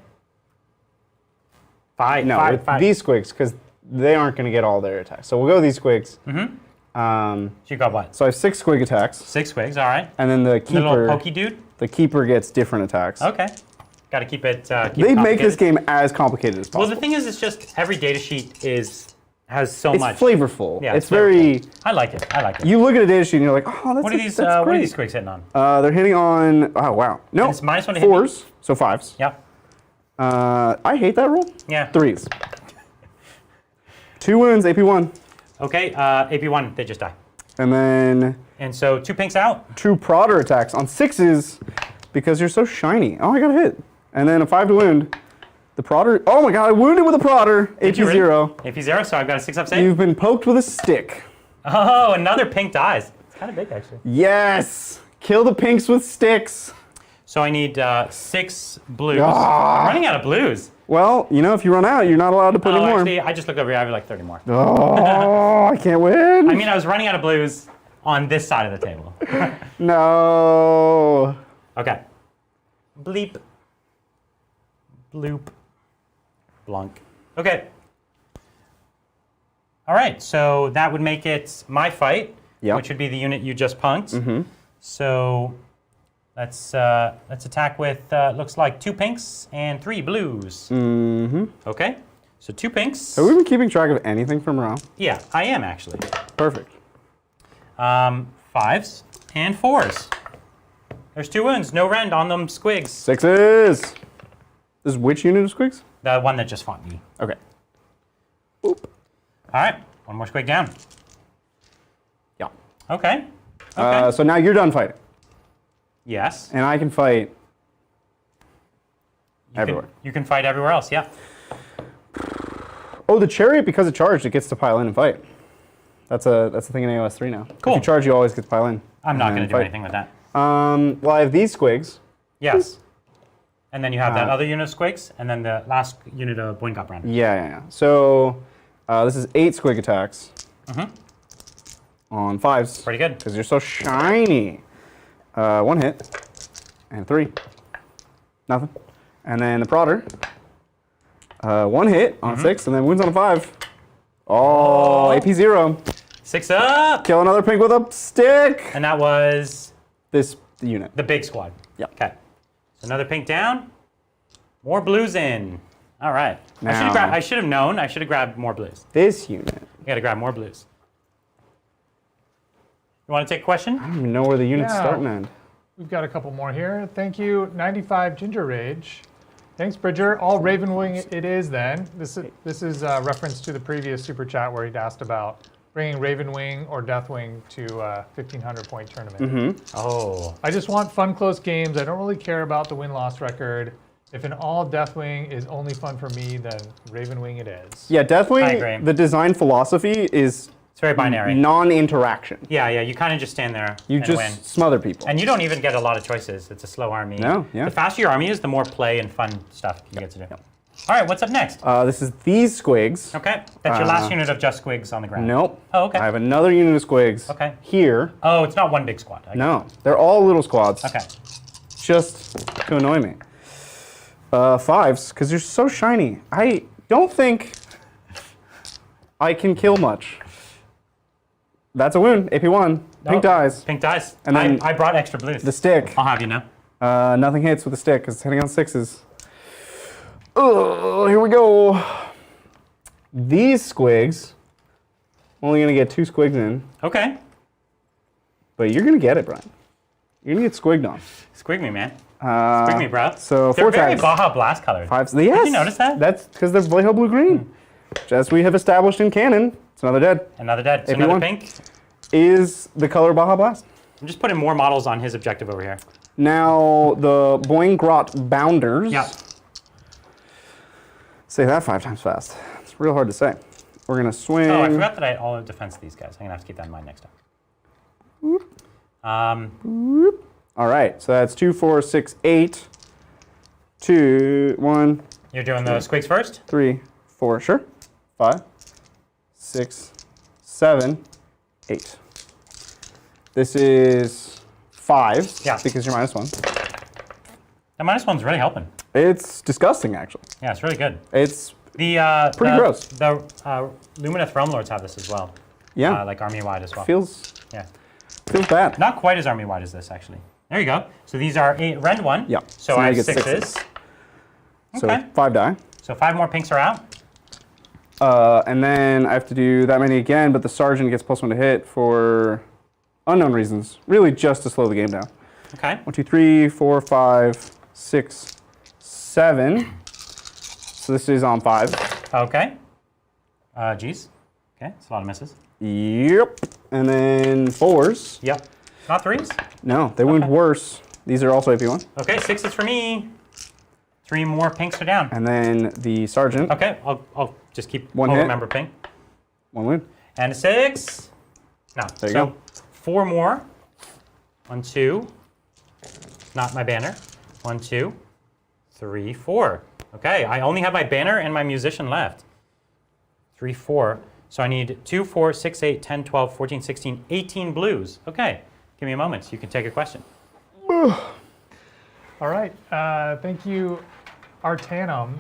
Fight. No, fight, with fight. these squigs because they aren't going to get all their attacks. So we'll go with these squigs. So you got what? So I have 6 squig attacks, 6 squigs. All right. and then the The little keeper. pokey dude. The keeper gets different attacks. Okay. Got to keep it. They make this game as complicated as possible. Well, the thing is, it's just every data sheet has so it's much. flavorful. Yeah, it's very. I like it. I like it. You look at a data sheet and you're like, oh, that's What are these? that's What are great. these squigs hitting on? They're hitting on. Oh wow. No. And it's -1 to hit me? 4s, so 5s. Yep. I hate that roll. Yeah. 3s. 2 wounds, AP1, Okay. AP1. They just die. and then And so 2 pinks out. 2 prodder attacks on 6s because you're so shiny. Oh, I got a hit, and then a 5 to wound. The prodder. Oh my god, I wounded with a prodder. Did you AP0. really? AP0. So I've got a 6-up save. You've been poked with a stick. Oh, another pink dies. It's kind of big actually. Yes. Kill the pinks with sticks. So I need 6 blues. Ah. I'm running out of blues. Well, you know, if you run out, you're not allowed to put Oh, any more. actually, I just looked over here. I have like 30 more. Oh, I can't win. I mean, I was running out of blues on this side of the table. No. Okay. Bleep. Bloop. Blunk. Okay. All right, so that would make it my fight, Yep. which would be the unit you just punked. So let's attack with looks like 2 pinks and 3 blues. Okay. So 2 pinks. Have we been keeping track of anything from morale? Yeah, I am actually. Perfect. 5s and 4s. There's 2 wounds, no rend on them squigs. 6s. This is which unit of squigs? The one that just fought me. Okay. Boop. All right, 1 more squig down. Yeah. Okay. Okay. So now you're done fighting, Yes. and I can fight You everywhere. Can, you can fight everywhere else, yeah. Oh, the Chariot, because it charged, it gets to pile in and fight. That's a thing in AOS 3 now. Cool. If you charge, you always get to pile in. I'm not and going to do fight. anything with that. Well, I have these squigs. Yes. And then you have that other unit of squigs, and then the last unit of Boingot Brand. Yeah. So this is 8 squig attacks on 5s. Pretty good. Because you're so shiny. 1 hit and 3. Nothing. And then the prodder. 1 hit on 6, and then wounds on a 5. Oh, AP0. 6 up! Kill another pink with a stick. And that was This unit. the big squad. Yep. Okay. So another pink down. More blues in. All right. Now- I should have known. I should have grabbed more blues. This unit. You got to grab more blues. You want to take a question? I don't even know where the units Yeah. start and end. We've got a couple more here. Thank you, 95 Ginger Rage. Thanks, Bridger. All Ravenwing it is then. This is a reference to the previous super chat where he'd asked about bringing Ravenwing or Deathwing to 1,500 point tournament. Oh. I just want fun, close games. I don't really care about the win-loss record. If an all Deathwing is only fun for me, then Ravenwing it is. Yeah, I agree. Deathwing, the design philosophy is It's very binary. non-interaction. Yeah, you kind of just stand there You and just win. smother people. And you don't even get a lot of choices. It's a slow army. No, yeah. The faster your army is, the more play and fun stuff you get to do. All right, what's up next? This is these squigs. Okay, that's your last unit of just squigs on the ground. Nope. Oh, okay. I have another unit of squigs. Okay. Here. Oh, it's not one big squad. No, they're all little squads. Okay. Just to annoy me. 5s, because you're so shiny. I don't think I can kill much. That's a wound. AP1. Pink dies. Pink dies. And then I brought extra blues. The stick. I'll have you know. Nothing hits with the stick because it's hitting on 6s. Oh, here we go. These squigs, only going to get 2 squigs in, Okay. but you're going to get it, Brian. You're going to get squigged on. Squig me, man. Squig me, bro. So They're 4 very tags. Baja Blast colored. 5s. Yes. Did you notice that? That's because they're Vallejo blue-green. As we have established in canon, it's another dead, Another dead. So AP1. another pink. is the color Baja Blast. I'm just putting more models on his objective over here. Now, the Boing Grot Bounders. Yeah. Say that 5 times fast. It's real hard to say. We're going to swing. Oh, I forgot that I all defense these guys. I'm going to have to keep that in mind next time. All right, so that's 2, 4, 6, 8. 2, 1, You're doing the squigs first? 3, 4, sure. 5, 6, 7, 8. This is 5 Yeah. because you're -1. The -1's really helping. It's disgusting, actually. Yeah, it's really good. It's The Pretty gross. The Lumineth Realm Lords have this as well. yeah, Like army-wide as well. feels Yeah. bad. Not quite as army-wide as this, actually. There you go. So these are rend 1. Yeah. So now I you have get 6s. So Okay. 5 die. So 5 more pinks are out. And then I have to do that many again, but the sergeant gets +1 to hit for unknown reasons. Really just to slow the game down. Okay. 1, 2, 3, 4, 5, 6, 7. So this is on 5. Okay. Geez. Okay, it's a lot of misses. Yep. And then 4s. Yep. Not 3s? No, they wound worse. These are also AP1. Okay, 6s for me. 3 more pinks are down. And then the sergeant. Okay, I'll just keep One I'll hit. remember ping. 1 wound. And a 6. No. There you so go. 4 more. 1, 2. Not my banner. 1, 2, 3, 4. Okay, I only have my banner and my musician left. 3, 4. So I need 2, 4, 6, 8, 10, 12, 14, 16, 18 blues. Okay, give me a moment. You can take a question. All right. Thank you, Artanum.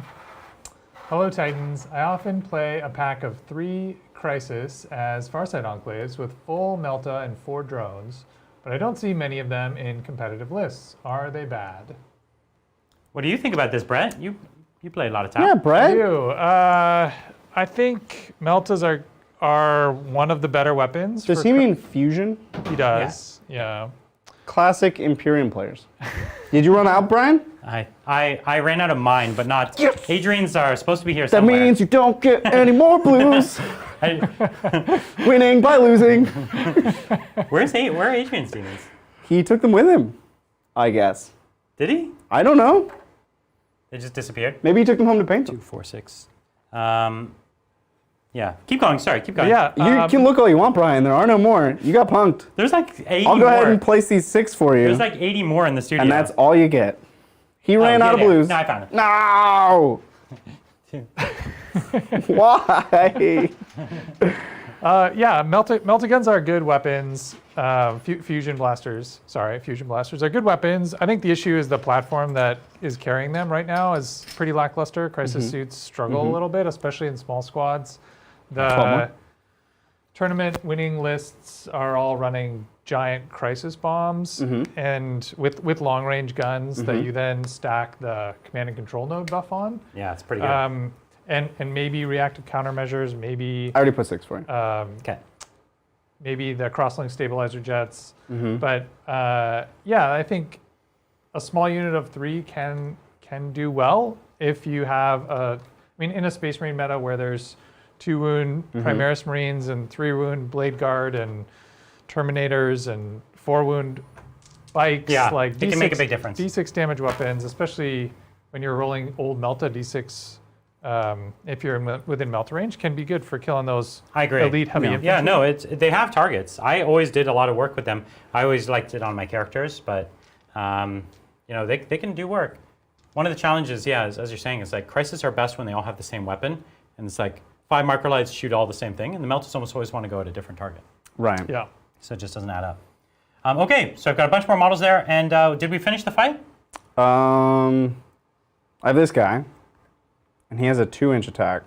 Hello, Titans. I often play a pack of 3 Crisis as Farsight Enclaves with full Melta and 4 drones, but I don't see many of them in competitive lists. Are they bad? What do you think about this, Brett? You play a lot of time. Yeah, I Brett. do. I think Meltas are one of the better weapons. Does for he mean fusion? He does. Yeah. Classic Imperium players. Did you run out, Brian? I ran out of mine, but not. Yes. Adrian's are supposed to be here That somewhere. means you don't get any more blues. I- Winning by losing. where are Adrian's demons? He took them with him, I guess. Did he? I don't know. They just disappeared. Maybe he took them home to paint them. 2, 4, 6. Yeah. Keep going. Sorry. Keep going. Yeah. You can look all you want, Brian. There are no more. You got punked. There's like 80 I'll go more. ahead and place these 6 for you. There's like 80 more in the studio. And that's all you get. He ran out of there. blues. No, I found it. No! Why? Yeah, melta guns are good weapons. Fusion blasters are good weapons. I think the issue is the platform that is carrying them right now is pretty lackluster. Crisis suits struggle a little bit, especially in small squads. The tournament winning lists are all running giant crisis bombs and with long range guns that you then stack the command and control node buff on. Yeah, it's pretty good. And maybe reactive countermeasures, maybe I already put 6 for you. Okay. maybe the crosslink stabilizer jets. But yeah, I think a small unit of 3 can do well if you have a. I mean, in a Space Marine meta where there's 2 wound Primaris Marines and 3 wound Blade Guard and Terminators and 4 wound bikes, Yeah, like it can make a big difference. D6 damage weapons, especially when you're rolling old Melta D6. If you're within Melta range, can be good for killing those I agree. elite heavy infantry. Yeah, no, they have targets. I always did a lot of work with them. I always liked it on my characters, but you know, they can do work. One of the challenges, yeah, as you're saying, is like Crisis are best when they all have the same weapon, and it's like 5 marker lights shoot all the same thing, and the Meltas almost always want to go at a different target. Right. Yeah. So it just doesn't add up. Okay, so I've got a bunch more models there, and did we finish the fight? I have this guy, and he has a 2-inch attack.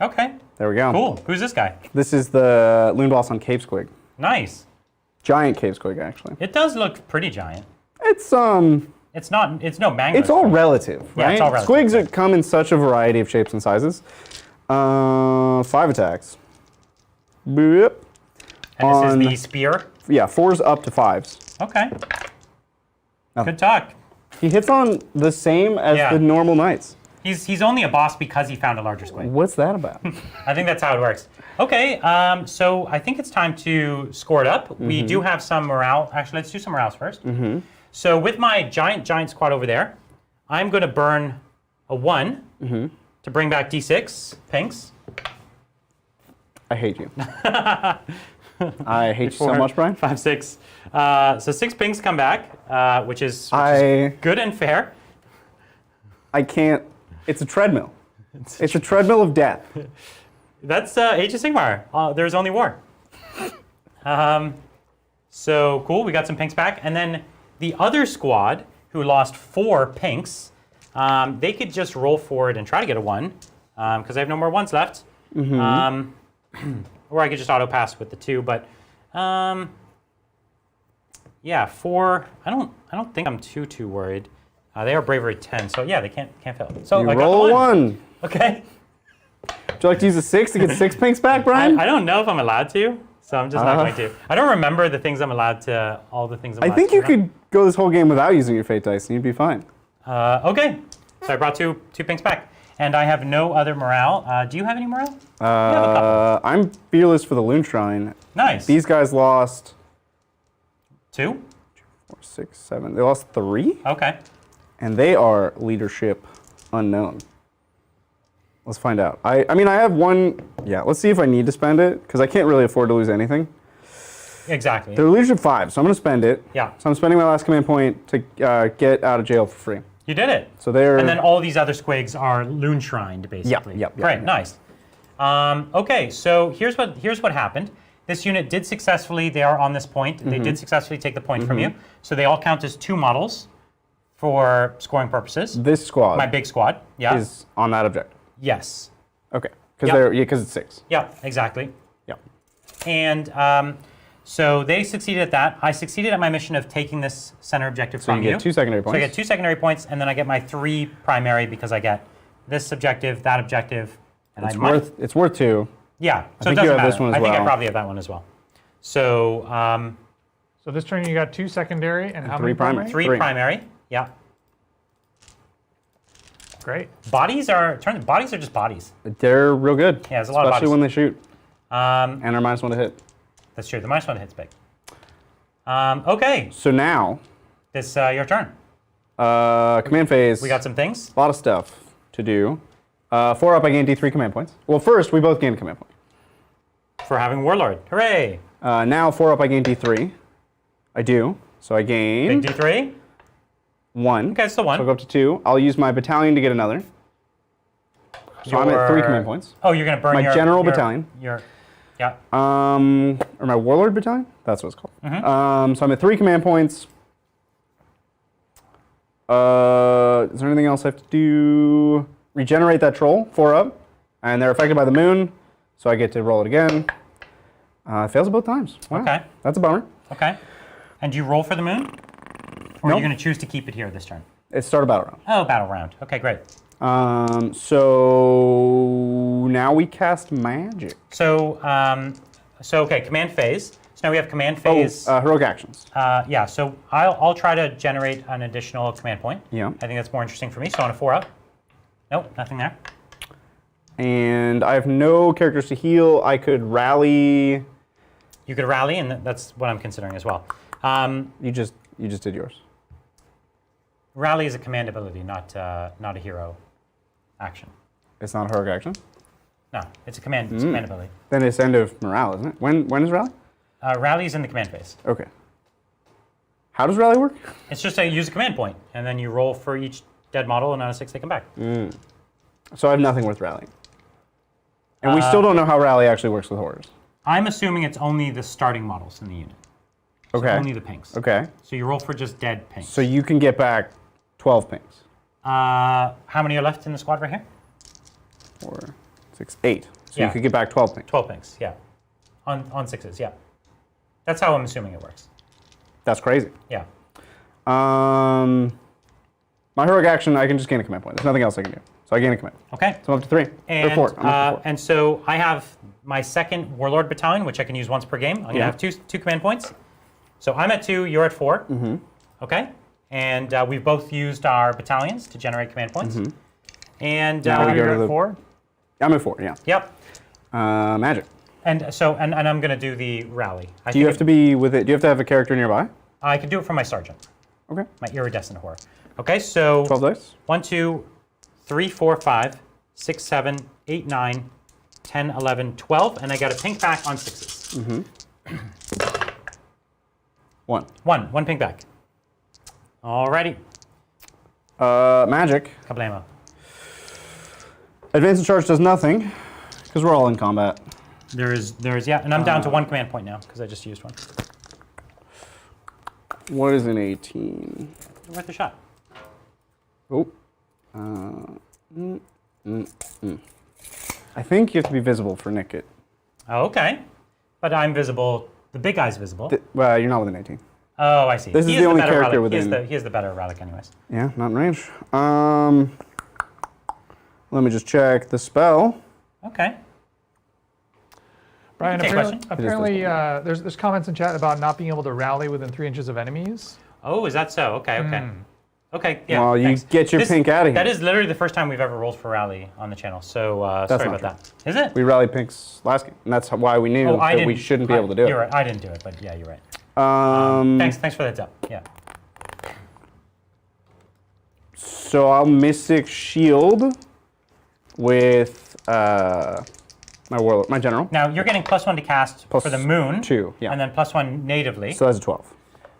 Okay, There we go. cool. Who's this guy? This is the Loon Boss on Cave Squig. Nice. Giant Cave Squig, actually. It does look pretty giant. It's It's no mango. it's all relative, right? Yeah, it's all relative, Squigs yeah. come in such a variety of shapes and sizes. 5 attacks. Boop. And this on- is the spear. Yeah, 4s up to 5s. Okay. Oh. Good talk. He hits on the same as Yeah. the normal knights. He's only a boss because he found a larger squig. What's that about? I think that's how it works. Okay, so I think it's time to score it up. We do have some morale. Actually, let's do some morales first. So with my giant squad over there, I'm going to burn a 1 to bring back D6 pinks. I hate you. I hate you so much, Brian. 5, 6. So 6 pinks come back, which is good and fair. I can't. It's a treadmill. It's a treadmill of death. That's Age of Sigmar. There's only war. So cool, we got some pinks back. And then the other squad, who lost 4 pinks, they could just roll forward and try to get a 1, because I have no more 1s left. Or I could just auto pass with the 2, but yeah, 4. I don't think I'm too worried. They are bravery 10, so yeah, they can't fail. So You I got roll the a 1. 1. Okay. Would you like to use a 6 to get 6 pinks back, Brian? I don't know if I'm allowed to, so I'm just not going to. I don't remember the things I'm allowed to. All the things I'm allowed to. I think you could go this whole game without using your fate dice, and you'd be fine. Okay. So I brought two pinks back, and I have no other morale. Do you have any morale? You have a couple. I'm fearless for the Loon Shrine. Nice. These guys lost 2. 4, 6, 7. They lost 3, Okay. and they are leadership unknown. Let's find out. I mean, I have 1. Yeah, let's see if I need to spend it, because I can't really afford to lose anything. Exactly. They're leadership 5, so I'm going to spend it. Yeah. So I'm spending my last command point to get out of jail for free. You did it. So they're... And then all these other squigs are loon shrined, basically. Yep, Great, yep. nice. Okay, so here's what happened. This unit did successfully, they are on this point, they did successfully take the point from you. So they all count as 2 models for scoring purposes. This squad My big squad, yeah. is on that objective. Yes. Okay. Because Yep. because it's 6. Yeah, exactly. Yep. And so they succeeded at that. I succeeded at my mission of taking this center objective So from you get 2 secondary points. So I get 2 secondary points, and then I get my 3 primary because I get this objective, that objective, and It's worth 2. Yeah, so it think you doesn't have this matter. one as I think I well. probably have that one as well. So So this turn you got 2 secondary and how 3 many primary. primary? 3 3. primary. Yeah. Great. Bodies are just bodies. They're real good. Yeah, there's a lot of Especially bodies. when they shoot. Um, And are -1 to hit. that's true. The -1 hits big. Okay, So now, this your turn. command phase. We got some things. a lot of stuff to do. 4 up, I gain D3 command points. Well, first, we both gain a command point. For having Warlord. Hooray! Now, 4 up, I gain D3. I do. So I gain Big D3. 1. Okay, still So I'll 1. go up to 2. I'll use my battalion to get another. So I'm at 3 command points. Oh, you're going to burn My your... general battalion. Yeah. Or my warlord battalion? That's what it's called. So I'm at 3 command points. Is there anything else I have to do? Regenerate that troll, 4 up. And they're affected by the moon, so I get to roll it again. It fails it both times. Wow. Okay. That's a bummer. Okay. And do you roll for the moon? Or are Nope. you going to choose to keep it here this turn? It's start a battle round. Oh, battle round. Okay, great. So now we cast magic. So, okay, command phase. So now we have command phase. Heroic actions. Yeah, so I'll try to generate an additional command point. Yeah. I think that's more interesting for me. So on a 4 up. Nope, nothing there. And I have no characters to heal. I could rally. You could rally, and that's what I'm considering as well. You just did yours. Rally is a command ability, not a hero action. It's not a heroic action. No, it's a command ability. Then it's end of morale, isn't it? When is rally? Rally is in the command phase. Okay. How does rally work? It's just use a command point, and then you roll for each dead model, and on a 6 they come back. So I have nothing worth rallying. And we still don't know how rally actually works with horrors. I'm assuming it's only the starting models in the unit. So Okay. only the pinks. Okay. So you roll for just dead pinks. So you can get back 12 pinks. How many are left in the squad right here? 4, 6, 8. So Yeah. you could get back 12 pinks. 12 pinks, yeah. On 6s, yeah. That's how I'm assuming it works. That's crazy. Yeah. My heroic action, I can just gain a command point. There's nothing else I can do. So I gain a command. Okay. So I'm up to 3. And, or 4. I'm up to 4. and so I have my second Warlord Battalion, which I can use once per game. I'm going to have two command points. So I'm at 2, you're at 4. Okay. And we've both used our battalions to generate command points. And Now we go You're to the- at 4? I'm at 4, yeah. yep. Magic. And so and I'm going to do the rally. Do you have to be with it? Do you have to have a character nearby? I can do it for my sergeant, Okay. my iridescent horror. Okay, so 12 dice. 1, 2, 3, 4, 5, 6, 7, 8, 9, 10, 11, 12, and I got a pink back on 6s. One. One pink back. Alrighty. Magic. Kablamo. Advance and charge does nothing, because we're all in combat. There's yeah, and I'm down to 1 command point now, because I just used one. What is an 18? Worth a shot. Oh. I think you have to be visible for Nick it. Oh, okay. But I'm visible. The big guy's visible. Well, you're not with an 18. Oh, I see. This is the only character relic. within. He is the better relic anyways. Yeah, not in range. Let me just check the spell. Okay. Brian, Okay, apparently there's comments in chat about not being able to rally within 3 inches of enemies. Oh, is that so? Okay, okay. Okay, yeah. Well, you thanks. get your pink out of here. That is literally the first time we've ever rolled for rally on the channel, so sorry not about that. Is it? We rallied pinks last game, and that's why we knew that we shouldn't be able to do it. You're right. I didn't do it, but yeah, you're right. Thanks for the heads up. Yeah. So I'll Mystic Shield with my general. Now you're getting +1 to cast for the moon. 2, yeah. And then +1 natively. So that's a 12.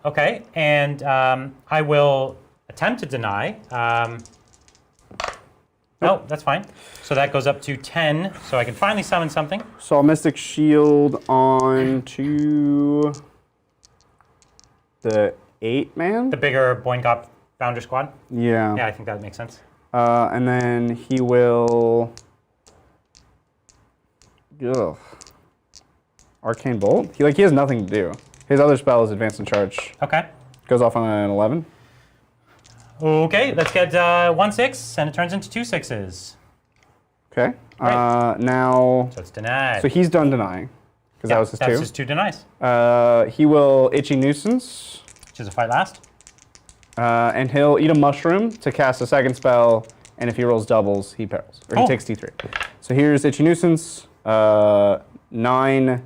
Okay, and I will attempt to deny. No, that's fine. So that goes up to 10, so I can finally summon something. So I'll Mystic Shield on to the 8-man? The bigger Boinkop Founder Squad. Yeah. Yeah, I think that makes sense. And then he will... Ugh. Arcane Bolt? He has nothing to do. His other spell is Advance and Charge. Okay. Goes off on an 11. Okay, let's get 1 6, and it turns into 2 6s. Okay. Right. Now... So it's denied. So he's done denying, because that was his 2. That's his 2 denies. He will Itchy Nuisance. Which is a fight last. And he'll eat a mushroom to cast a second spell, and if he rolls doubles, he perils. Or Cool. he takes D3. So here's Itchy Nuisance, 9,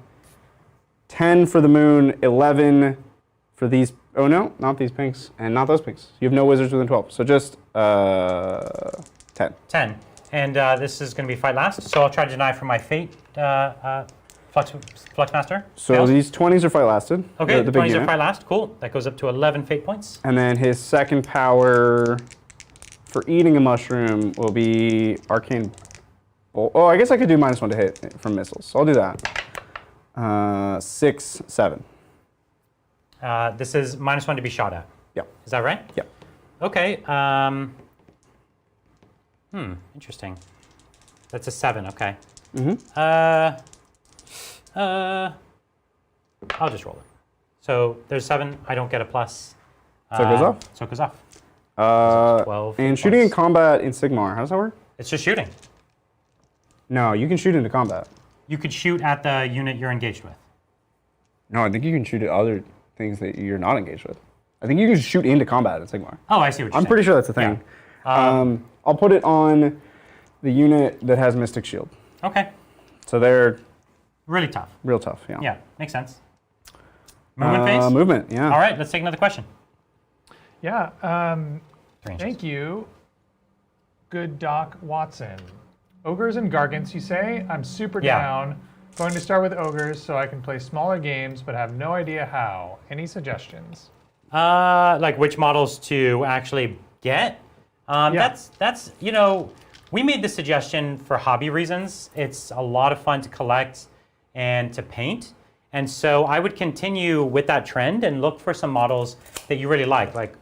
10 for the moon, 11 for these. Oh no, not these pinks, and not those pinks. You have no wizards within 12, so just 10. 10. And this is going to be fight last, so I'll try to deny for my fate, Fluxmaster. So Fails. these 20s are fight lasted. Okay, the big 20s are unit. fight last. Cool. That goes up to 11 fate points. And then his second power for eating a mushroom will be Arcane Bolt. Oh, I guess I could do -1 to hit from missiles. So I'll do that. 6, 7. This is -1 to be shot at. Yep. Is that right? Yep. Okay. Interesting. That's a 7. Okay. I'll just roll it. So there's 7. I don't get a plus. So it goes off? So it goes off. 12 And shooting in points. combat in Sigmar, how does that work? It's just shooting. No, you can shoot into combat. You could shoot at the unit you're engaged with. No, I think you can shoot at other things that you're not engaged with. I think you can shoot into combat in Sigmar. Oh, I see what you're saying. I'm pretty sure that's a thing. Yeah. I'll put it on the unit that has Mystic Shield. Okay. So they're Really tough. real tough, yeah. Yeah, makes sense. Movement phase? Movement, yeah. All right, let's take another question. Yeah. 3 inches. Thank you, good Doc Watson. Ogres and Gargants, you say? I'm super Yeah. down. Going to start with ogres so I can play smaller games, but have no idea how. Any suggestions? Like which models to actually get? That's we made this suggestion for hobby reasons. It's a lot of fun to collect and to paint. And so I would continue with that trend and look for some models that you really like. Like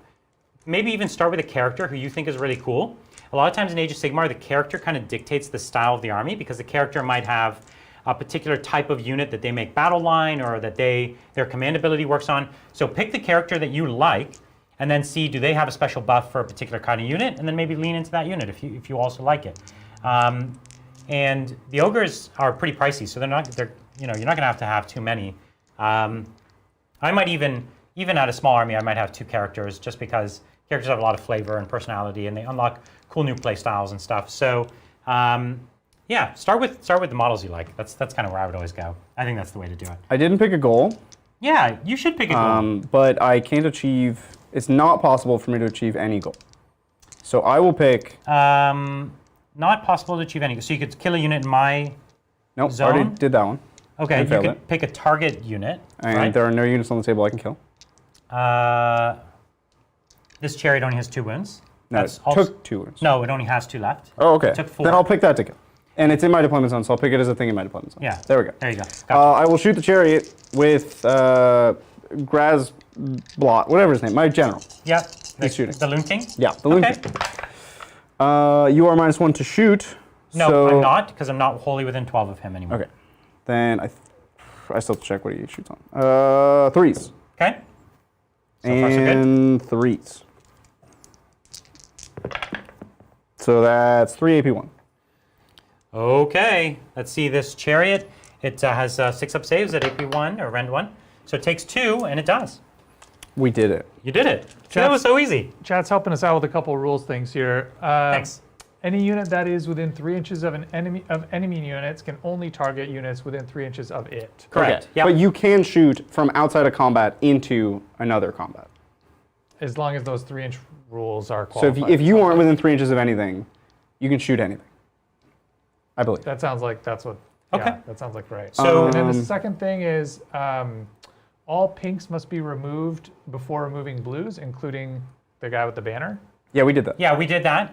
maybe even start with a character who you think is really cool. A lot of times in Age of Sigmar, the character kind of dictates the style of the army because the character might have a particular type of unit that they make battle line or that their command ability works on. So pick the character that you like and then see, do they have a special buff for a particular kind of unit? And then maybe lean into that unit if you also like it. And the ogres are pretty pricey, so you're not gonna have too many. I might even at a small army, I might have 2 characters just because characters have a lot of flavor and personality and they unlock cool new play styles and stuff. So yeah, start with the models you like. That's kind of where I would always go. I think that's the way to do it. I didn't pick a goal, Yeah, you should pick a goal. but I can't achieve, it's not possible for me to achieve any goal. So I will pick, Not possible to achieve any. So you could kill a unit in my nope, zone? already did that one. Okay, I you failed could it. pick a target unit, And right? there are no units on the table I can kill. This chariot only has 2 wounds. No, That's it also, took 2 wounds. No, it only has 2 left. Oh, okay. It took 4. Then I'll pick that to kill. And it's in my deployment zone, so I'll pick it as a thing in my deployment zone. Yeah. There we go. There you go. Gotcha. I will shoot the chariot with Graz Blot, whatever his name, my general. Yeah. He's shooting. The Loon King? Yeah, the Loon Okay. King. You are -1 to shoot. No, so... I'm not, because I'm not wholly within 12 of him anymore. Okay. Then I still have to check what he shoots on. 3s. Okay. So far, so good. And 3s. So that's 3 AP1. Okay. Let's see this chariot. It has 6 up saves at AP1 or Rend 1. So it takes 2, and it does. We did it. You did it. That was so easy. Chat's helping us out with a couple of rules things here. Thanks. Any unit that is within 3 inches of enemy units can only target units within 3 inches of it. Correct. Okay. Yeah. But you can shoot from outside of combat into another combat. As long as those 3-inch rules are So qualified. if you aren't within 3 inches of anything, you can shoot anything. I believe. That sounds like that's what. Okay. Yeah, that sounds like right. So- and then the second thing is all pinks must be removed before removing blues, including the guy with the banner. Yeah, we did that. Yeah, we did that.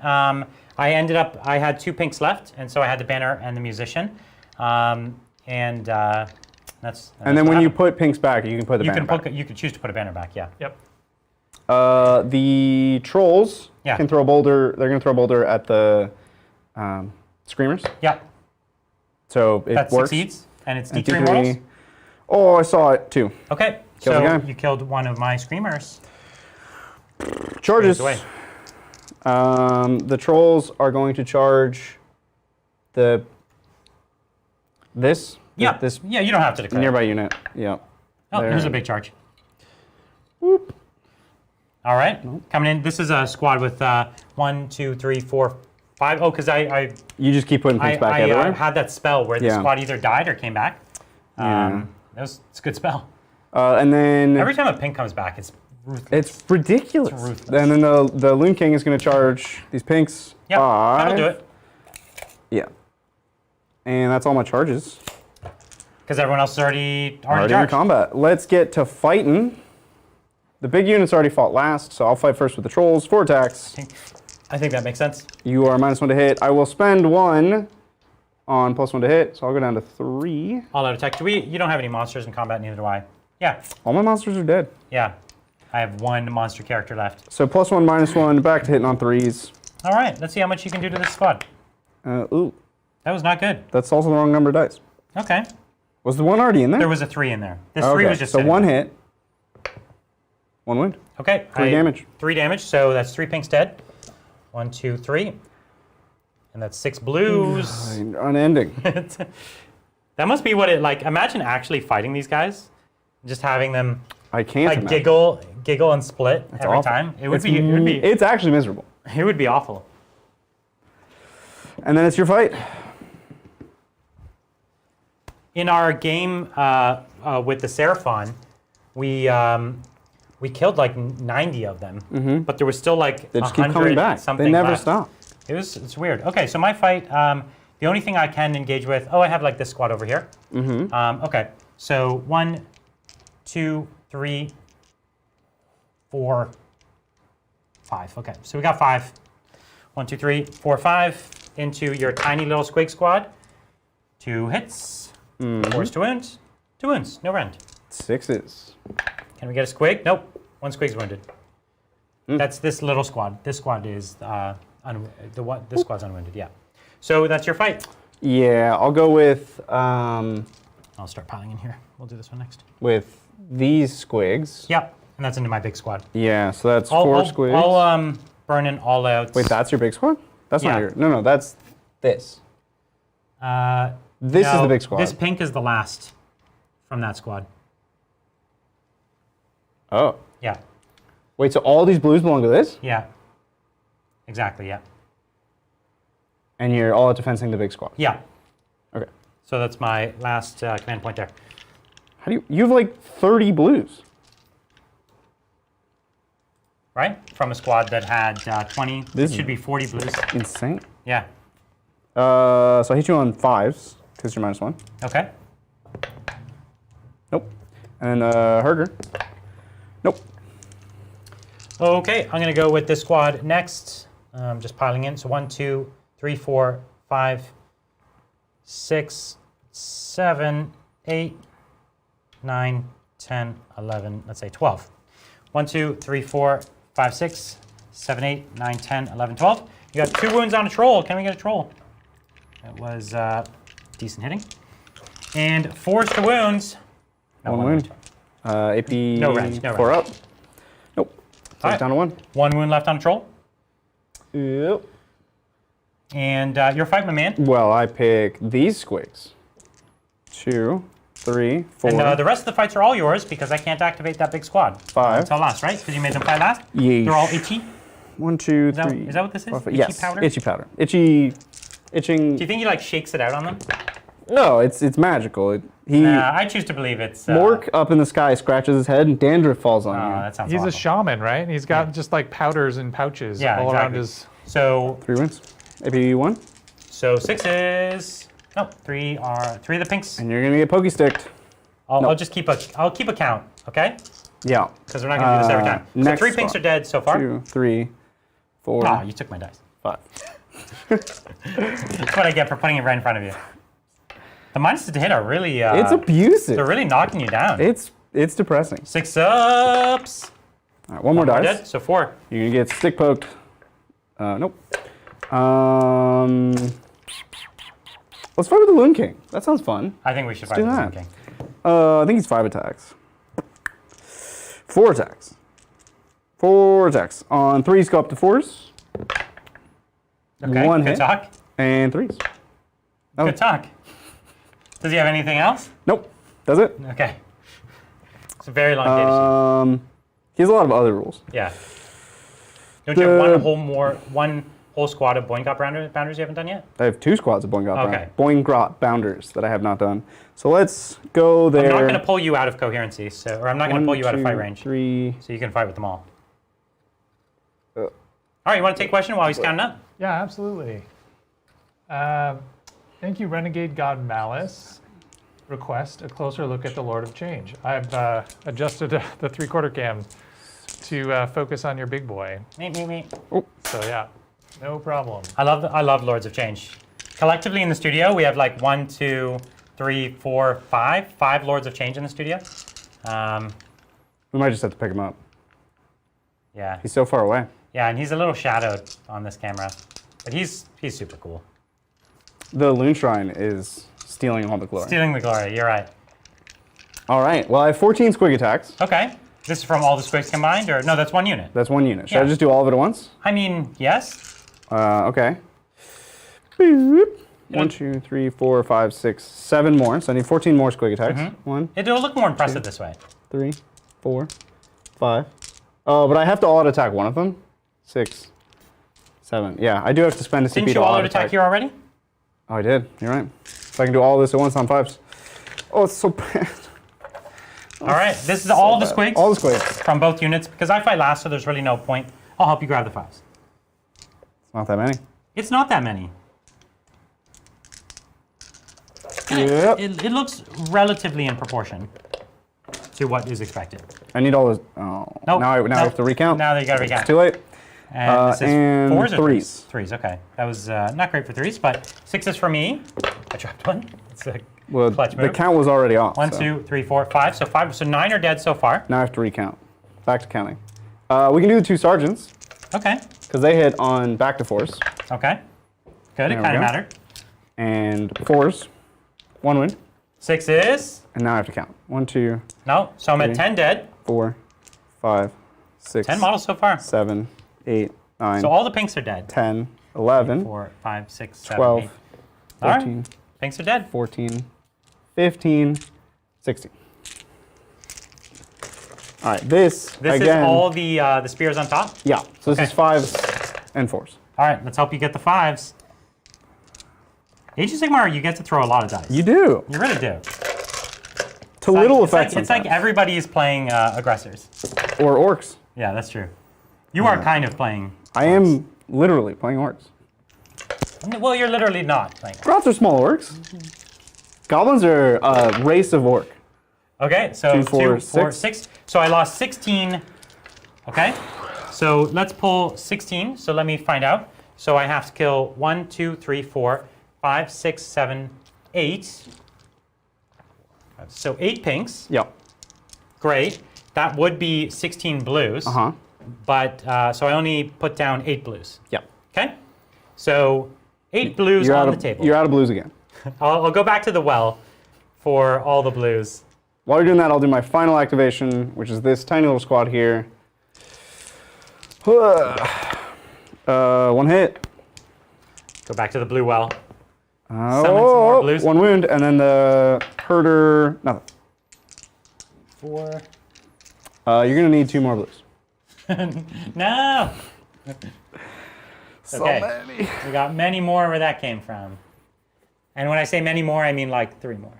I had 2 pinks left, and so I had the banner and the musician. That's And then when you what put pinks back, you can put the happened. banner back. You can choose to put a banner back, yeah. Yep. The trolls Yeah. can throw a boulder. They're going to throw a boulder at the screamers. Yeah, So it that works. succeeds, and it's And D3 rolls. D3. Oh, I saw it too. Okay, Kill the so guy. you killed one of my screamers. Charges. Away. The trolls are going to charge this. Yeah, This yeah, you don't have to declare. nearby unit. Yeah. Oh, There. here's a big charge. All right, coming in. This is a squad with 1, 2, 3, 4, 5. Oh, because I You just keep putting pinks back everywhere. had that spell where the Yeah. squad either died or came back. Yeah. It's a good spell. And then Every time a pink comes back, it's ruthless. it's ridiculous. It's ruthless. And then the Loon King is going to charge these pinks. Yeah, 5. that'll do it. Yeah. And that's all my charges. Because everyone else is already Already in charged. combat. Let's get to fighting. The big units already fought last, so I'll fight first with the trolls. 4 attacks. I think that makes sense. You are -1 to hit. I will spend 1 on +1 to hit, so I'll go down to 3. All out attack. You don't have any monsters in combat, neither do I. Yeah, All my monsters are dead. yeah. I have 1 monster character left. So +1, -1, back to hitting on 3s. All right, let's see how much you can do to this squad. Ooh, That was not good. that's also the wrong number of dice. Okay. Was the 1 already in there? There was a 3 in there. This 3 Okay, was just so sitting 1 there. hit, 1 wound. Okay. 3 damage. 3 damage, so that's 3 pinks dead. 1, 2, 3. And that's 6 blues. Unending. That must be what it like. Imagine actually fighting these guys, just having them I can't like imagine. giggle and split every awful. time. It would be It's actually miserable. it would be awful. And then it's your fight. In our game with the Seraphon, we killed like 90 of them, but there was still like They just keep 100 coming back. something They never left. stop. It's weird. Okay, so my fight, the only thing I can engage with, I have like this squad over here. Okay, so 1, 2, 3, 4, 5. Okay, so we got 5. 1, 2, 3, 4, 5 into your tiny little Squig squad. 2 hits, 4s to wounds, 2 wounds, no rend. 6s. Can we get a Squig? Nope, 1 Squig's wounded. That's this little squad. This squad is this squad's unwounded. Yeah. So that's your fight. Yeah, I'll go with I'll start piling in here. We'll do this one next. these squigs. Yep, and that's into my big squad. Yeah, so that's 4 squigs. I'll burn in all out. Wait, that's your big squad? That's Yeah. not your. No, that's this. This is no, the big squad. This pink is the last from that squad. Oh. Yeah, Wait, so all these blues belong to this? yeah. Exactly, yeah. And you're all out defensing the big squad. Yeah, Okay. so that's my last command point there. How do you have like 30 blues? Right? From a squad that had 20, This it should be 40 blues. Insane. Yeah, So I hit you on 5s, because you're -1. okay. Nope. And Herger. Nope. Okay, I'm going to go with this squad next. Just piling in. So 1, 2, 3, 4, 5, 6, 7, 8, 9, 10, 11, let's say 12. 1, 2, 3, 4, 5, 6, 7, 8, 9, 10, 11, 12. You got 2 wounds on a troll. Can we get a troll? It was decent hitting. And 4 to wounds. No, 1 wound. AP No range, no 4 range. up. Nope. So All it's right. down to 1. 1 wound left on a troll. Yep. And your fight, my man. Well, I pick these squigs. 2, 3, 4. And the rest of the fights are all yours because I can't activate that big squad. 5. Until last, right? Because you made them fight last? Yeesh. They're all itchy? 1, 2, that- 3. is that what this is? 4, 5. Itchy Yes. powder? Itchy powder. Itching. Do you think he like shakes it out on them? No, it's magical. I choose to believe it's... Mork up in the sky scratches his head and dandruff falls on Oh, you. that sounds He's awful. a shaman, right? He's got just like powders and pouches Yeah, all around exactly. his. So 3 wins. AP 1. So 6 is... No, 3 are... 3 of the pinks. And you're going to get pokey sticked. I'll just keep a... I'll keep a count, okay? Yeah. Because we're not going to do this every time. So next 3 pinks squad. are dead so far. 2, 3, 4, Ah, you took my dice. 5. That's what I get for putting it right in front of you. The minuses to hit are really... It's abusive. They're really knocking you down. It's depressing. 6 ups. All right, one more We're dice. dead, so 4. You're gonna get stick poked. Nope. Let's fight with the Loon King. That sounds fun. I think we should fight do this that. King. I think he's 5 attacks. 4 attacks. 4 attacks. On 3s, go up to 4s. Okay, 1 good hit. talk. And 3s. Oh. Good talk. Does he have anything else? Nope. Does it? Okay. It's a very long data He has a lot of other rules. sheet. Yeah. Don't you have one whole squad of Boingop bounders you haven't done yet? I have 2 squads of Okay. Boingrot Bounders that I have not done. So let's go there. I'm not going to pull you out of coherency, or I'm not going to pull you out of fight range. 3. So you can fight with them all. Uh, All right, you want to take a question while he's counting up? Yeah, absolutely. Thank you, Renegade God Malice. Request a closer look at the Lord of Change. I've adjusted the 3/4 cam to focus on your big boy. Me. So yeah, no problem. I love Lords of Change. Collectively in the studio, we have like 1, 2, 3, 4, 5. 5 Lords of Change in the studio. We might just have to pick him up. Yeah. He's so far away. Yeah, and he's a little shadowed on this camera. But he's super cool. The Loon Shrine is stealing all the glory. Stealing the glory, you're right. All right. Well, I have 14 Squig attacks. Okay. This is from all the squigs combined, or no, that's 1 unit. That's 1 unit. Should Yeah. I just do all of it at once? I mean, yes. Okay. Boop. 1, 2, 3, 4, 5, 6, 7 more. So I need 14 more Squig attacks. 1, It'll look more impressive this way. 3, 4, 5. Oh, but I have to all-out attack one of them. 6, 7. Yeah, I do have to spend a CP Didn't to you all all-out out attack here already? Oh, I did. You're right. So I can do all this at once on 5s. Oh, it's so bad. All right, this is all the bad. squigs All the Squigs. from both units, because I fight last, so there's really no point. I'll help you grab the 5s. It's not that many. It's not that many. Yep. It looks relatively in proportion to what is expected. I need all those. Oh. Nope, Now I nope. have to recount. Now you got to recount. Too late. And this is and 4s or 3s. 3s, okay. That was not great for 3s, but 6s for me. I dropped 1. It's a Well, clutch the move. count was already off. 1, so 2, 3, 4, 5. So 5. So 9 are dead so far. Now I have to recount. Back to counting. We can do the 2 sergeants Okay. because they hit on back to force. Okay. Good. It There we kind of go. mattered. And 4s. 1 win. 6 is And now I have to count. 1, 2, no. So I'm at 3. 10 dead. 4, 5, 6, 10 models so far. 7, 8, 9, So all the pinks are dead. 10, 11, 4, 5, 6, 7, 12, 8. All right. 13, Pinks are dead. 14, 15, 16. All right, this This again. is all the spears on top. Yeah, so this Okay. is 5s and 4s. All right. Let's hope you get the 5s. Age of Sigmar, you get to throw a lot of dice. You do. You really do. To little effect It's like everybody is playing aggressors. Or orcs. Yeah, that's true. You are kind of playing. I am literally playing orcs. Well, you're literally not playing. Grots are small orcs. Goblins are a race of orc. Okay, so 2, 4, 2, 4, 6. 6. So I lost 16. Okay, so let's pull 16. So let me find out. So I have to kill 1, 2, 3, 4, 5, 6, 7, 8. So 8 pinks. Yep. Great. That would be 16 blues. Uh-huh. But, so I only put down 8 blues. Yep. Okay? So 8 blues You're on out the of, table. You're out of blues again. I'll go back to the well for all the blues. While you're doing that, I'll do my final activation, which is this tiny little squad here. 1 hit. Go back to the blue well. Oh, Summon some more blues. 1 wound, and then the herder, nothing. 4. You're gonna need 2 more blues. No! So Okay. many. We got many more where that came from. And when I say many more, I mean like 3 more.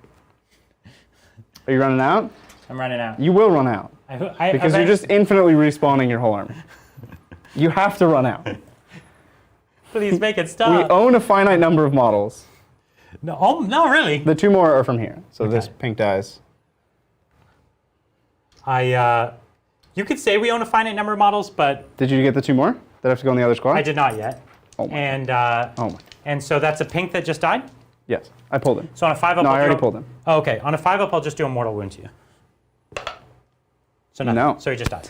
Are you running out? I'm running out. You will run out. Because you're just infinitely respawning your whole army. You have to run out. Please make it We stop. own a finite number of models. No, oh, no, really. The 2 more are from here. So this Okay. pink dies. You could say we own a finite number of models, but Did you get the 2 more that have to go in the other squad? I did not yet. Oh my. And and so that's a pink that just died. Yes, I pulled him. So on a 5 up, No, I'll I do already a- pulled him. Oh, okay. On a 5 up, I'll just do a mortal wound to you. So nothing. No. So he just dies.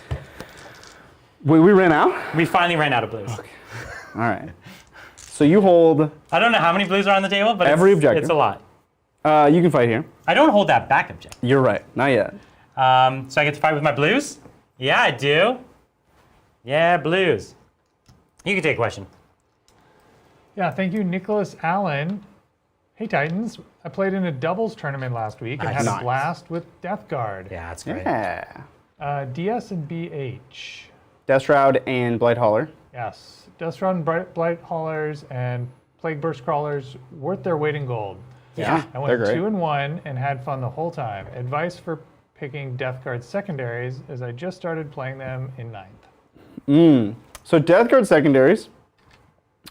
We ran out? We finally ran out of blues. All right. So you hold, I don't know how many blues are on the table, but Every objective. it's a lot. you can fight here. I don't hold that back objective. You're right, not yet. So I get to fight with my blues? Yeah, I do. Yeah, blues. You can take a question. Yeah, thank you, Nicholas Allen. Hey, Titans. I played in a doubles tournament last week and had Nice. a blast with Death Guard. Yeah, that's great. Yeah. DS and BH. Death Shroud and Blight Hauler. Yes. Death Shroud and Blight Haulers and Plague Burst Crawlers worth their weight in gold. Yeah, I they're went great. 2-1 and had fun the whole time. Advice for picking Death Guard secondaries as I just started playing them in 9th. So Death Guard secondaries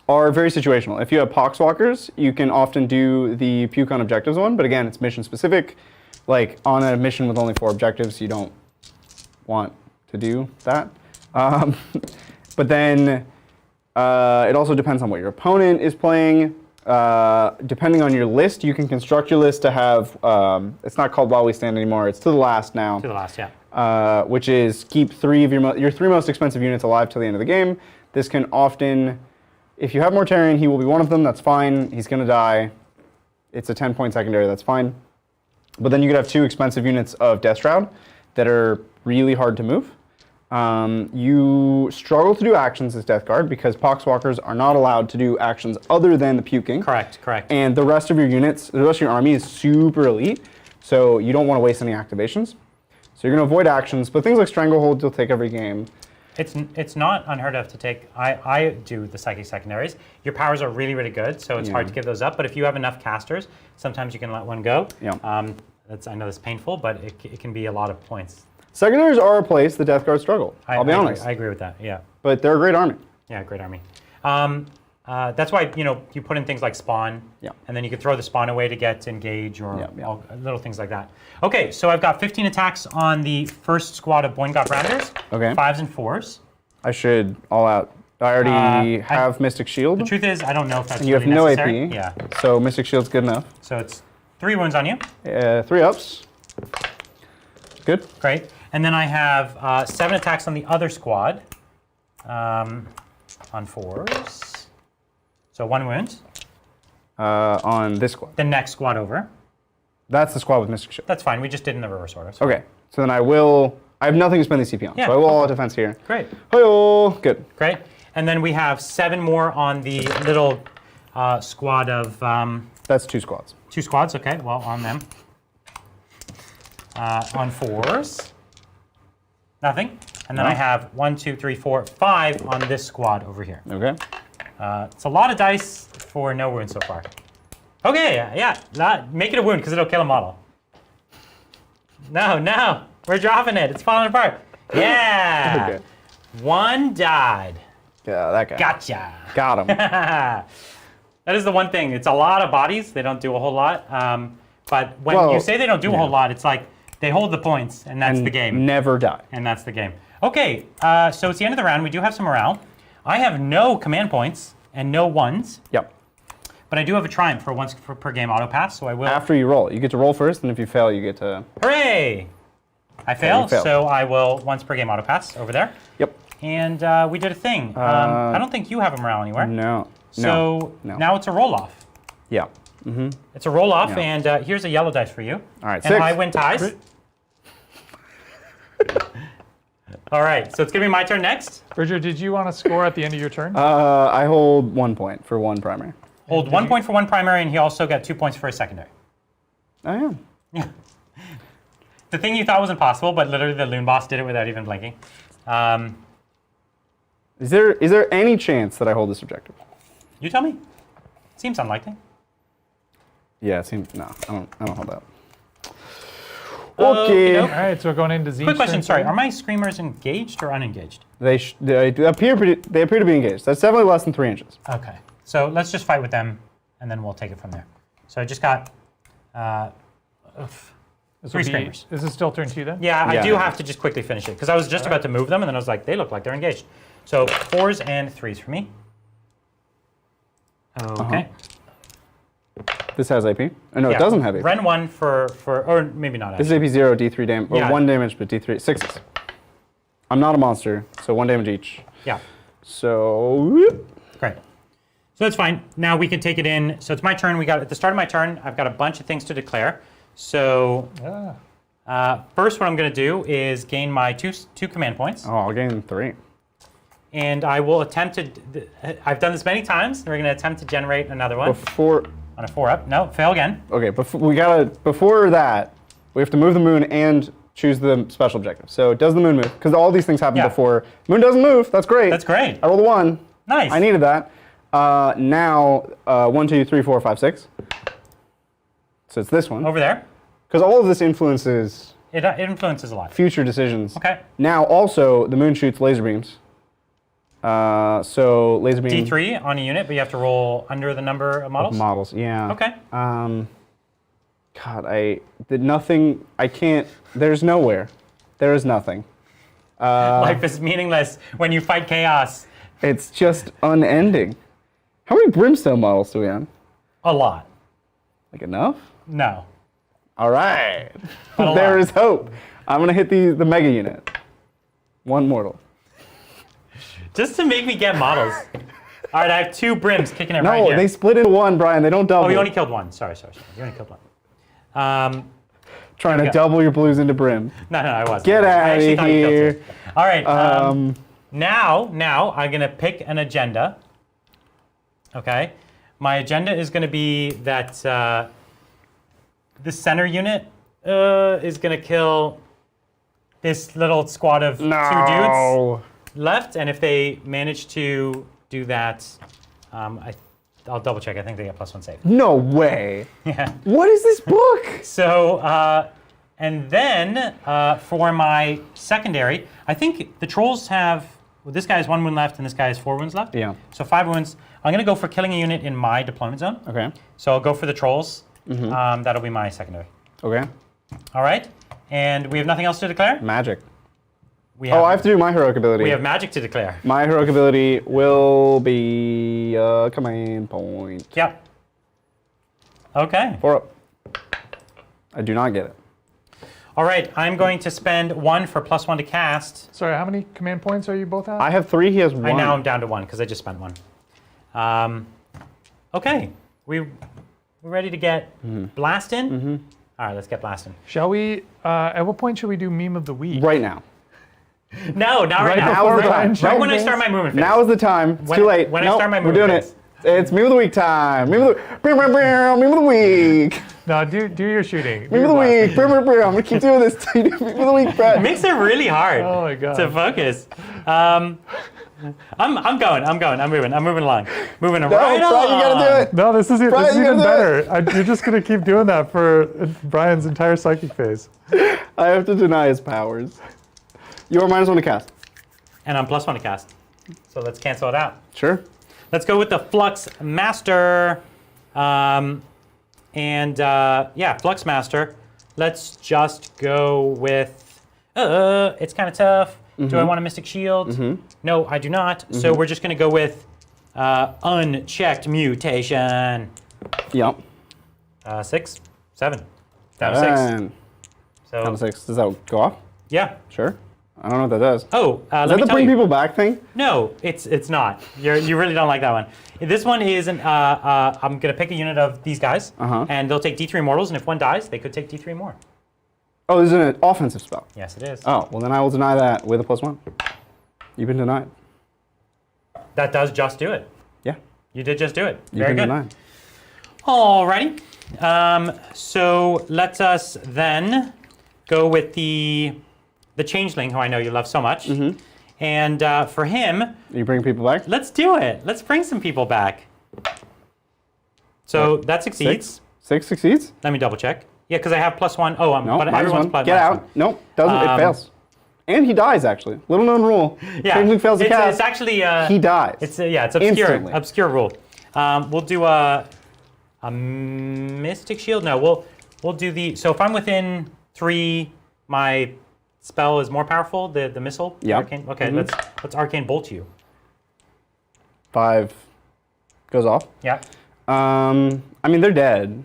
are very situational. If you have Poxwalkers, you can often do the Puke on Objectives one, but again, it's mission specific. Like on a mission with only 4 objectives, you don't want to do that. But then it also depends on what your opponent is playing. Depending on your list, you can construct your list to have, it's not called While We Stand anymore, it's to the last now. To the last, yeah. Which is keep 3 of your 3 most expensive units alive till the end of the game. This can often, if you have Mortarion, he will be one of them, that's fine. He's gonna die. It's a 10-point secondary, that's fine. But then you could have 2 expensive units of Death Shroud that are really hard to move. You struggle to do actions as Death Guard because Poxwalkers are not allowed to do actions other than the puking. Correct, correct. And the rest of your units, the rest of your army is super elite, so you don't want to waste any activations. So you're going to avoid actions, but things like Stranglehold you'll take every game. It's not unheard of to take. I do the psychic secondaries. Your powers are really, really good, so it's hard to give those up. But if you have enough casters, sometimes you can let one go. Yeah. I know that's painful, but it can be a lot of points. Secondaries are a place the Death Guard struggle, I'll be honest. I agree with that, yeah. But they're a great army. Yeah, great army. That's why, you put in things like spawn, Yeah. and then you can throw the spawn away to get engage or Yeah. all, little things like that. Okay, so I've got 15 attacks on the first squad of Boingot Rounders. Okay. 5s and 4s. I should all out. I already have Mystic Shield. The truth is, I don't know if that's And you have really no necessary. AP. Yeah. So Mystic Shield's good enough. So it's 3 wounds on you. 3 ups. Good. Great. And then I have 7 attacks on the other squad on 4s. So 1 wound. On this squad. The next squad over. That's the squad with Mystic Shield. That's fine. We just did in the reverse order. So. Okay. So then I have nothing to spend the CP on. Yeah, So I will go all for out it. defense here. Great. Hi-yo. Good. Great. And then we have 7 more on the little squad of That's 2 squads. 2 squads. Okay, well, on them. On 4s. Nothing. And then No. I have 1, 2, 3, 4, 5 on this squad over here. Okay. It's a lot of dice for no wound so far. Okay, yeah. Make it a wound because it'll kill a model. No. We're dropping it. It's falling apart. Yeah. Okay. 1 died. Yeah, that guy. Gotcha. Got him. That is the one thing. It's a lot of bodies. They don't do a whole lot. But when Well, you say they don't do a whole lot, it's like They hold the points, and that's the game. Never die. And that's the game. Okay, so it's the end of the round. We do have some morale. I have no command points and no ones. Yep. But I do have a triumph for once per game auto pass, so I will. After you roll. You get to roll first, and if you fail, you get to... Hooray! I failed, failed. so I will once per game auto pass over there. Yep. And we did a thing. I don't think you have a morale anywhere. No. So now it's a roll-off. Yeah. It's a roll-off, Yeah. and here's a yellow dice for you. All right, and 6. high win ties. All right, so it's going to be my turn next. Bridger, did you want to score at the end of your turn? I hold 1 point for 1 primary. Hold 1 point for 1 primary, and he also got 2 points for a secondary. I am. Yeah. The thing you thought was impossible, but literally the loon boss did it without even blinking. Is there any chance that I hold this objective? You tell me. Seems unlikely. Yeah, it seems... No, I don't hold that. Okay. All right, so we're going into Tzeentch. Quick question, turn sorry. two. Are my screamers engaged or unengaged? They appear to be engaged. That's definitely less than 3 inches. Okay. So let's just fight with them, and then we'll take it from there. So I just got This 3 will be- screamers. Is it still turn 2 then? Yeah, I Yeah. do have to just quickly finish it, because I was just about to move them, and then I was like, they look like they're engaged. So 4s and 3s for me. Okay. This has AP. Oh, no, Yeah. it doesn't have AP. Ren 1 for or maybe not This is actually. AP 0, D3 damage, or Yeah. 1 damage, but D3, 6s. I'm not a monster, so 1 damage each. Yeah, So, whoop. great. So that's fine. Now we can take it in. So it's my turn. At the start of my turn, I've got a bunch of things to declare. So first what I'm going to do is gain my two command points. Oh, I'll gain 3. And I will attempt to, I've done this many times. We're going to attempt to generate another one Before, on a 4-up. No, fail again. okay, before that, we have to move the moon and choose the special objective. So does the moon move? Because all these things happen Yeah. before. Moon doesn't move, that's great. That's great. I rolled a 1. Nice. I needed that. Now, 1, 2, 3, 4, 5, 6. So it's this one. Over there. Because all of this influences It influences a lot. future decisions. Okay. Now, also, the moon shoots laser beams. So laser beam D3 on a unit, but you have to roll under the number of models? models. Yeah. Okay. God, I did nothing. I can't. There's nowhere. There is nothing. Life is meaningless when you fight chaos. It's just unending. How many brimstone models do we have? A lot. Like enough? No. All right. But a There lot. is hope. I'm gonna hit the mega unit. 1 mortal. Just to make me get models. All right, I have 2 brims kicking it right No, here. they split into 1, Brian. They don't double. Oh, you only killed 1. Sorry. You only killed 1. Trying to go. double your blues into brim. No, I wasn't. Get I outta actually thought you killed here. 2. All right. Um, Now I'm going to pick an agenda. Okay. My agenda is going to be that this center unit is going to kill this little squad of 2 dudes left. And if they manage to do that, I'll double check. I think they get +1 save. No way. Yeah. What is this book? So, and then for my secondary, I think the trolls have, well, this guy has 1 wound left and this guy has 4 wounds left. Yeah. So 5 wounds. I'm going to go for killing a unit in my deployment zone. Okay. So I'll go for the trolls. That'll be my secondary. Okay. All right. And we have nothing else to declare? Magic. We have, Oh, I have to do my heroic ability. we have magic to declare. My heroic ability will be command point. Yep. Okay. 4 up. I do not get it. All right. I'm going to spend 1 for +1 to cast. Sorry, how many command points are you both at? I have 3. He has 1. Right now I'm down to 1 because I just spent 1. Okay, we're ready to get blasting? All right, let's get blasting. Shall we, at what point should we do meme of the week? Right now. No, not right, now. Now is the time. Right when I start my movement phase. Now is the time. It's When- too late. when I Nope, start my we're doing movement it. It's meme of the week time. Meme of the meme of the week. No, do your shooting. Meme of the week. I'm gonna keep doing this. Meme of the week, Brett. It makes it really hard Oh my God. to focus. I'm going. I'm moving along. Moving No, right Brett, along. you gotta do it. No, this is Brian, you even gotta better. You're just going to keep doing that for Brian's entire psychic phase. I have to deny his powers. You are -1 to cast. And I'm +1 to cast. So let's cancel it out. Sure. Let's go with the Flux Master. Yeah, Flux Master. let's just go with, it's kind of tough. Do I want a Mystic Shield? No, I do not. So we're just going to go with Unchecked Mutation. Yep. 6, 7. Down to 6. And So, down to 6. Does that go off? yeah. Sure. I don't know what that does. Oh, Is let that me the tell bring you. people back thing? No, it's not. You really don't like that one. This one is I'm gonna pick a unit of these guys, and they'll take D3 mortals, and if one dies, they could take D3 more. Oh, this is an offensive spell. Yes, it is. Oh, well then I will deny that with a +1. You've been denied. That does just do it. Yeah. You did just do it. You've Very been good. denied. Alrighty. So let us then go with the Changeling, who I know you love so much. And for him, You bring people back? let's do it. Let's bring some people back. So that succeeds. 6 succeeds? Let me double check. Yeah, because I have +1. Oh, No, but minus everyone's 1. plus Get minus out. one. Nope, doesn't. It fails. And he dies, actually. Little known rule. Yeah, Changeling fails to cast. It's actually he dies. It's obscure. Instantly. Obscure rule. We'll do a Mystic Shield. No, we'll do the. So if I'm within 3, my spell is more powerful. The missile. Yeah. Arcane. Okay, let's Arcane Bolt you. 5 goes off. Yeah. I mean, they're dead.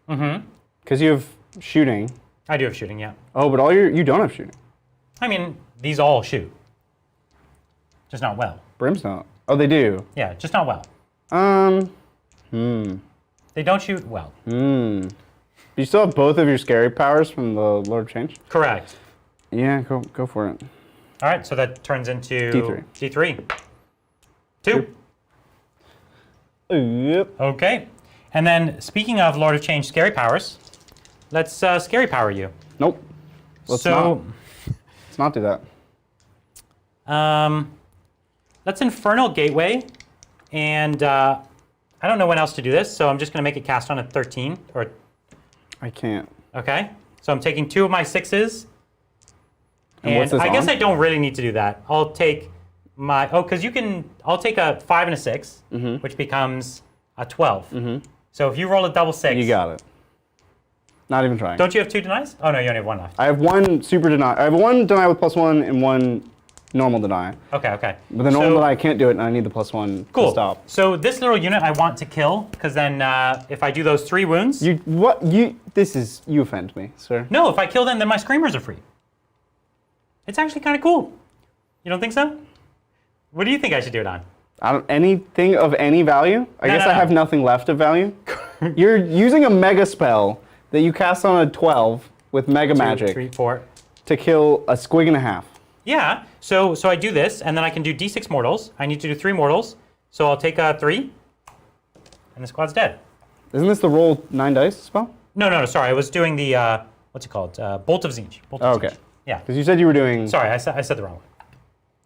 Because you have shooting. I do have shooting. Yeah. Oh, but you don't have shooting. I mean, these all shoot. Just not well. Brimstone. Oh, they do. Yeah, just not well. They don't shoot well. Do you still have both of your scary powers from the Lord of Change? Correct. Yeah, go for it. All right, so that turns into D3. D3. 2. Yep. Okay. And then, speaking of Lord of Change scary powers, let's scary power you. Nope. Let's not do that. Let's Infernal Gateway, and I don't know when else to do this, so I'm just going to make it cast on a 13. I can't. Okay. So I'm taking 2 of my 6s, And what's this I guess on? I don't really need to do that. I'll take my because I'll take a 5 and a 6, which becomes a 12. So if you roll a double 6, You got it. Not even trying. Don't you have 2 denies? Oh no, you only have 1 left. I have 1 super deny. I have 1 deny with +1 and 1 normal deny. Okay. But the normal deny I can't do it, and I need the +1 Cool. to stop. So this little unit I want to kill, because then if I do those 3 wounds... You offend me, sir. No, if I kill them, then my Screamers are free. It's actually kind of cool. You don't think so? What do you think I should do it on? Anything of any value? I guess no. I have nothing left of value. You're using a mega spell that you cast on a 12 with mega 2, magic 3, 4. to kill a squig and a half. Yeah, so I do this, and then I can do D6 mortals. I need to do 3 mortals, so I'll take a 3, and the squad's dead. Isn't this the roll 9 dice spell? No, sorry, I was doing the, what's it called? Bolt of Tzeentch. Bolt of Okay. Tzeentch. Yeah, Because you said you were doing sorry, I said the wrong one.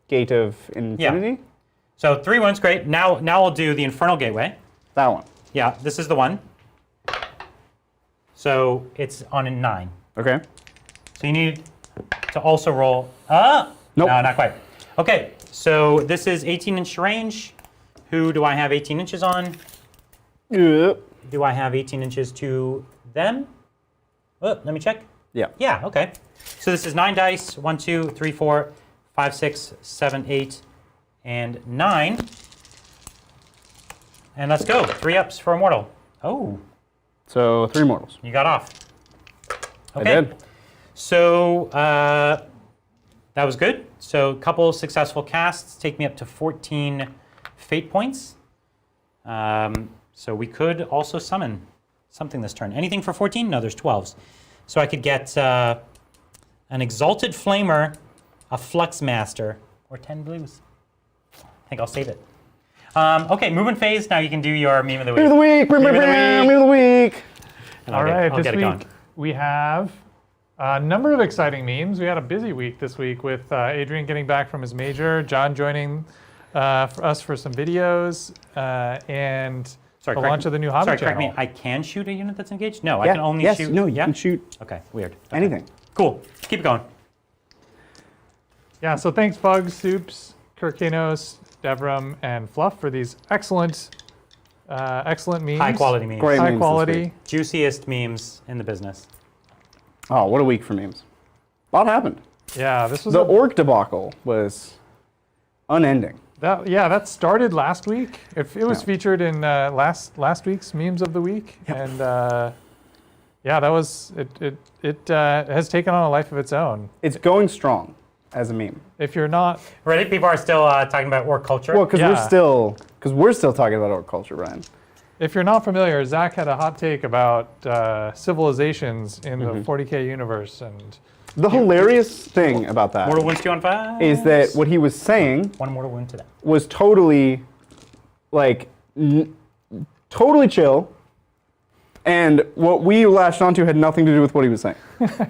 Gate of Infinity? So 3 wounds, great. Now I'll do the Infernal Gateway. That one. Yeah, this is the one. So it's on a 9. Okay. So you need to also roll. Nope. No, not quite. Okay, so this is 18-inch range. Who do I have 18 inches on? Yep. Do I have 18 inches to them? Oh, let me check. Yeah. Yeah, okay. So this is 9 dice. 1, 2, 3, 4, 5, 6, 7, 8, and 9. And let's go. 3 ups for a mortal. Oh, So 3 mortals. you got off. I did. So that was good. So a couple successful casts take me up to 14 fate points. So we could also summon something this turn. Anything for 14? No, there's 12s. So I could get an Exalted Flamer, a Flux Master, or 10 blues. I think I'll save it. Okay, movement phase. Now you can do your meme of the week. Meme of the week! Meme of the week! And All right, I'll this get it going. week we have a number of exciting memes. We had a busy week this week with Adrian getting back from his major, John joining for us for some videos, and the launch of the new hobby channel. Correct me. I can shoot a unit that's engaged? No, I can only shoot. No, you can shoot Okay, weird. Okay. anything. Cool. Keep it going. Yeah, so thanks Bugs, Soups, Kirkanos, Devram, and Fluff for these excellent memes. High quality memes. Great High memes this quality. week. Juiciest memes in the business. Oh, what a week for memes. A lot happened. Yeah, this was The orc debacle was unending. that started last week. It was Yeah. featured in last week's memes of the week, and that was it has taken on a life of its own. It's going strong as a meme. If you're not, Reddit people are still talking about orc culture. Well, because Yeah. we're still talking about orc culture, Brian. if you're not familiar, Zach had a hot take about civilizations in Mm-hmm. the 40K universe, and The hilarious thing about that Mortal wounds 2 on 5. is that what he was saying one mortal wound to them. was totally, like, totally chill, and what we latched onto had nothing to do with what he was saying.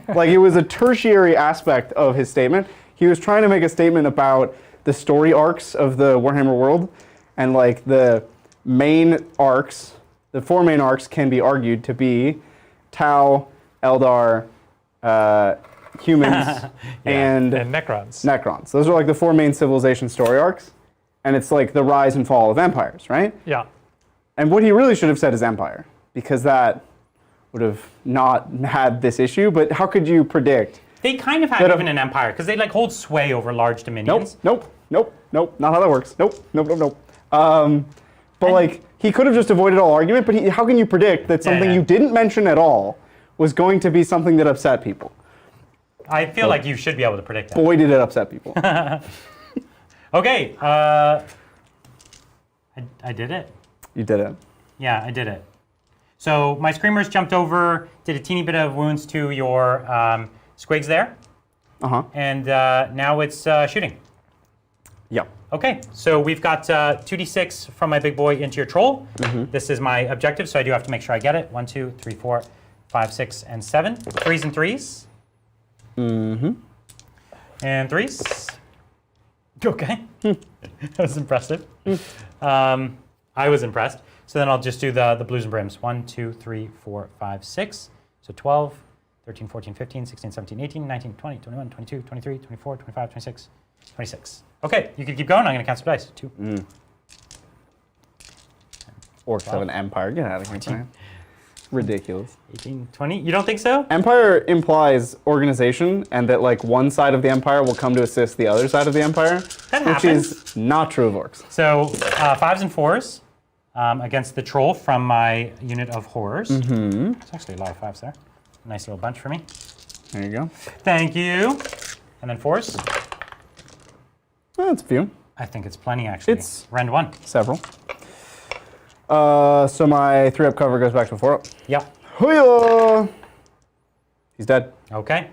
Like, it was a tertiary aspect of his statement. He was trying to make a statement about the story arcs of the Warhammer world, and, like, the main arcs, the 4 main arcs can be argued to be Tau, Eldar, humans, and Necrons. Necrons. Those are like the 4 main civilization story arcs, and it's like the rise and fall of empires, right? Yeah. And what he really should have said is empire, because that would have not had this issue, but how could you predict? They kind of have even an empire because they like hold sway over large dominions. Nope, not how that works. Nope. But like, he could have just avoided all argument, but how can you predict that something you didn't mention at all was going to be something that upset people? I feel like you should be able to predict that. Boy, did it upset people. Okay, I did it. You did it. Yeah, I did it. So my screamers jumped over, did a teeny bit of wounds to your squigs there, Uh-huh. and now it's shooting. Yeah. Okay, so we've got 2d6 from my big boy into your troll. This is my objective, so I do have to make sure I get it. 1, 2, 3, 4, 5, 6, and 7. 3s and 3s. And 3s. Okay. That was impressive. I was impressed. So then I'll just do the blues and brims. 1, 2, 3, 4, 5, 6. So 12, 13, 14, 15, 16, 17, 18, 19, 20, 21, 22, 23, 24, 25, 26, 26. Okay, you can keep going. I'm going to count some dice. 2. Orcs have an empire. Get out of here, man. Ridiculous. 18, 20. You don't think so? Empire implies organization, and that like one side of the empire will come to assist the other side of the empire, That which happens. is not true of orcs. So 5s and 4s against the troll from my unit of horrors. There's actually a lot of 5s there. Nice little bunch for me. There you go. Thank you. And then 4s. That's a few. I think it's plenty, actually. It's- Rend 1. Several. So my 3-up cover goes back to a 4-up. Yep. Hoo-yah! He's dead. Okay.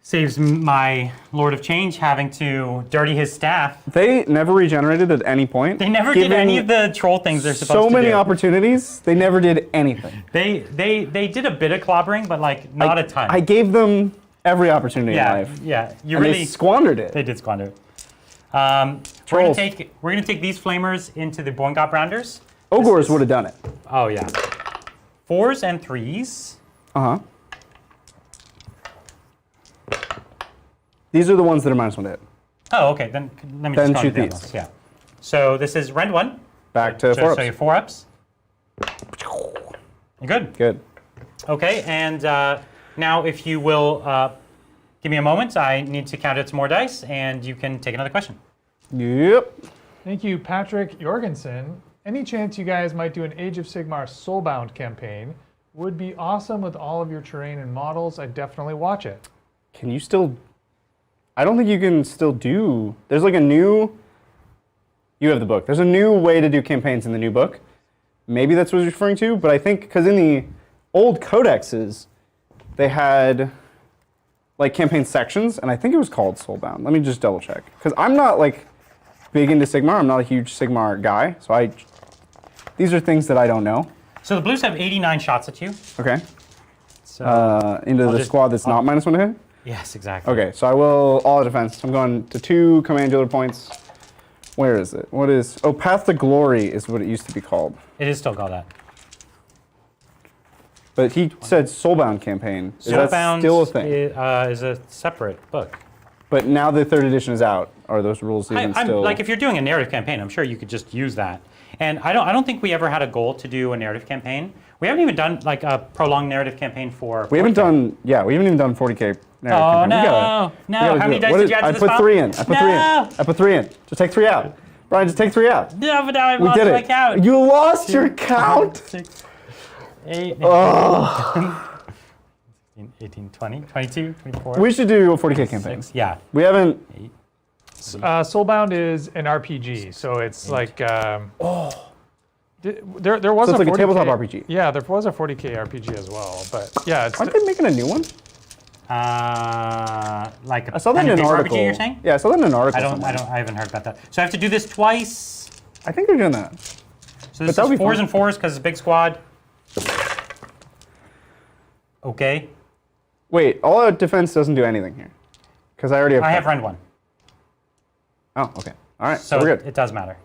Saves my Lord of Change having to dirty his staff. They never regenerated at any point. They never did any of the troll things they're supposed to do. So many opportunities, they never did anything. They did a bit of clobbering, but like not a ton. I gave them every opportunity in life. Yeah. You And really they squandered it. They did squander it. We're Trolls. gonna take these flamers into the Boingop rounders. Ogres would have done it. Oh yeah. 4s and 3s. Uh-huh. These are the ones that are -1 to hit. Oh, okay. Then let me Then just shoot count the these. other ones. Yeah. So this is Rend 1. Back to So 4-ups. your 4-ups. You're good. Good. Okay, and now if you will give me a moment, I need to count out some more dice, and you can take another question. Yep. Thank you, Patrick Jorgensen. Any chance you guys might do an Age of Sigmar Soulbound campaign? Would be awesome with all of your terrain and models. I'd definitely watch it. Can you still... I don't think you can still do... There's like a new... You have the book. There's a new way to do campaigns in the new book. Maybe that's what you're referring to, but I think because in the old codexes, they had like campaign sections, and I think it was called Soulbound. Let me just double check. Because I'm not like big into Sigmar. I'm not a huge Sigmar guy, so these are things that I don't know. So the Blues have 89 shots at you. Okay. So Into the just- squad that's not -1 to hit? yes, exactly. Okay, so I will all out defense. I'm going to 2 commandular points. Where is it? What is... Oh, Path to Glory is what it used to be called. It is still called that. But he said Soulbound campaign. Is that Soulbound still a thing? is a separate book. But now the 3rd edition is out. Are those rules even I'm still... like if you're doing a narrative campaign, I'm sure you could just use that. And I don't think we ever had a goal to do a narrative campaign. We haven't even done like a prolonged narrative campaign for. We haven't done. Yeah, we haven't even done 40K. narrative Oh campaign. no! How many dice did you add to I this put pile? 3 in. I put 3 in. I put 3 in. Just take 3 out. Brian, just take 3 out. No, but now I We lost did my it. count. You lost your count. 6, 8, 18, 20, 22, 24. We should do a 40K campaign. 6. Yeah. We haven't. Soulbound is an RPG, so it's like. There was So it's a like a 40K tabletop RPG. Yeah, there was a 40K RPG as well, but yeah, it's. Aren't they making a new one? Like a I saw that pen in and an paper article. RPG, you're saying? Yeah, I saw that in an article. I haven't heard about that. So I have to do this twice. I think they're doing that. So this that would is be 4s fun. and 4s because it's a big squad. Okay. Wait, all out defense doesn't do anything here. Because I already have. I have rend 1. Oh, okay. All right. So we're good. it does matter.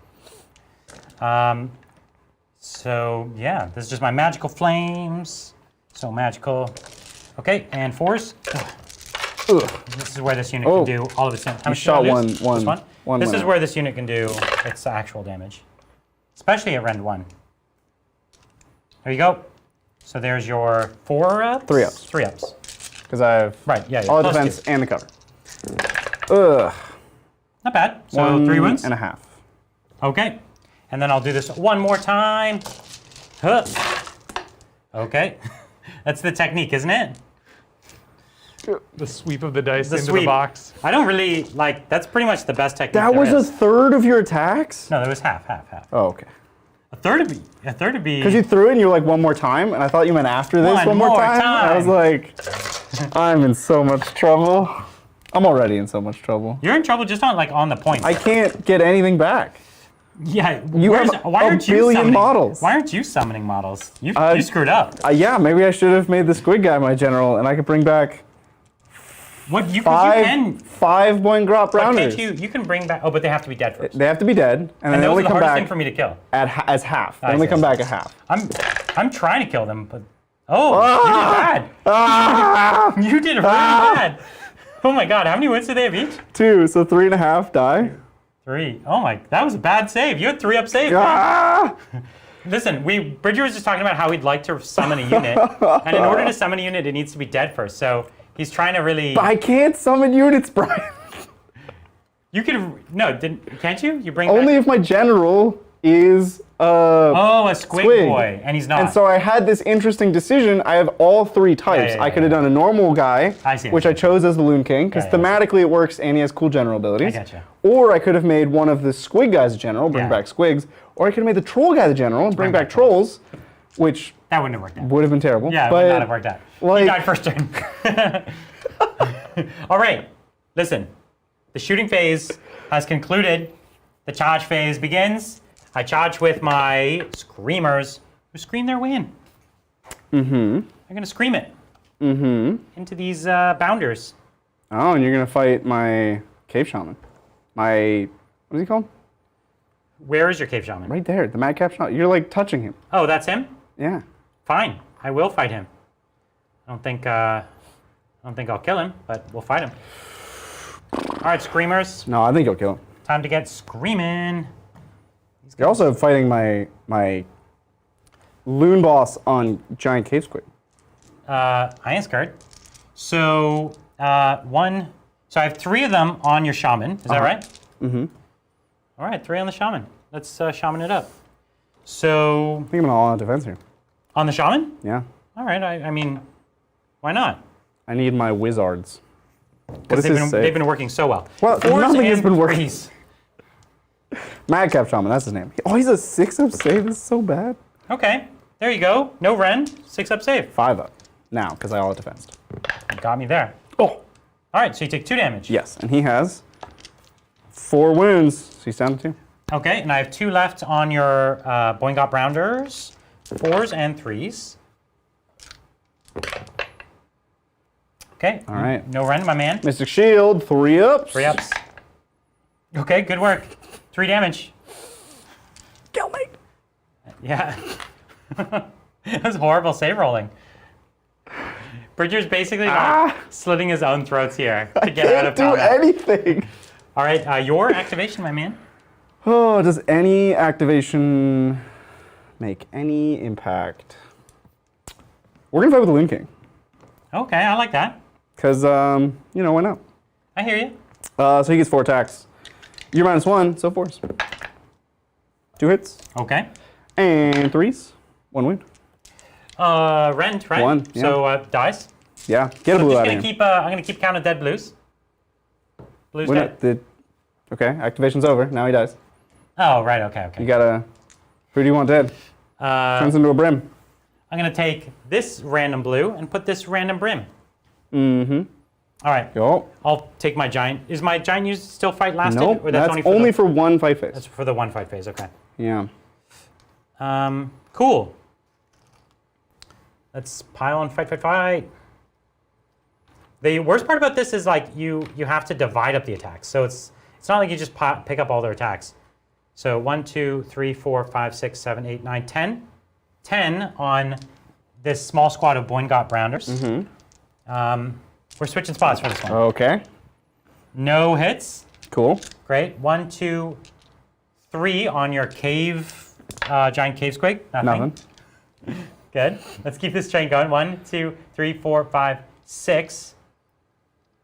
So yeah, this is just my magical flames. So magical. Okay, and 4s. Ugh. This is where this unit Oh. can do all of its. How much shot did I one- lose? one- This one. one This went is out. where this unit can do its actual damage, especially at rend 1. There you go. So there's your 4 ups. 3 ups. 3 ups. Because I have Right. Yeah. all plus defense 2. and the cover. Ugh. Not bad. So 3 wins. 1.5. Okay. And then I'll do this one more time. Huh. Okay. That's the technique, isn't it? The sweep of the dice The into sweep. the box. I don't really like. That's pretty much the best technique. That there was a is. third of your attacks? No, that was half. Oh, okay. A third would be. A third would be. Because you threw it and you were like, one more time, and I thought you meant after this, One one more more time. I was time. like, I'm in so much trouble. I'm already in so much trouble. You're in trouble just on the point. I can't get anything back. Yeah. You where's- have why a aren't you billion summoning models. Why aren't you summoning models? You screwed up. Yeah, maybe I should have made the Squig guy my general, and I could bring back What you five can. 5 Boing Grop But rounders. can't you can bring back. Oh, but they have to be dead first. They have to be dead, and then And they those only are the come hardest back thing for me to kill. as half. They I only see, come I back at half. I'm trying to kill them, but you did bad. You did really bad. Oh my god, how many wins do they have each? 2, so 3.5 die. 3. Oh my, that was a bad save. You had 3 up save. man. Ah! Listen, Bridger was just talking about how he'd like to summon a unit, and in order to summon a unit, it needs to be dead first. So he's trying to really. I can't summon units, Brian. You could can't you? You bring Only back, if my general is Oh, a Squig boy, and he's not. And so I had this interesting decision. I have all 3 types. yeah, I could have done a normal guy, I see. which I chose as the Loon King, because Yeah. thematically it works and he has cool general abilities. I gotcha. Or I could have made one of the Squig guys a general, bring Yeah. back Squigs. Or I could have made the Troll guy the general and bring back Trolls, which That wouldn't have worked out. would have been terrible. Yeah, it but would not have worked out. like- He died first turn. All right, listen. The shooting phase has concluded. The charge phase begins. I charge with my screamers who scream their way in. They're gonna scream it. Into these bounders. Oh, and you're going to fight my Cave Shaman. My, what is he called? Where is your cave shaman? Right there, the Madcap Shaman. You're like touching him. Oh, that's him? Yeah. Fine. I will fight him. I don't think I'll kill him, but we'll fight him. All right, screamers. No, I think you'll kill him. Time to get screaming. You're also fighting my Loon boss on Giant Cave Squig. I ain't scared. So So I have 3 of them on your shaman. Is that right? Mm-hmm. All right, 3 on the shaman. Let's shaman it up. So I think I'm all out defense here. on the shaman? Yeah. All right. I mean, why not? I need my wizards. What Because is his save? they've been working so well. Well, 4s nothing has and been working. 3s. Madcap Shaman, that's his name. Oh, he's a 6-up save. This is so bad. Okay, there you go. No rend, 6-up save. 5-up now, because I all out defensed. Got me there. Oh. All right, so you take 2 damage. Yes, and he has 4 wounds, so he's down to 2. Okay, and I have 2 left on your Boingot Rounders, 4s and 3s. Okay. All right. No rend, my man. Mystic Shield, 3 ups. 3 ups. Okay, good work. 3 damage. Kill me. Yeah. That was horrible save rolling. Bridger's basically like slitting his own throats here to get out of Can't do combat. anything. All right, your activation, my man. Oh, does any activation make any impact? We're gonna fight with the Loon King. Okay, I like that. Because, you know, why not? I hear you. So he gets 4 attacks. You're -1, so 4s. 2 hits. Okay. And 3s. 1 wound. Rend, right? 1, yeah. So dies. Yeah, get a So blue I'm out just of gonna him. keep. I'm gonna keep count of dead blues. Blues dead. Okay, activation's over. Now he dies. Oh, right. Okay. Okay. You gotta... Who do you want dead? Turns into a brim. I'm gonna take this random blue and put this random brim. Mm-hmm. All right. Go. I'll take my giant. Is my giant used still fight lasted? Nope, Or that's only only the, for 1 fight phase. That's for the 1 fight phase. Okay. Yeah. Cool. Let's pile on fight. The worst part about this is like you have to divide up the attacks. So it's not like you just pick up all their attacks. So 1, 2, 3, 4, 5, 6, 7, 8, 9, 10. 10 on this small squad of Boingot Brounders. Mm-hmm. We're switching spots for this one. Okay. No hits. Cool. Great. 1, 2, 3 on your cave, giant cave squig. Nothing. Good. Let's keep this train going. 1, 2, 3, 4, 5, 6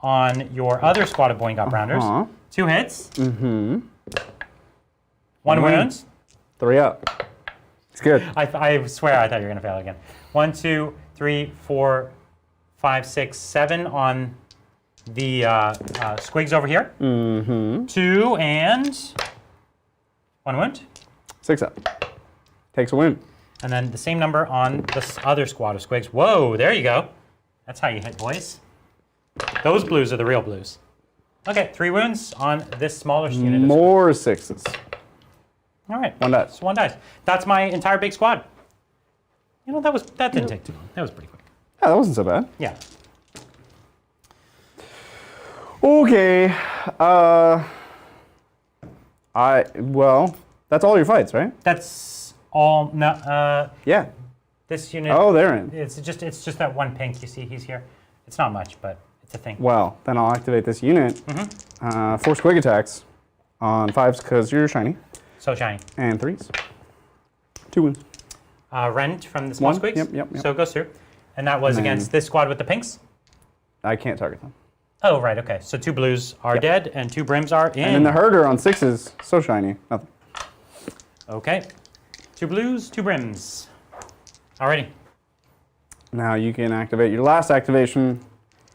on your other squad of Boingot Brounders. 2 hits. Mm-hmm. 1 win. wound. 3 up. It's good. I swear I thought you were going to fail again. 1, 2, 3, 4, 5, 6, 7 on the squigs over here. Mm-hmm. 2 and 1 wound. 6 up. Takes a wound. And then the same number on this other squad of squigs. Whoa, there you go. That's how you hit, boys. Those blues are the real blues. Okay, 3 wounds on this smaller unit. More 6s. All right. 1 dice. So 1 dice. That's my entire big squad. You know, that didn't take too long. That was pretty quick. Yeah, that wasn't so bad. Yeah. Okay. Well, that's all your fights, right? That's all. No. Yeah. This unit. Oh, they're in. It's just that 1 pink. You see, he's here. It's not much, but it's a thing. Well, then I'll activate this unit. 4 squig attacks on 5s because you're shiny. So shiny. And 3s. 2 wounds. Rend from the small 1. squigs. Yep. So it goes through. And that was And then- against this squad with the pinks? I can't target them. Oh, right, okay. So 2 blues are dead and 2 brims are in. And then the herder on 6s, so shiny. Nothing. Okay. 2 blues, 2 brims. Alrighty. Now you can activate your last activation,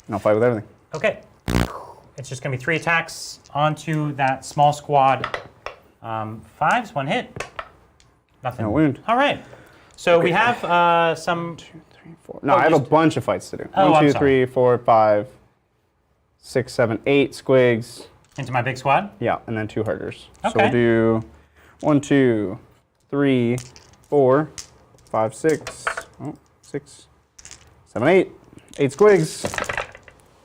and I'll fight with everything. Okay. It's just going to be 3 attacks onto that small squad. 5s, 1 hit. Nothing. No wound. All right. So we have some... 2, 3, 4. No, I have a bunch of fights to do. Oh, 1, I'm 2, sorry. 3, 4, 5, 6, 7, 8 squigs. Into my big squad? Yeah, and then 2 herders. So Okay. we'll do 1, 2, 3, 4, 5, 6, 6, 7, 8. 8 squigs.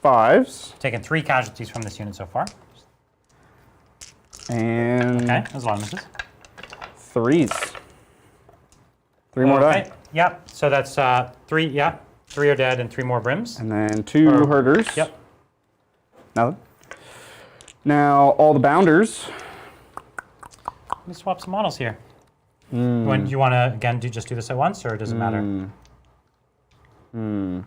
5s. Taken 3 casualties from this unit so far. And Okay, there's a lot of misses. 3s. 3 more die. Yep, so that's 3, yeah. 3 are dead and 3 more brims. And then 2 herders. Yep. Nothing. Now, all the bounders. Let me swap some models here. Do you want to, again, just do this at once, or does it matter? On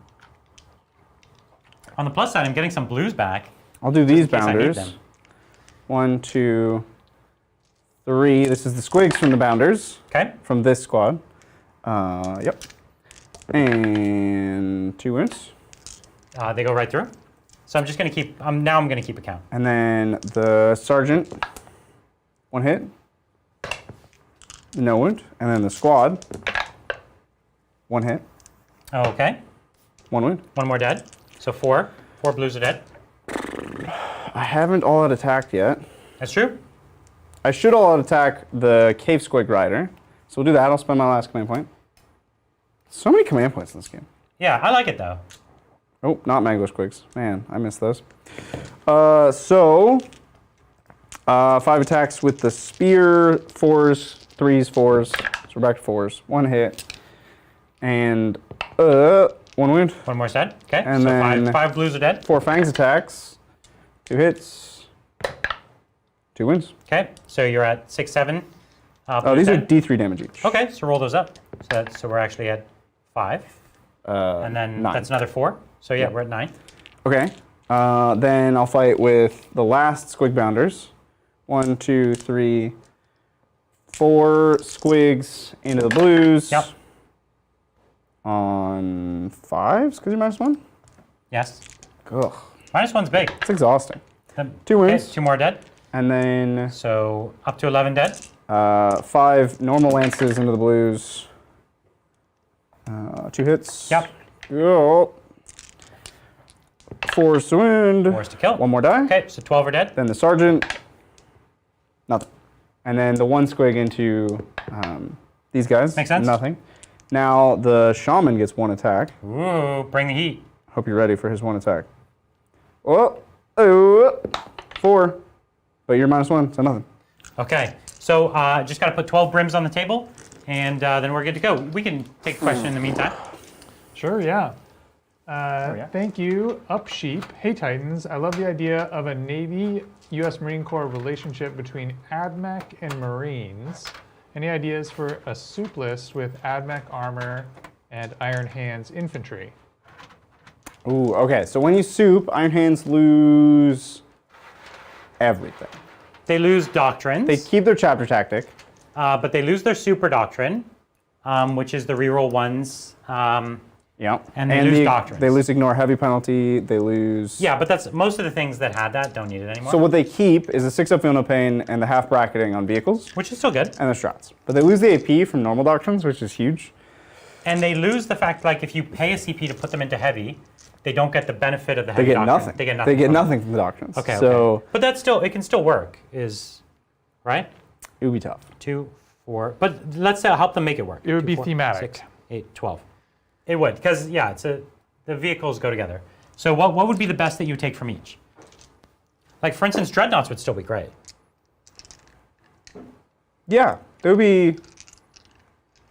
the plus side, I'm getting some blues back. I'll do these in case I need bounders. them. 1, 2, 3. This is the squigs from the bounders. Okay. From this squad. Yep. And 2 wounds. They go right through. So I'm just going to keep, now I'm going to keep a count. And then the sergeant. 1 hit. No wound. And then the squad. 1 hit. Okay. 1 wound. 1 more dead. So 4. 4 blues are dead. I haven't all out attacked yet. That's true. I should all out attack the cave squig rider. So we'll do that. I'll spend my last command point. So many command points in this game. Yeah, I like it though. Oh, not mango squigs. Man, I missed those. 5 attacks with the spear, 4s, 3s, 4s. So we're back to 4s. 1 hit. And 1 wound. 1 more dead. Okay. And so then 5 blues are dead. 4 fangs attacks. 2 hits. 2 wounds. Okay, so you're at 6, 7. Oh, these are D3 damage each. Okay, so roll those up. So we're actually at 5. And then 9. that's another 4. So yeah, we're at 9. Okay. Then I'll fight with the last Squig Bounders. 1, 2, 3, 4 Squigs into the blues. Yep. On 5s, because you're -1? Yes. Ugh. -1's big. It's exhausting. Then, 2 wounds. Okay, 2 more dead. And then So up to 11 dead. 5 normal lances into the blues. 2 hits. Yep. Go. 4's to wound. 4's to kill. 1 more die. Okay, so 12 are dead. Then the sergeant. Nothing. And then the 1 squig into these guys. Makes sense. Nothing. Now the shaman gets 1 attack. Ooh, bring the heat. Hope you're ready for his 1 attack. Oh, 4. But you're -1, so nothing. Okay, so just got to put 12 brims on the table, and then we're good to go. We can take a question in the meantime. Sure, yeah. yeah. Thank you, Upsheep. Hey Titans, I love the idea of a Navy U.S. Marine Corps relationship between AdMech and Marines. Any ideas for a soup list with AdMech armor and Iron Hands infantry? Ooh, okay. So when you soup, Iron Hands lose everything. They lose doctrines, They keep their chapter tactic. but they lose their super doctrine, which is the reroll ones. Yeah. And they lose doctrines. They lose ignore heavy penalty. They lose. Yeah, but that's most of the things that had that don't need it anymore. So what they keep is a 6-up feel no pain and the half bracketing on vehicles which is still good. and the strats. But they lose the AP from normal doctrines, which is huge. And they lose the fact, like, if you pay a CP to put them into heavy, they don't get the benefit of the They heavy get doctrine. nothing. They get nothing. They get from it. nothing from the doctrines. Okay. So okay. But that's still, it can still work. Right? it would be tough. 2, 4. But let's help them make it work. It would 2, be 4, thematic. 6, 8, 12. It would, because yeah, the vehicles go together. So what would be the best that you take from each? Like, for instance, dreadnoughts would still be great. Yeah, it would be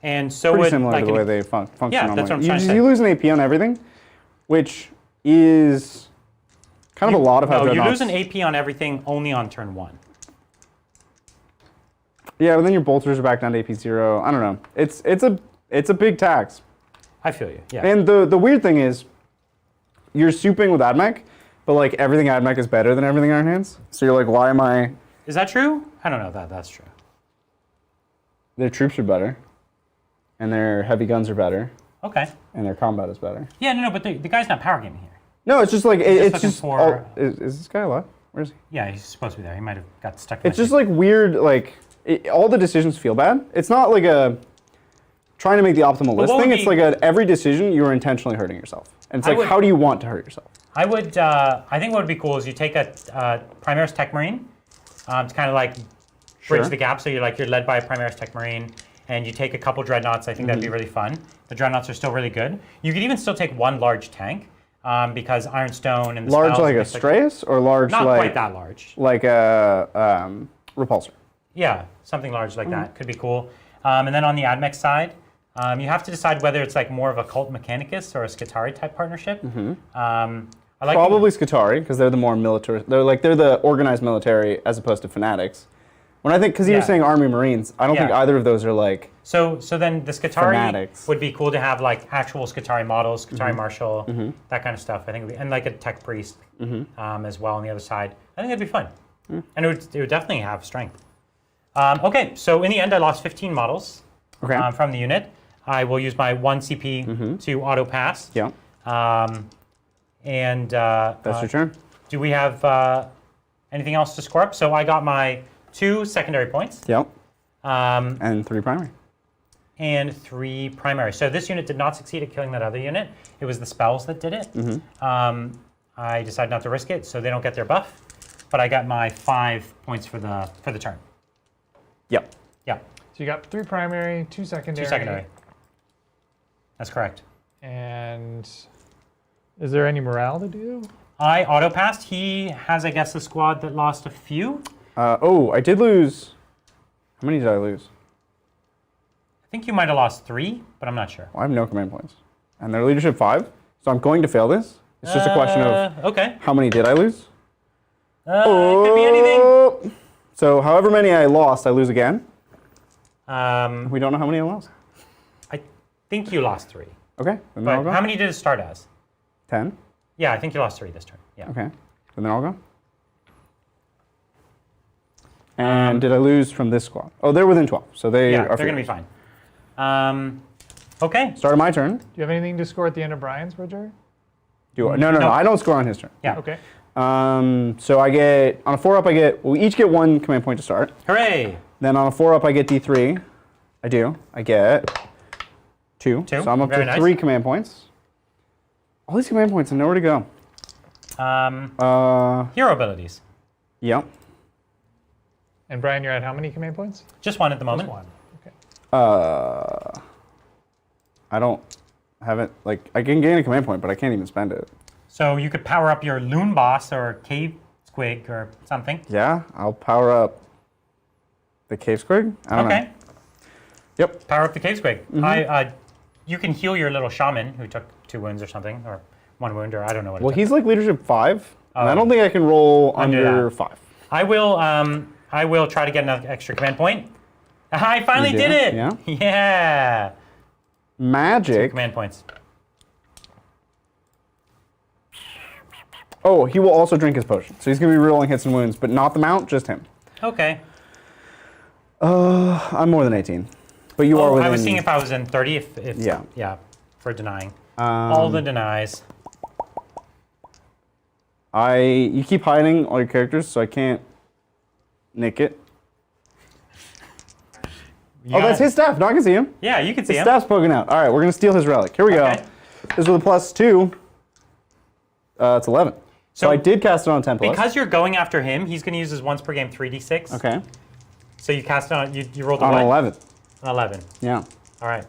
And so pretty would similar like to the an- way they function Yeah, normally. that's what I'm trying to you, say. you lose an AP on everything, which is kind of a lot of how No, you dreadnoughts. lose an AP on everything only on turn 1. Yeah, but then your bolters are back down to AP 0. I don't know. It's a big tax. I feel you. Yeah. And the weird thing is, you're souping with AdMech, but like everything AdMech is better than everything Iron Hands. So you're like, why am I? Is that true? I don't know that that's true. Their troops are better, and their heavy guns are better, Okay. and their combat is better. Yeah, no, but the guy's not power gaming here. No, it's just like just it's looking just. for- Is this guy alive? Where is he? Yeah, he's supposed to be there. He might have got stuck in It's just like weird. Like all the decisions feel bad. It's not like a trying to make the optimal list what would thing. It's be- like every decision you are intentionally hurting yourself, and it's I like would- how do you want to hurt yourself? I would. I think what would be cool is you take a Primaris Tech Marine to kind of like bridge Sure. the gap. So you're led by a Primaris Tech Marine, and you take a couple dreadnoughts. I think that'd be really fun. The dreadnoughts are still really good. You could even still take one large tank because Ironstone and the Large spells like a and things like- Stratus or large Not like quite that large. like a repulsor. Yeah, something large like that could be cool. And then on the AdMech side, you have to decide whether it's like more of a Cult Mechanicus or a Skitarii type partnership. I like Probably Skitarii because they're the more military. They're the organized military as opposed to fanatics. When I think because you're Yeah. saying Army Marines, I don't think Yeah. either of those are like. So then the Skitarii Fanatics. would be cool to have like actual Skitarii models, Skitarii Marshal, that kind of stuff. I think, would be, and like a Tech Priest as well on the other side. I think that'd be fun, and it would definitely have strength. Okay, so in the end, I lost 15 models Okay. from the unit. I will use my 1 CP to auto pass. Yeah. And That's your turn. do we have anything else to score up? So I got my 2 secondary points. Yep. Um, And 3 primary. and 3 primary. So this unit did not succeed at killing that other unit. It was the spells that did it. I decided not to risk it, so they don't get their buff. But I got my 5 points for the turn. Yep. Yeah, So you got 3 primary, 2 secondary. 2 secondary. That's correct. And is there any morale to do? I auto passed. He has, I guess, a squad that lost a few. I did lose. How many did I lose? I think you might have lost 3, but I'm not sure. Well, I have no command points. And their leadership 5. So I'm going to fail this. It's just a question of Okay. how many did I lose? It could be anything. Oh, So however many I lost, I lose again. I We don't know how many I lost. think you lost 3. Okay, then I'll But go. how many did it start as? 10. Yeah, I think you lost 3 this turn. Yeah. Okay, and then I'll go. And did I lose from this squad? Oh, they're within 12, so they Yeah, are they're going to be fierce. fine. Okay. Start of my turn. Do you have anything to score at the end of Brian's, Bridger? No, I don't score on his turn. Yeah. Okay. So I get, on a 4-up, we each get 1 command point to start. Hooray! Then on a 4-up, I get D3. I get 2. Two, So I'm up very to nice. 3 command points. All these command points, I know where to go. Hero abilities. Yep. And Brian, you're at how many command points? Just 1 at the moment. Just 1. Okay. I don't have it, like, I can gain a command point, but I can't even spend it. So you could power up your loon boss or cave squig or something. Yeah, I'll power up the cave squig. I don't know. Okay. Yep. Power up the cave squig. You can heal your little shaman who took 2 wounds or something, or 1 wound, or I don't know what it Well, took. he's like leadership 5, and I Oh. don't think I can roll Under under that. 5. I will try to get an extra command point. I finally You did do? it! Yeah? Yeah! Magic. Command points. Oh, he will also drink his potion. So he's going to be rolling hits and wounds, but not the mount, just him. Okay. I'm more than 18. But you are within... I was seeing if I was in 30, if Yeah. yeah, for denying. All the denies. You keep hiding all your characters, so I can't nick it. You Oh, got that's it. his staff. No, I can see him. Yeah, you can see His him. staff's poking out. All right, we're going to steal his relic. Here we Okay. go. This with a +2. It's 11. So So I did cast it on 10+. Because you're going after him, he's going to use his once per game 3d6. Okay. So you cast it on, you rolled a On what? 11. An 11. Yeah. All right.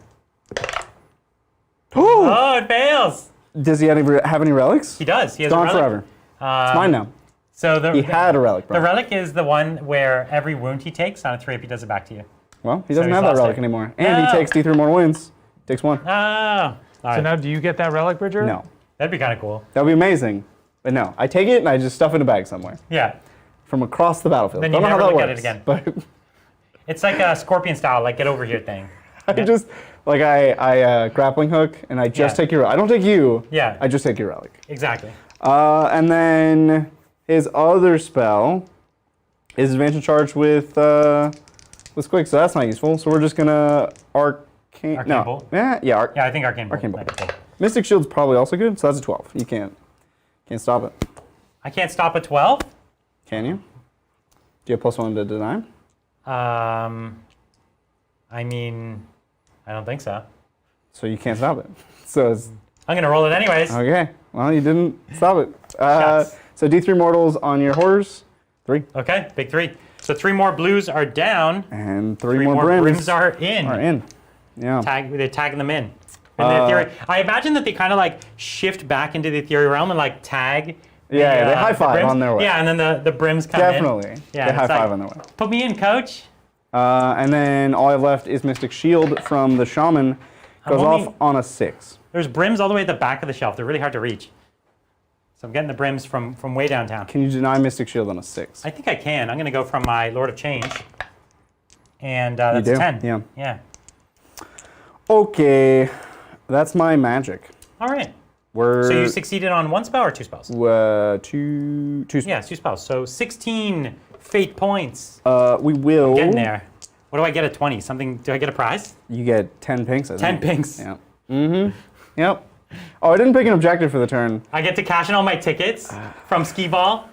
Ooh! Oh, it fails! Does he have any relics? He does. He has Gone a relic. forever. It's mine now. So the, He had a relic, the bro. relic is the one where every wound he takes on a 3-up, he does it back to you. Well, he So doesn't he's have that lost relic it. anymore. And No. he takes D3 mortal wounds. Takes 1. Oh. All So right. now, do you get that relic, Bridger? No. That'd be kind of cool. That would be amazing. But no, I take it and I just stuff it in a bag somewhere. Yeah. From across the battlefield. Then Don't you know how never that look works. at it again. But It's like a scorpion style, like get over here thing. I just, like I grappling hook and I just Yeah. take your, I don't take you. Yeah. I just take your relic. Exactly. And then his other spell is advantage charge with Squig, so that's not useful. So we're just gonna arcane Bolt? Yeah, Yeah, I think Arcane Bolt. Arcane Bolt. That'd be cool. Mystic Shield's probably also good, so that's a 12. You can't stop it. I can't stop a 12? Can you? Do you have +1 to deny? I mean, I don't think so. So you can't stop it. So it's I'm going to roll it anyways. okay. Well, you didn't stop it. Yes. So D3 mortals on your horrors, 3, Okay, big 3. So 3 more blues are down. and 3 3 more more brims brims are in. are in. Yeah. They're tagging them in. And the ethereal, I imagine that they kind of like shift back into the ethereal realm and like tag. Yeah, they high the five brims. on their way. Yeah, and then the brims come in. Definitely. Yeah, they high it's like, five on their way. Put me in, coach. And then all I have left is Mystic Shield from the Shaman. Goes only- off on a 6. There's brims all the way at the back of the shelf. They're really hard to reach. So I'm getting the brims from way downtown. Can you deny Mystic Shield on a 6? I think I can. I'm going to go from my Lord of Change. And that's do? a 10. Yeah. Yeah. Okay, that's my magic. All right. We're So you succeeded on 1 spell or 2 spells? two spells. Yeah, 2 spells. So 16 fate points. We will. Getting there. What do I get at 20? Something? Do I get a prize? You get 10 pinks. I 10 think. pinks. Yeah. Mm-hmm. Yep. Oh, I didn't pick an objective for the turn. I get to cash in all my tickets from Skee Ball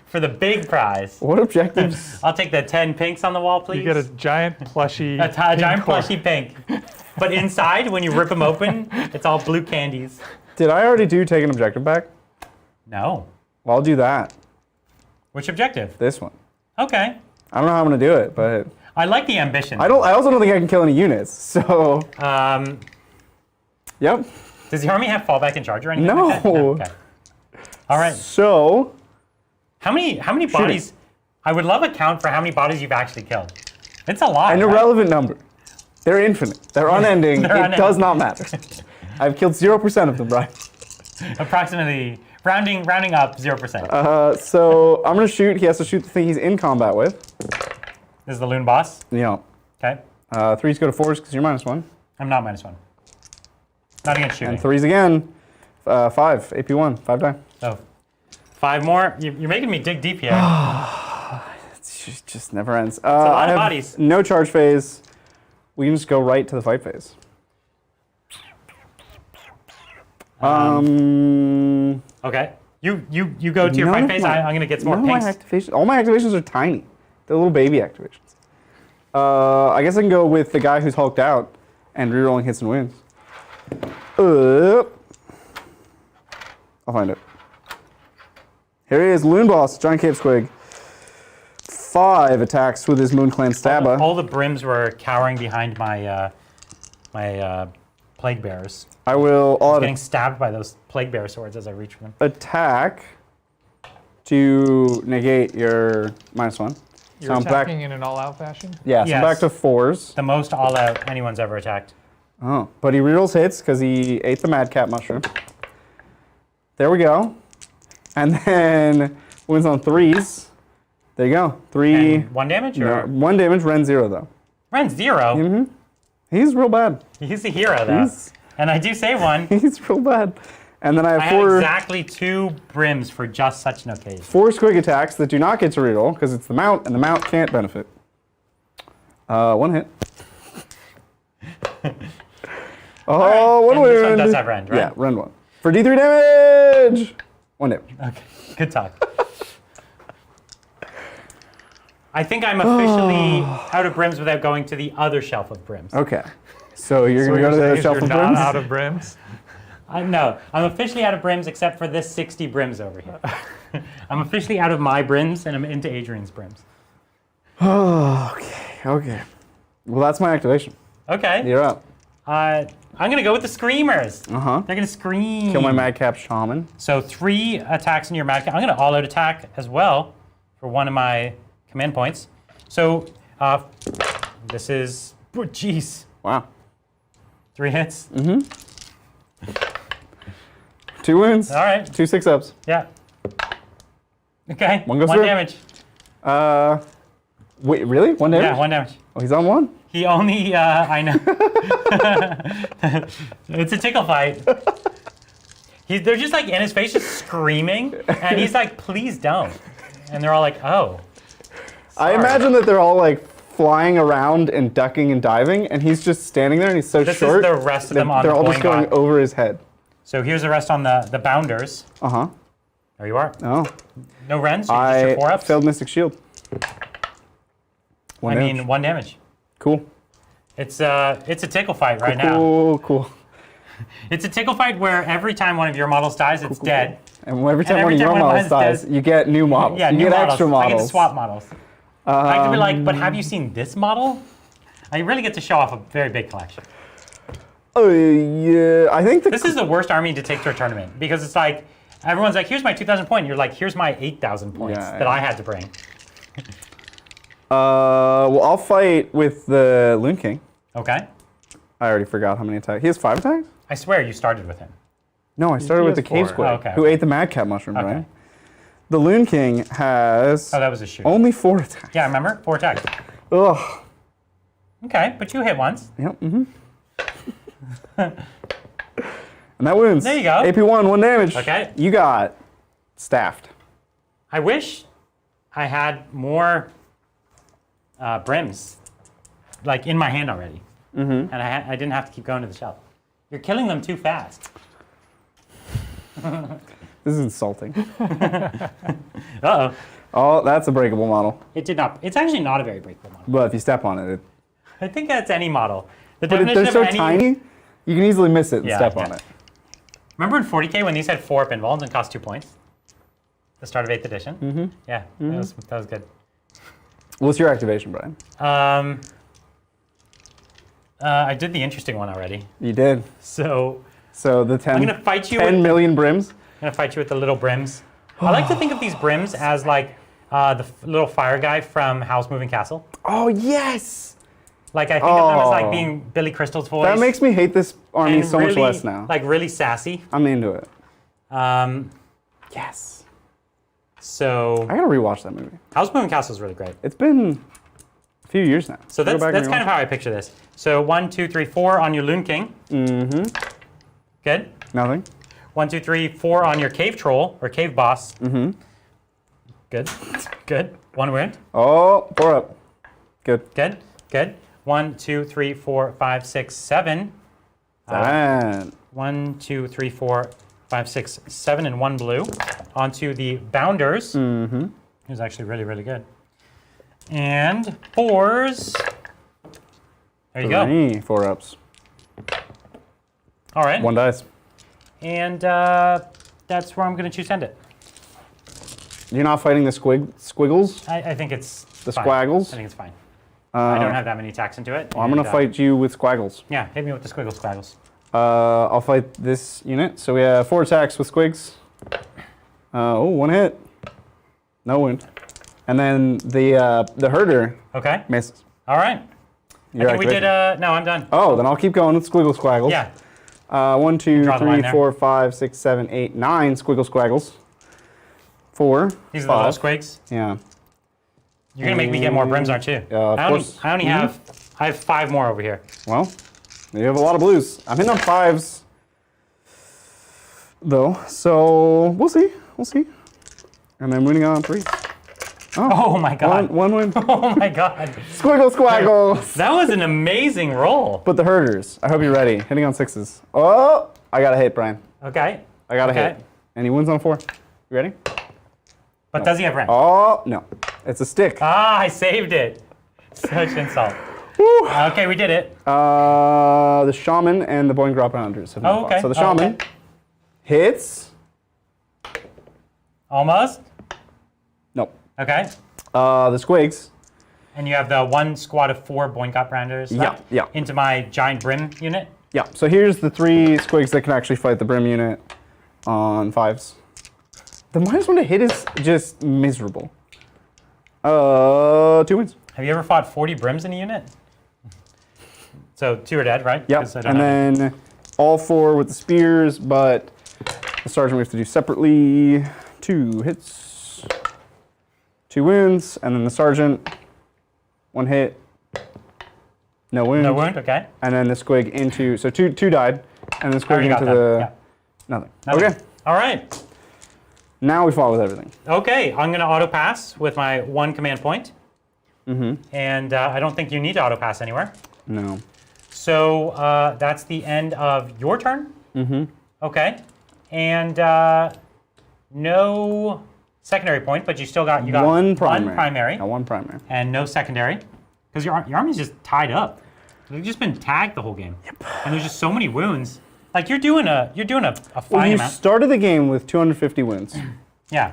for the big prize. What objectives? I'll take the 10 pinks on the wall, please. You get a giant plushy. A giant pink core. plushy pink. But inside, when you rip them open, it's all blue candies. Did I already take an objective back? No. Well, I'll do that. Which objective? This one. Okay. I don't know how I'm gonna do it, but I like the ambition. I also don't think I can kill any units. So. Yep. Does the army have fallback and charge or anything No. like that? Okay. All right. So. How many bodies? I would love a count for how many bodies you've actually killed. It's a lot. An right? irrelevant number. They're infinite. They're unending. They're It unending. does not matter. I've killed 0% of them, right? Approximately Rounding up 0%. So I'm gonna shoot. He has to shoot the thing he's in combat with. This is the loon boss. Yeah. Okay. 3s go to 4s because you're -1. I'm not -1. Not against shooting. And 3s again. 5. AP1. 5 die. So 5 more. You're making me dig deep here. It just never ends. a lot I of have bodies. no charge phase. We can just go right to the fight phase. Okay. You go to your None fight of phase. my- I'm gonna get some more none of my pinks. activations. All my activations are tiny. They're little baby activations. I guess I can go with the guy who's hulked out and rerolling hits and wounds. I'll find it. Here he is, Loon Boss, Giant Cave Squig. 5 attacks with his Moon Clan Stabba. All the brims were cowering behind my plague bearers. I will Getting stabbed by those plague bearer swords as I reach for them. attack to negate your -1. You're attacking in an all-out fashion? Yeah, so Yes. I'm back to 4s. The most all-out anyone's ever attacked. Oh, but he rerolls hits because he ate the Madcap mushroom. There we go. And then wins on 3s. There you go. 3. And 1 damage No, or 1 damage, Ren 0 though. Ren 0. He's real bad. He's the hero though. And I do save 1. He's real bad. And then I have I had 4 exactly 2 brims for just such an occasion. 4 Squig attacks that do not get to reroll because it's the mount, and the mount can't benefit. 1 hit. Oh, one And wound. this one does have rend, right? Yeah, Ren 1. For D3 damage! 1 damage. Okay, good talk. I think I'm officially out of brims without going to the other shelf of brims. Okay. So you're going to go to the shelf you're of not brims? out of brims? No, I'm officially out of brims except for this 60 brims over here. I'm officially out of my brims and I'm into Adrian's brims. Oh, okay. Well, that's my activation. Okay. You're up. I'm going to go with the Screamers. Uh-huh. They're going to scream. Kill my Madcap Shaman. So 3 attacks in your Madcap. I'm going to all-out attack as well for 1 of my command points. So this is, oh, jeez, Wow. 3 hits. 2 wounds. All right. 2 6-ups. Yeah. Okay. One goes 1 through. damage. Wait, really? 1 damage? Yeah, 1 damage. Oh, he's on 1? He only, I know. It's a tickle fight. They're just like in his face, just screaming, and he's like, please don't. And they're all like, oh. I imagine that they're all like flying around and ducking and diving, and he's just standing there and he's so This short. is the rest of them on They're the all just going going over his head. So here's the rest on the bounders. Uh-huh. There you are. Oh. No rends, so you just your 4 ups. failed Mystic Shield. 1 damage. 1 damage. Cool. It's a tickle fight right now. Cool. It's a tickle fight where every time one of your models dies, it's dead. And every time every one of time your one of models mine dies, dies- you get new models. Yeah, you new get models. extra I models. get to swap models. I could be like, but have you seen this model? I really get to show off a very big collection. Oh, yeah. I think This is the worst army to take to a tournament because it's like, everyone's like, here's my 2,000 point. And you're like, here's my 8,000 points that I had to bring. Well, I'll fight with the Loon King. Okay. I already forgot how many attacks. He has 5 attacks? I swear you started with him. No, I started with the has Cave 4. Squig, Oh, okay, who okay. ate the Madcap Mushroom, Okay. right? The Loon King has Oh, that was a shoot. only 4 attacks. Yeah, remember? 4 attacks. Ugh. Okay, but you hit once. Yep. And that wounds. There you go. AP1, 1 damage. Okay. You got staffed. I wish I had more brims, like in my hand already. And I didn't have to keep going to the shelf. You're killing them too fast. This is insulting. Uh-oh. Oh, that's a breakable model. It did not. It's actually not a very breakable model. But if you step on it, I think that's any model. The but definition they're so of any, tiny, you can easily miss it and Yeah, step yeah. on it. Remember in 40K when these had 4 up invulns and cost 2 points? The start of 8th edition? Yeah, that was good. What's your activation, Brian? I did the interesting one already. You did. So So the 10, I'm gonna fight you 10 with million brims. I'm gonna fight you with the little brims. I like to think of these brims as like the little fire guy from Howl's Moving Castle. Oh, yes! Like I think of them as Oh. like being Billy Crystal's voice. That makes me hate this army and so much really, less now. Like really sassy. I'm into it. Yes. So I gotta rewatch that movie. House Moving Castle is really great. It's been a few years now. So Go that's back and kind of rewatch. how I picture this. So 1, 2, 3, 4 on your Loon King. Mm-hmm. Good. Nothing. 1, 2, 3, 4 on your Cave Troll or Cave Boss. Mm-hmm. Good. Good. 1 wound. Oh, 4 up. Good. Good. Good. 1, 2, 3, 4, 5, 6, 7. 7. 1, 2, 3, 4, 5, 6, 7, and 1 blue. Onto the Bounders. Mm-hmm. Who's actually really, really good. And 4s. There you go. 3 4 ups. All right. 1 dice. And that's where I'm going to choose to end it. You're not fighting the squiggles? I think it's The fine. squaggles? I think it's fine. I don't have that many attacks into it. Well, I'm going to fight you with squaggles. Yeah, hit me with the squiggles. I'll fight this unit. So we have 4 attacks with squigs. Oh, 1 hit. No wound. And then the herder Okay. misses. All right. You're I think we did. activated. No, I'm done. Oh, then I'll keep going with squiggle squaggles. Yeah. 1, 2, Draw the line 3, there. 4, 5, 6, 7, 8, 9 squiggle squaggles. 4. These are 5. the little squigs. Yeah. You're gonna make me get more brims, aren't you? Of course. I only have 5 more over here. Well, you have a lot of blues. I'm hitting on 5s, though. So we'll see. We'll see. And then winning on 3s. Oh my god. One win. Oh my god. Squiggle squaggles. That was an amazing roll. But the herders. I hope you're ready. Hitting on 6s. Oh, I got a hit, Brian. Okay. I got a Okay. hit. And he wins on 4. You ready? But does he have ramp? Oh, no. It's a stick. Ah, I saved it. Such insult. Woo. Okay, we did it. The Shaman and the Boeing Drop Hunters have been fought. Okay. So the Shaman Okay. hits. Almost. Nope. Okay. The Squigs. And you have the 1 squad of 4 Boingot Branders Yeah, left yeah. into my giant brim unit. Yeah, so here's the 3 Squigs that can actually fight the Brim unit on 5s. The -1 to hit is just miserable. 2 wins. Have you ever fought 40 brims in a unit? So 2 are dead, right? Yeah, 'Cause I don't and have- then all 4 with the spears, but the sergeant we have to do separately. 2 hits, 2 wins, and then the sergeant, 1 hit, no wound. No wound, okay. And then the Squig into, so two died, and the Squig Already got into that, the, yeah. nothing. Nothing. Okay, All right. now we fought with everything. Okay, I'm going to auto pass with my 1 command point. And I don't think you need to auto pass anywhere. No. So that's the end of your turn. Okay. And no secondary point, but you still got One primary. one primary Got 1 primary. and no secondary because your army's just tied up. You've just been tagged the whole game. Yep. And there's just so many wounds. Like you're doing a fine Well, you amount. started the game with 250 wins, Yeah.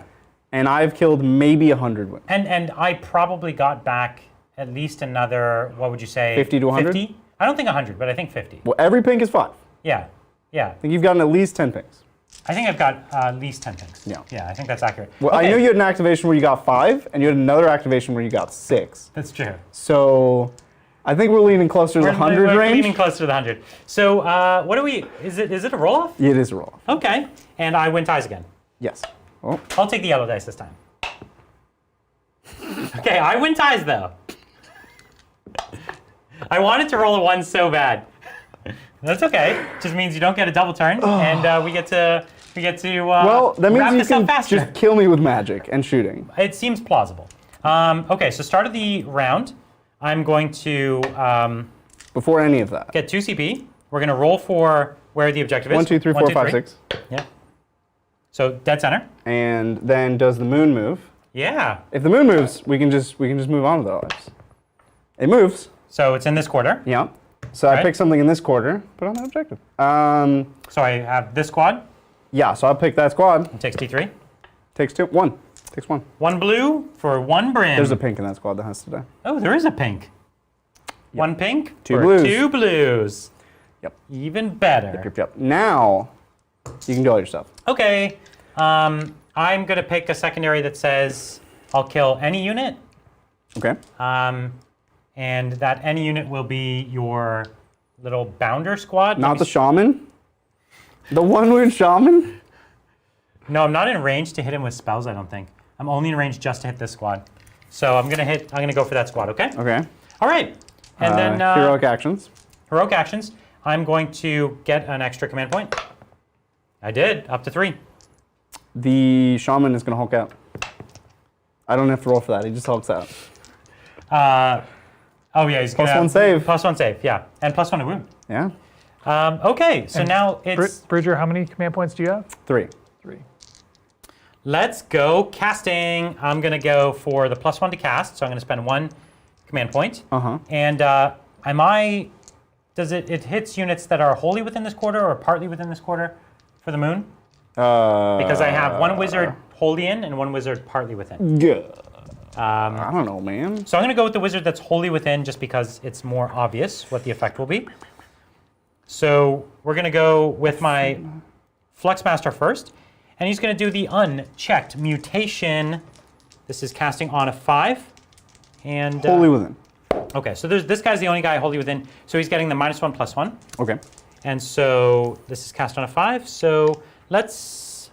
and I've killed maybe 100 wins. And I probably got back at least another, what would you say? 50 to 100? 50? I don't think 100, but I think 50. Well, every pink is 5. Yeah. Yeah. I think you've gotten at least 10 pinks. I think I've got at least 10 things. Yeah. Yeah, I think that's accurate. Well, I Okay, know you had an activation where you got 5, and you had another activation where you got 6. That's true. So I think we're leaning closer to the 100 we're range. leaning closer to the 100. So what do we, is it a roll-off? Yeah, it is a roll. Okay. And I win ties again. Yes. Oh, I'll take the yellow dice this time. Okay, I win ties though. I wanted to roll a 1 so bad. That's okay. Just means you don't get a double turn, and we get to well, that wrap means you this up can faster. just kill me with magic and shooting. It seems plausible. Okay, so start of the round, I'm going to Before any of that. get 2 CP. We're going to roll for where the objective is. 1, 2, 3, 4, 5, 6. Yeah. So dead center. And then does the moon move? Yeah. If the moon moves, we can just move on with our lives. It moves. So it's in this quarter. Yeah. So I Right. pick something in this quarter, put on that objective. So I have this squad. Yeah, so I'll pick that squad. It takes D3. Takes 2. 1. Takes 1. 1 blue for 1 brim. There's a pink in that squad that has to die. Oh, there is a pink. 1 pink 2 for blues. 2 blues. Yep. Even better. Yep. Now, you can do all your stuff. Okay. I'm going to pick a secondary that says I'll kill any unit. Okay. And that any unit will be your little bounder squad. Not the shaman? The 1 wound shaman? No, I'm not in range to hit him with spells, I don't think. I'm only in range just to hit this squad. So I'm gonna go for that squad, okay? Okay. All right. And then heroic actions. heroic actions. I'm going to get an extra command point. I did, up to 3. The Shaman is going to Hulk out. I don't have to roll for that. He just hulks out. Oh yeah, he's gonna +1 save. +1 save, yeah, and +1 to wound. Yeah. Okay, so now it's Bridger, how many command points do you have? 3. 3. let's go casting. I'm gonna go for the +1 to cast, so I'm gonna spend 1 command point. And does it hits units that are wholly within this quarter or partly within this quarter for the moon? Because I have 1 wizard wholly in and 1 wizard partly within. Yeah. I don't know, man. So I'm going to go with the wizard that's wholly within just because it's more obvious what the effect will be. So we're going to go with my Fluxmaster first. And he's going to do the unchecked mutation. This is casting on a 5. And Wholly within. Okay, so this guy's the only guy wholly within. So he's getting the -1/+1. Okay. And so this is cast on a 5. So let's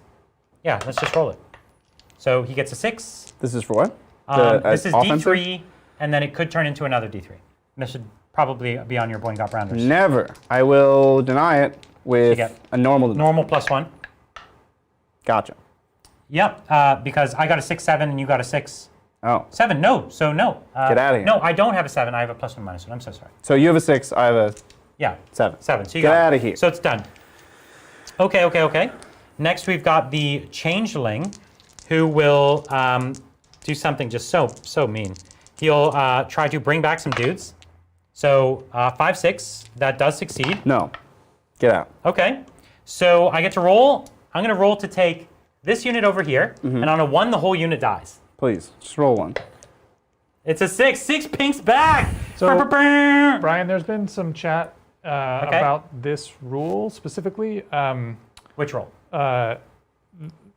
just roll it. So he gets a 6. This is for what? This is offensive? D3, and then it could turn into another D3. This should probably be on your Boingop Rounders. Never. I will deny it with get a normal. Normal +1. Gotcha. Yep, because I got a 6/7 and you got a 6/7. Oh. No, so no. Get outta here. No, I don't have a 7. I have a +1/-1. I'm so sorry. So you have a 6. I have a Yeah. 7. 7. So you Get got outta here. So it's done. Okay. Next we've got the Changeling, who will do something just so mean. He'll try to bring back some dudes. So 5/6, that does succeed. No. Get out. Okay, so I get to roll. I'm going to roll to take this unit over here, and on a 1, the whole unit dies. Please, just roll 1. It's a 6. 6 pinks back. So- Brr, brr, brr. Brian, there's been some chat about this rule specifically. Which roll? There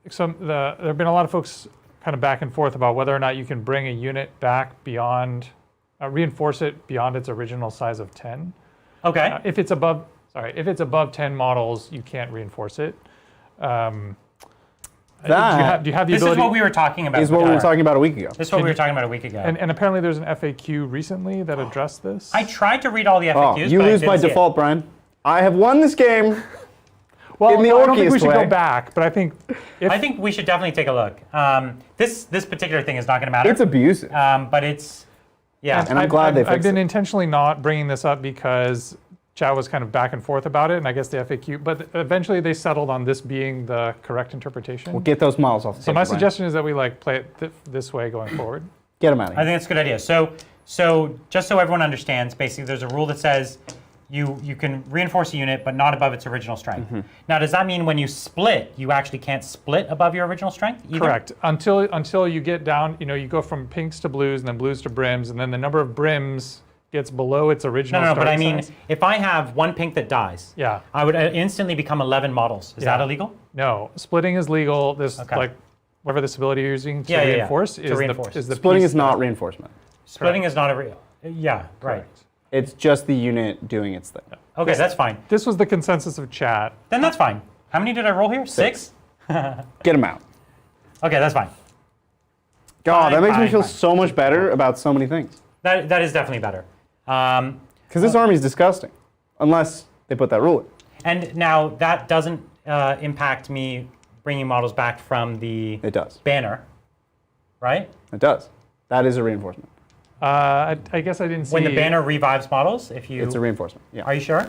have been a lot of folks kind of back and forth about whether or not you can bring a unit back beyond, reinforce it beyond its original size of 10. Okay. If it's above 10 models, you can't reinforce it. Do you have the This ability? is what we were talking about. Is what we were talking about a week ago. This is what we were talking about a week ago. And apparently there's an FAQ recently that addressed this. I tried to read all the Oh, FAQs, you but I lose didn't by see it. default, Brian. I have won this game. well, in the no, I don't think we orkiest should way. go back, but I think if, I think we should definitely take a look. This particular thing is not going to matter. It's abusive. But it's, yeah. And I'm glad they I've fixed been it. intentionally not bringing this up because chat was kind of back and forth about it, and I guess the FAQ, but eventually they settled on this being the correct interpretation. We'll get those models off the So table, my Brian. suggestion is that we play it this way going forward. Get them out of I here. think that's a good idea. So just so everyone understands, basically there's a rule that says you can reinforce a unit, but not above its original strength. Now, does that mean when you split, you actually can't split above your original strength either? Correct. Until you get down, you go from pinks to blues and then blues to brims, and then the number of brims gets below its original No, but I starting mean, size. if I have 1 pink that dies, Yeah. I would instantly become 11 models. Is that Yeah. illegal? No, splitting is legal. This Okay. whatever this ability you're using to Yeah, yeah, yeah. reinforce To is reinforce. the Splitting piece is not that- reinforcement. Splitting is not a real. Yeah, right. Correct. It's just the unit doing its thing. Okay, that's fine. This was the consensus of chat. Then that's fine. How many did I roll here? 6? Get them out. Okay, that's fine. God, that makes me fine, feel fine. so much better about so many things. That is definitely better. Because this army is disgusting. Unless they put that rule in. And now that doesn't impact me bringing models back from the It does. banner, right? It does. That is a reinforcement. I guess I didn't see. When the banner revives models, if you It's a reinforcement. Yeah. are you sure?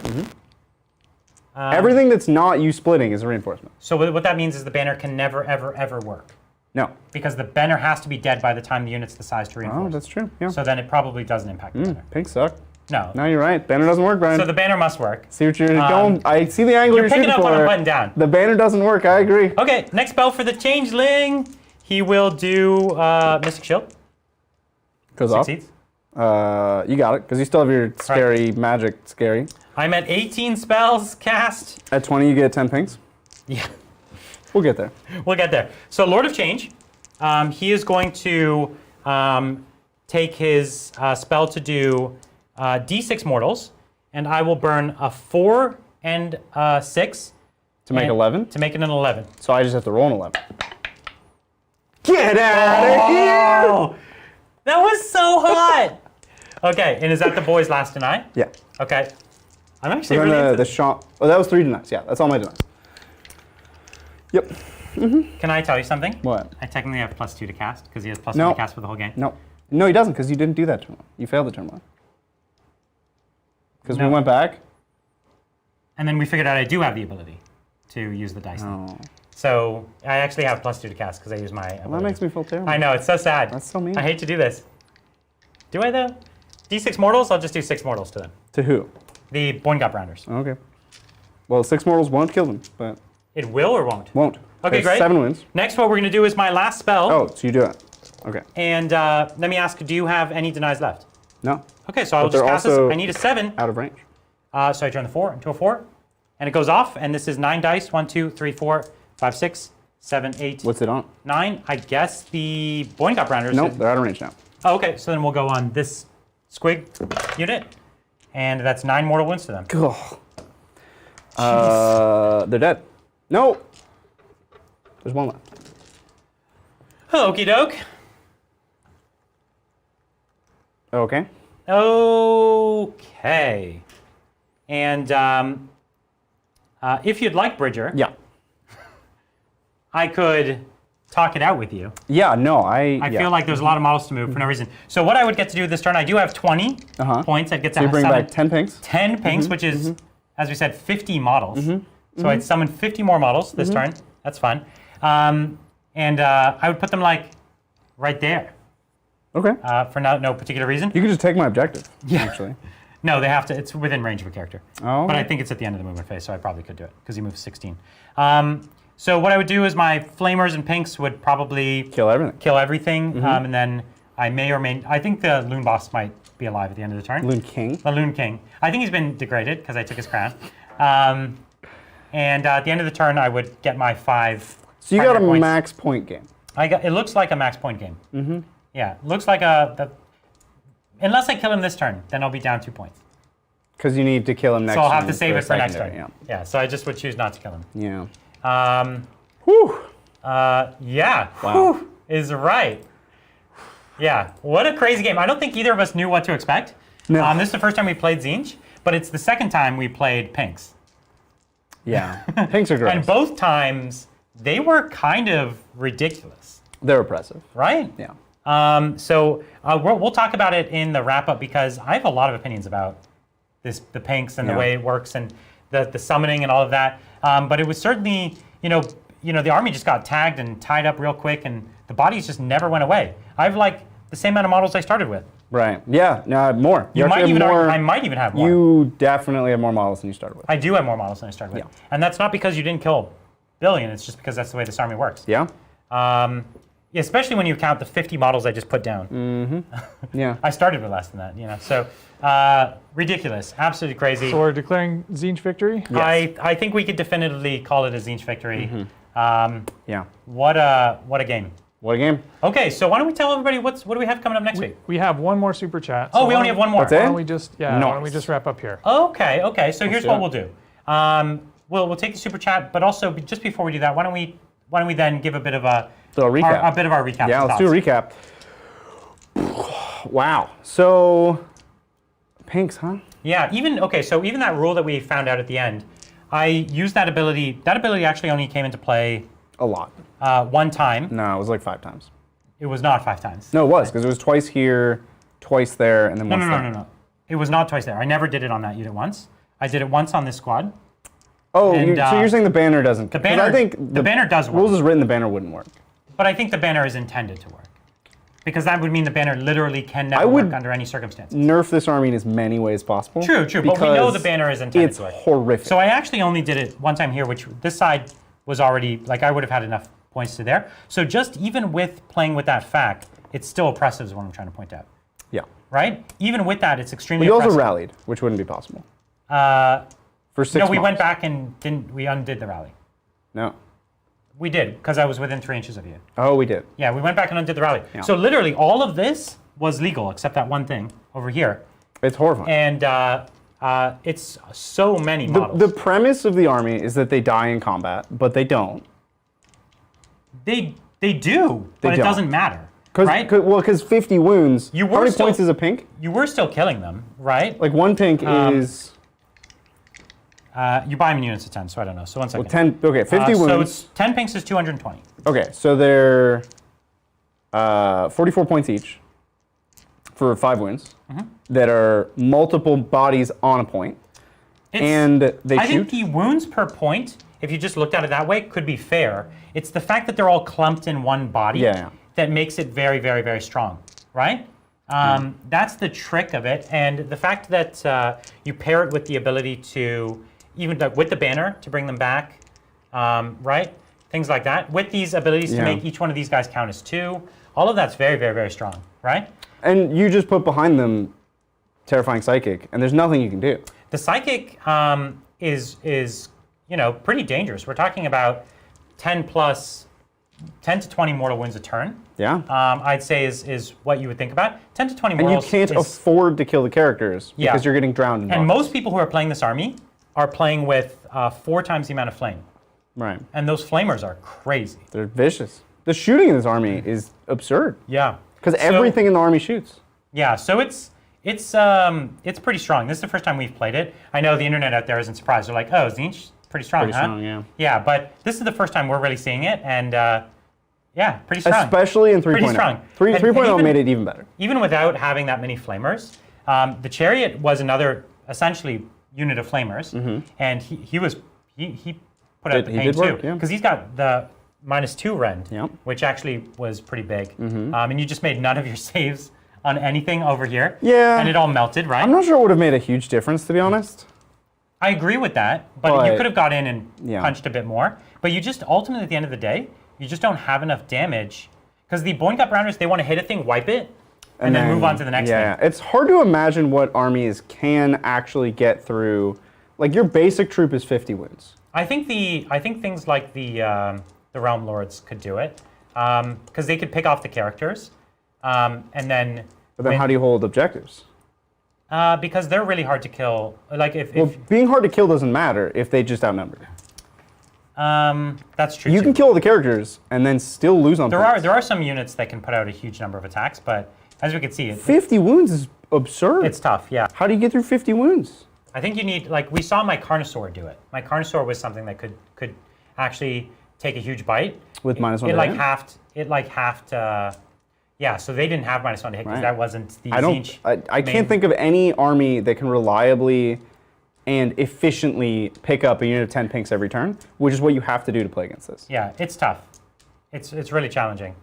Everything that's not you splitting is a reinforcement. So what that means is the banner can never, ever, ever work No. because the banner has to be dead by the time the unit's the size to reinforce. Oh, that's true. Yeah. So then it probably doesn't impact the banner. Pink suck. No. No, you're right. Banner doesn't work, Brian. So the banner must work. See what you're going. I see the angle You're shooting picking up for. on a button down. The banner doesn't work. I agree. Okay, next spell for the Changeling. He will do Mystic Shield. Goes off. Succeeds. You got it, because you still have your scary magic scary. I'm at 18 spells cast. At 20, you get 10 pinks. Yeah, We'll get there. we'll get there. So Lord of Change, he is going to take his spell to do D6 mortals, and I will burn a 4 and a 6 To make 11? To make it an 11. So I just have to roll an 11. Get out of here! Oh, that was so hot. Okay, and is that the boys' last deny? Yeah. Okay. I'm actually So really then into the shot. Oh, that was 3 denies. Yeah, that's all my denies. Yep. Can I tell you something? What? I technically have +2 to cast because he has +1 No. to cast for the whole game. No. No, he doesn't, because you didn't do that turn one. You failed the turn one. Because No. we went back. And then we figured out I do have the ability to use the dice. Oh. So I actually have +2 to cast because I use my ability. Well, that makes me feel terrible. I know, it's so sad. That's so mean. I hate to do this. Do I though? D6 mortals? I'll just do 6 mortals to them. To who? The Boingop Rounders. Okay. Well, 6 mortals won't kill them, but It will or won't? won't. Okay, There's great. 7 wins. Next, what we're going to do is my last spell. Oh, so you do it. Okay. And let me ask, do you have any denies left? No. Okay, so I'll But just they're cast this. also I need a 7. out of range. So I turn the 4 into a 4. And it goes off, and this is 9 dice. 1, 2, 3, 4, 5, 6, 7, 8, What's it on? 9. I guess the Boingop Rounders. Nope, they're out of range now. Oh, okay, so then we'll go on this Squig unit. And that's 9 mortal wounds to them. They're dead. No. There's one left. Okie doke. Okay. Okay. And if you'd like, Bridger, Yeah. I could talk it out with you. Yeah, no, I feel like there's a lot of models to move for no reason. So what I would get to do this turn, I do have 20 points. I'd get to So you bring summon back 10 pinks. 10 pinks, which is, as we said, 50 models. So I'd summon 50 more models this turn. That's fun. And I would put them like right there Okay. for no particular reason. You could just take my objective, actually. No, they have to. It's within range of a character. Oh, But I okay. think it's at the end of the movement phase, so I probably could do it because he moves 16. So what I would do is my flamers and pinks would probably Kill everything. kill everything, and then I may or may. I think the Loon Boss might be alive at the end of the turn. Loon King. The Loon King. I think he's been degraded because I took his crown. And at the end of the turn, I would get my 5. So you got a primary points. max point game. It looks like a max point game. Yeah, looks like unless I kill him this turn, then I'll be down 2 points. Because you need to kill him next So I'll have turn to save a it for next turn. secondary, Yeah, so I just would choose not to kill him. Yeah. Yeah. Wow. Whew, is right. Yeah, what a crazy game. I don't think either of us knew what to expect. No. This is the first time we played Tzeentch, but it's the second time we played Pinks. Yeah. Pinks are gross. And both times, they were kind of ridiculous, They're oppressive. right? Yeah. So we'll talk about it in the wrap-up because I have a lot of opinions about the Pinks and the way it works and the summoning and all of that. But it was certainly, the army just got tagged and tied up real quick, and the bodies just never went away. I have like the same amount of models I started with. Right. Yeah. No, more. You might actually even have more. I might even have more. You definitely have more models than you started with. I do have more models than I started with. Yeah. And that's not because you didn't kill a billion, it's just because that's the way this army works. Yeah. Especially when you count the 50 models I just put down. Yeah. I started with less than that, So ridiculous, absolutely crazy. So we're declaring Tzeentch victory? I think we could definitively call it a Tzeentch victory. Yeah. What a game. What a game. Okay, so why don't we tell everybody what do we have coming up next week? We have one more super chat. Oh, so we only have one more. That's it? Why don't we just why don't we Nice. just wrap up here? Okay. So here's do what it. we'll do. We'll take the super chat, but also just before we do that, why don't we then give a bit of a recap. a bit of our recap? Yeah, and let's do a thoughts. recap. Wow. So, Pinks, huh? Yeah. So even that rule that we found out at the end, I used that ability. That ability actually only came into play A lot. one time. No, it was like 5 times. It was not 5 times. No, it was, because it was twice here, twice there, and then once there. No. It was not twice there. I never did it on that unit once. I did it once on this squad. Oh, And, so you're saying the banner doesn't... the 'cause banner- I think the banner does work. rules as written, the banner wouldn't work. But I think the banner is intended to work. Because that would mean the banner literally can never would- work under any circumstances. Nerf this army in as many ways possible. True, but we know because the banner is intended it's to work. horrific. So I actually only did it one time here, which this side was already, like I would have had enough points to there. So just even with playing with that fact, it's still oppressive is what I'm trying to point out, Yeah. right? Even with that, it's extremely We also oppressive. rallied, which wouldn't be possible. For 6 No, we months. went back and we undid the rally. No. We did, because I was within 3 inches of you. Oh, we did. Yeah, we went back and undid the rally. Yeah. So literally all of this was legal except that one thing over here. It's horrifying. And it's so many The, models. the premise of the army is that they die in combat, but they don't. They do, but it don't. doesn't matter, Cause, right? Because 50 wounds, You how were many still- points is a pink? You were still killing them, right? Like one pink is You buy them in units of 10, so I don't know. So 1 second. 10, okay, 50 So wounds. it's 10 pinks is 220. Okay, so they're 44 points each for 5 wounds that are multiple bodies on a point. And they I shoot. think the wounds per point, if you just looked at it that way, could be fair. It's the fact that they're all clumped in one body Yeah. that makes it very, very, very strong, right? That's the trick of it. And the fact that you pair it with the ability to, even with the banner, to bring them back, right? Things like that. With these abilities to Yeah. make each one of these guys count as 2, all of that's very, very, very strong, right? And you just put behind them Terrifying Psychic, and there's nothing you can do. The psychic is pretty dangerous. We're talking about 10 to 20 mortal wounds a turn. Yeah. I'd say is what you would think about. 10 to 20 And you mortals. can't afford to kill the characters Yeah. because you're getting drowned in And bodies. most people who are playing this army are playing with 4 times the amount of flame. Right. And those flamers are crazy. They're vicious. The shooting in this army is absurd Yeah. because So- everything in the army shoots. Yeah, so it's pretty strong. This is the first time we've played it. I know the internet out there isn't surprised. They're like, oh, Tzeentch, pretty strong, Pretty huh? strong, yeah. Yeah, but this is the first time we're really seeing it, and yeah, pretty strong. Especially in 3.0. Pretty strong. 3.0 even- made it even better. Even without having that many flamers, the Chariot was another essentially unit of flamers, and he put out the He pain did too, work, yeah. because he's got the -2 rend, Yep. which actually was pretty big, and you just made none of your saves on anything over here, Yeah. and it all melted, right? I'm not sure it would have made a huge difference, to be honest. I agree with that, but you But- could have got in and Yeah. punched a bit more. But you just ultimately, at the end of the day, you just don't have enough damage because the Boin Cup rounders, they want to hit a thing, wipe it, and then move on to the next yeah, thing. it's hard to imagine what armies can actually get through. Like your basic troop is 50 wounds. I think things like the Realm Lords could do it because they could pick off the characters, and then. But then how do you hold objectives? Because they're really hard to kill. Like if Being hard to kill doesn't matter if they just outnumber. that's true. You too. can kill all the characters and then still lose on points. There are some units that can put out a huge number of attacks, but as we can see, 50 wounds is absurd. it's tough. Yeah. How do you get through 50 wounds? I think you need, like, we saw my Carnosaur do it. My Carnosaur was something that could actually take a huge bite. With -1 It to like hit? halved, yeah, so they didn't have -1 to hit because Right. that wasn't the I don't. Tzeentch I main- can't think of any army that can reliably and efficiently pick up a unit of 10 pinks every turn, which is what you have to do to play against this. Yeah, it's tough. It's really challenging.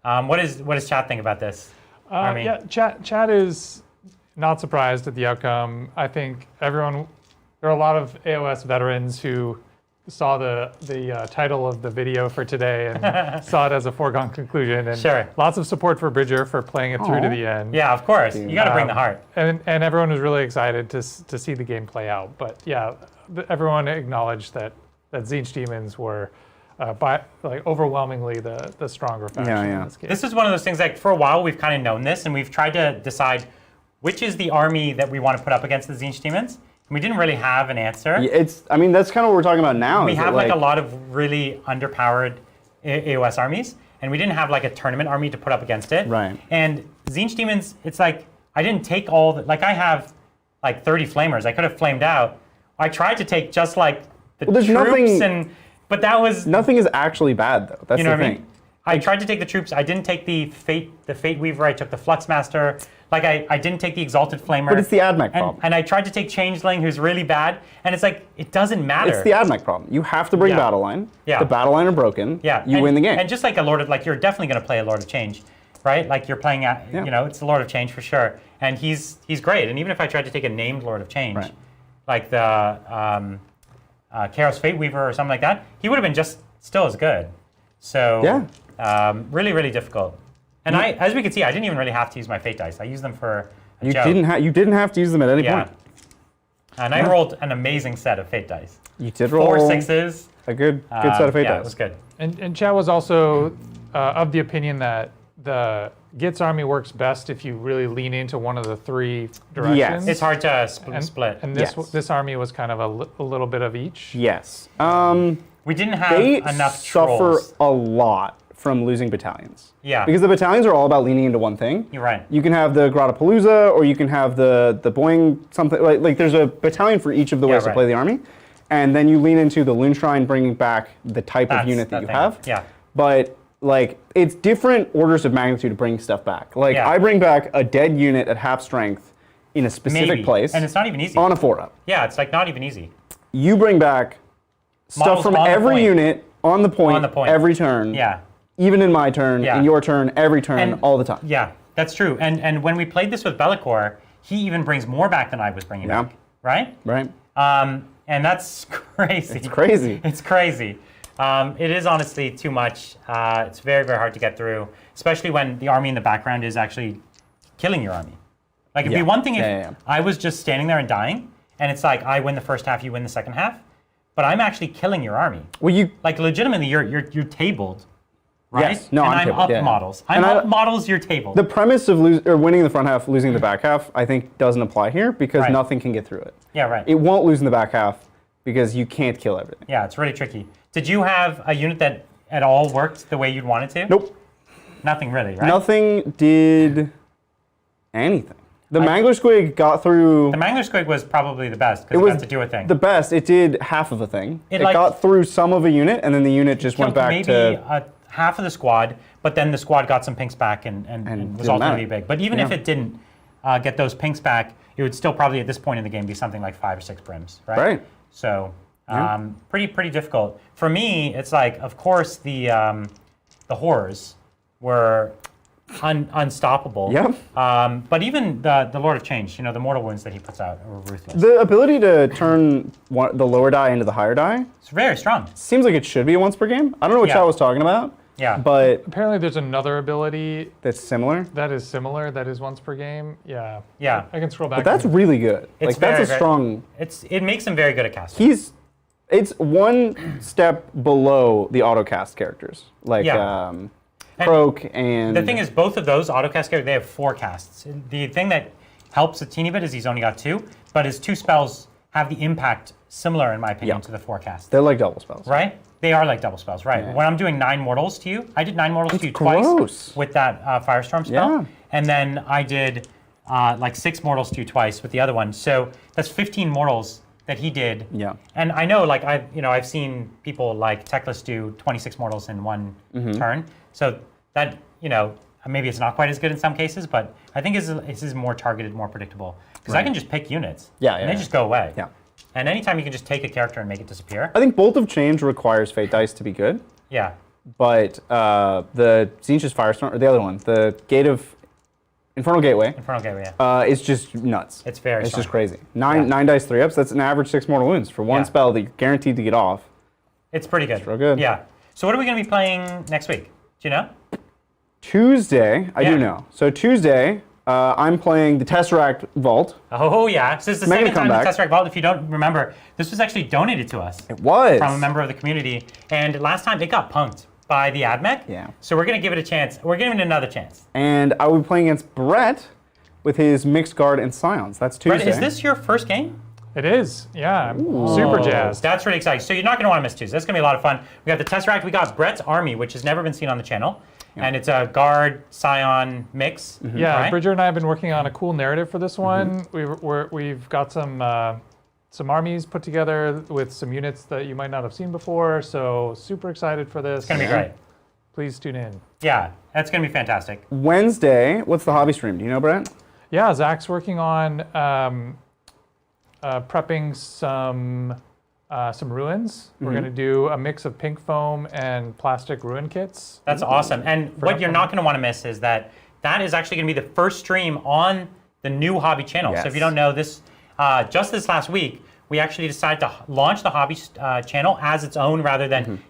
What does chat think about this? army? Yeah, chat is not surprised at the outcome. I think there are a lot of AOS veterans who saw the title of the video for today and saw it as a foregone conclusion. And Sure. lots of support for Bridger for playing it through to Aw. the end. Yeah, of course. You got to bring the heart. And everyone was really excited to see the game play out. But yeah, everyone acknowledged that Tzeentch demons were overwhelmingly the stronger faction Yeah. in this case. This is one of those things, like, for a while we've kind of known this, and we've tried to decide which is the army that we want to put up against the Tzeentch demons. We didn't really have an answer. Yeah, I mean, that's kind of what we're talking about now. We is have that, like a lot of really underpowered AOS armies, and we didn't have like a tournament army to put up against it. Right. And Tzeentch demons, it's like I didn't take all the, like I have like 30 flamers. I could have flamed out. I tried to take just like the there's troops, nothing- but that was Nothing is actually bad, though. That's you know the what I thing. mean. I tried to take the troops. I didn't take the Fate Weaver. I took the Flux Master. Like I didn't take the Exalted Flamer. But it's the AdMech problem. And I tried to take Changeling, who's really bad. And it's like it doesn't matter. It's the AdMech problem. You have to bring Yeah. battle line. Yeah. The battle line are broken. Yeah, You win the game. And just like a Lord of, like, you're definitely going to play a Lord of Change, right? Like you're playing at, Yeah. you know, it's the Lord of Change for sure. And he's great. And even if I tried to take a named Lord of Change, Right. like the Chaos Fate Weaver or something like that, he would have been just still as good. So really, really difficult. And as we can see, I didn't even really have to use my Fate dice. I used them for a You joke. didn't have to use them at any Yeah. point. And I rolled an amazing set of Fate dice. You did roll 4 6s. a good set of fate Yeah, dice. it was good. And Chad was also of the opinion that the Gitz army works best if you really lean into one of the 3 directions. Yes. It's hard to split. And Yes. this army was kind of a little bit of each. Yes. We didn't have They enough suffer trolls. a lot from losing battalions. Yeah. Because the battalions are all about leaning into one thing. You're right. You can have the Grottapalooza, or you can have the Boing something. Like there's a battalion for each of the ways to right. play the army. And then you lean into the Loon Shrine, bringing back the type of unit that you thing. have. Yeah. But like it's different orders of magnitude to bring stuff back. Like Yeah. I bring back a dead unit at half strength in a specific Maybe. place. And it's not even easy. on a 4-up. Yeah, it's like not even easy. You bring back stuff Models from on the every point. unit on the point, On the point. every turn. Yeah. Even in my turn, Yeah. in your turn, every turn, And- all the time. Yeah, that's true. And when we played this with Bellicor, he even brings more back than I was bringing Yeah. back. Right? Right? And that's crazy. It's crazy. It's crazy. It is honestly too much. It's very, very hard to get through, especially when the army in the background is actually killing your army. Like, it'd Yeah. be one thing if Yeah. I was just standing there and dying, and it's like, I win the first half, you win the second half, but I'm actually killing your army. Well, you Like, legitimately, you're tabled, right? Yes. No, and I'm I'm tabled, up yeah. models. And I'm up models, you're tabled. the premise of winning the front half, losing the back half, I think doesn't apply here because Right. nothing can get through it. Yeah, right. It won't lose in the back half because you can't kill everything. Yeah, it's really tricky. Did you have a unit that at all worked the way you'd want it to? Nope. Nothing really, right? Nothing did anything. The Mangler Squig got through. The Mangler Squig was probably the best because it got to do a thing. The best. It did half of a thing. It like- got through some of a unit, and then the unit just went Killed back maybe to. half of the squad, but then the squad got some pinks back and was didn't ultimately matter. big. But even if Yeah. it didn't get those pinks back, it would still probably at this point in the game be something like 5 or 6 brims, right? Right. So pretty difficult. For me, it's like, of course, the horrors were unstoppable. Yep. But even the Lord of Change, the mortal wounds that he puts out are ruthless. The ability to turn the lower die into the higher die It's very strong. seems like it should be a once per game. I don't know what Yeah. I was talking about. Yeah. But Apparently there's another ability that's similar. that is similar, that is once per game. Yeah. Yeah. I can scroll back. But that's and- really good. It's Like that's very, a very- strong. It makes him very good at casting. It's one step below the autocast characters, like Yeah. Croak and. The thing is, both of those autocast characters, they have 4 casts. The thing that helps a teeny bit is he's only got 2, but his 2 spells have the impact similar, in my opinion, Yeah. to the 4 casts. they're like double spells. Right? They are like double spells, right? Yeah. When I'm doing 9 mortals to you, I did 9 mortals to you gross. twice with that Firestorm spell. Yeah. And then I did like 6 mortals to you twice with the other one. So that's 15 mortals that he did. Yeah. And I know, like, I've seen people like Techless do 26 mortals in one Mm-hmm. turn. So that, maybe it's not quite as good in some cases, but I think this is more targeted, more predictable. Because I can just pick units. Yeah, And yeah, they just go away. Yeah. And anytime you can just take a character and make it disappear. I think Bolt of Change requires Fate Dice to be good, Yeah. but the Tzeentch's Firestorm, or the other one, the Gate of Infernal Gateway, Infernal Gateway, yeah. is just nuts. It's very It's strong. just crazy. Nine dice 3-ups. That's an average 6 mortal wounds for one Yeah. spell that you're guaranteed to get off. It's pretty good. real good. Yeah. So what are we going to be playing next week? Do you know? Tuesday, I Yeah. do know. So Tuesday, I'm playing the Tesseract Vault. Oh, yeah. So this is the Making a second time the comeback. Tesseract Vault. If you don't remember, this was actually donated to us It was. from a member of the community. And last time it got punked by the AdMech. Yeah. So we're going to give it a chance. We're giving it another chance. And I will be playing against Brett with his Mixed Guard and Scions. That's Tuesday. Brett, is this your first game? It is. Yeah. I'm super jazzed. That's really exciting. So you're not going to want to miss Tuesday. That's going to be a lot of fun. We got the Tesseract. We got Brett's Army, which has never been seen on the channel. And it's a Guard, Scion mix. Yeah, right? Bridger and I have been working on a cool narrative for this one. We've got some armies put together with some units that you might not have seen before. So super excited for this. It's going to be great. Please tune in. Yeah, that's going to be fantastic. Wednesday, what's the hobby stream? Do you know, Brett? Yeah, Zach's working on prepping some ruins. We're going to do a mix of pink foam and plastic ruin kits. That's awesome. And what you're not going to want to miss is that is actually going to be the first stream on the new hobby channel. So if Yes. you don't know this, just this last week, we actually decided to launch the hobby channel as its own rather than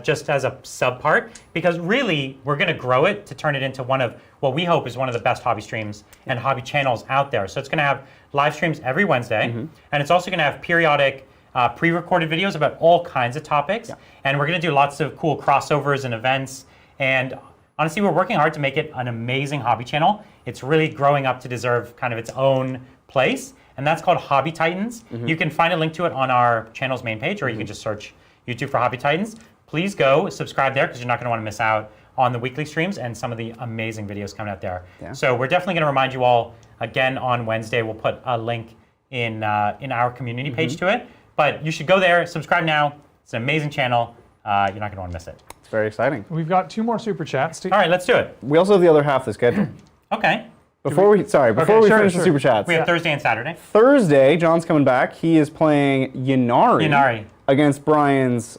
just as a sub part, because really we're going to grow it to turn it into one of what we hope is one of the best hobby streams and hobby channels out there. So it's going to have live streams every Wednesday, and it's also going to have periodic pre-recorded videos about all kinds of topics. And we're going to do lots of cool crossovers and events. And honestly, we're working hard to make it an amazing hobby channel. It's really growing up to deserve kind of its own place, and that's called Hobby Titans. You can find a link to it on our channel's main page, or you can just search YouTube for Hobby Titans. Please go subscribe there, because you're not going to want to miss out on the weekly streams and some of the amazing videos coming out there. Yeah. So we're definitely going to remind you all, again, on Wednesday, we'll put a link in our community page to it. But you should go there, subscribe now. It's an amazing channel. You're not going to want to miss it. It's very exciting. We've got 2 more super chats. All right, let's do it. We also have the other half of the schedule. Okay. Before we finish the super chats. We have Thursday and Saturday. Thursday, John's coming back. He is playing Ynnari. Against Brian's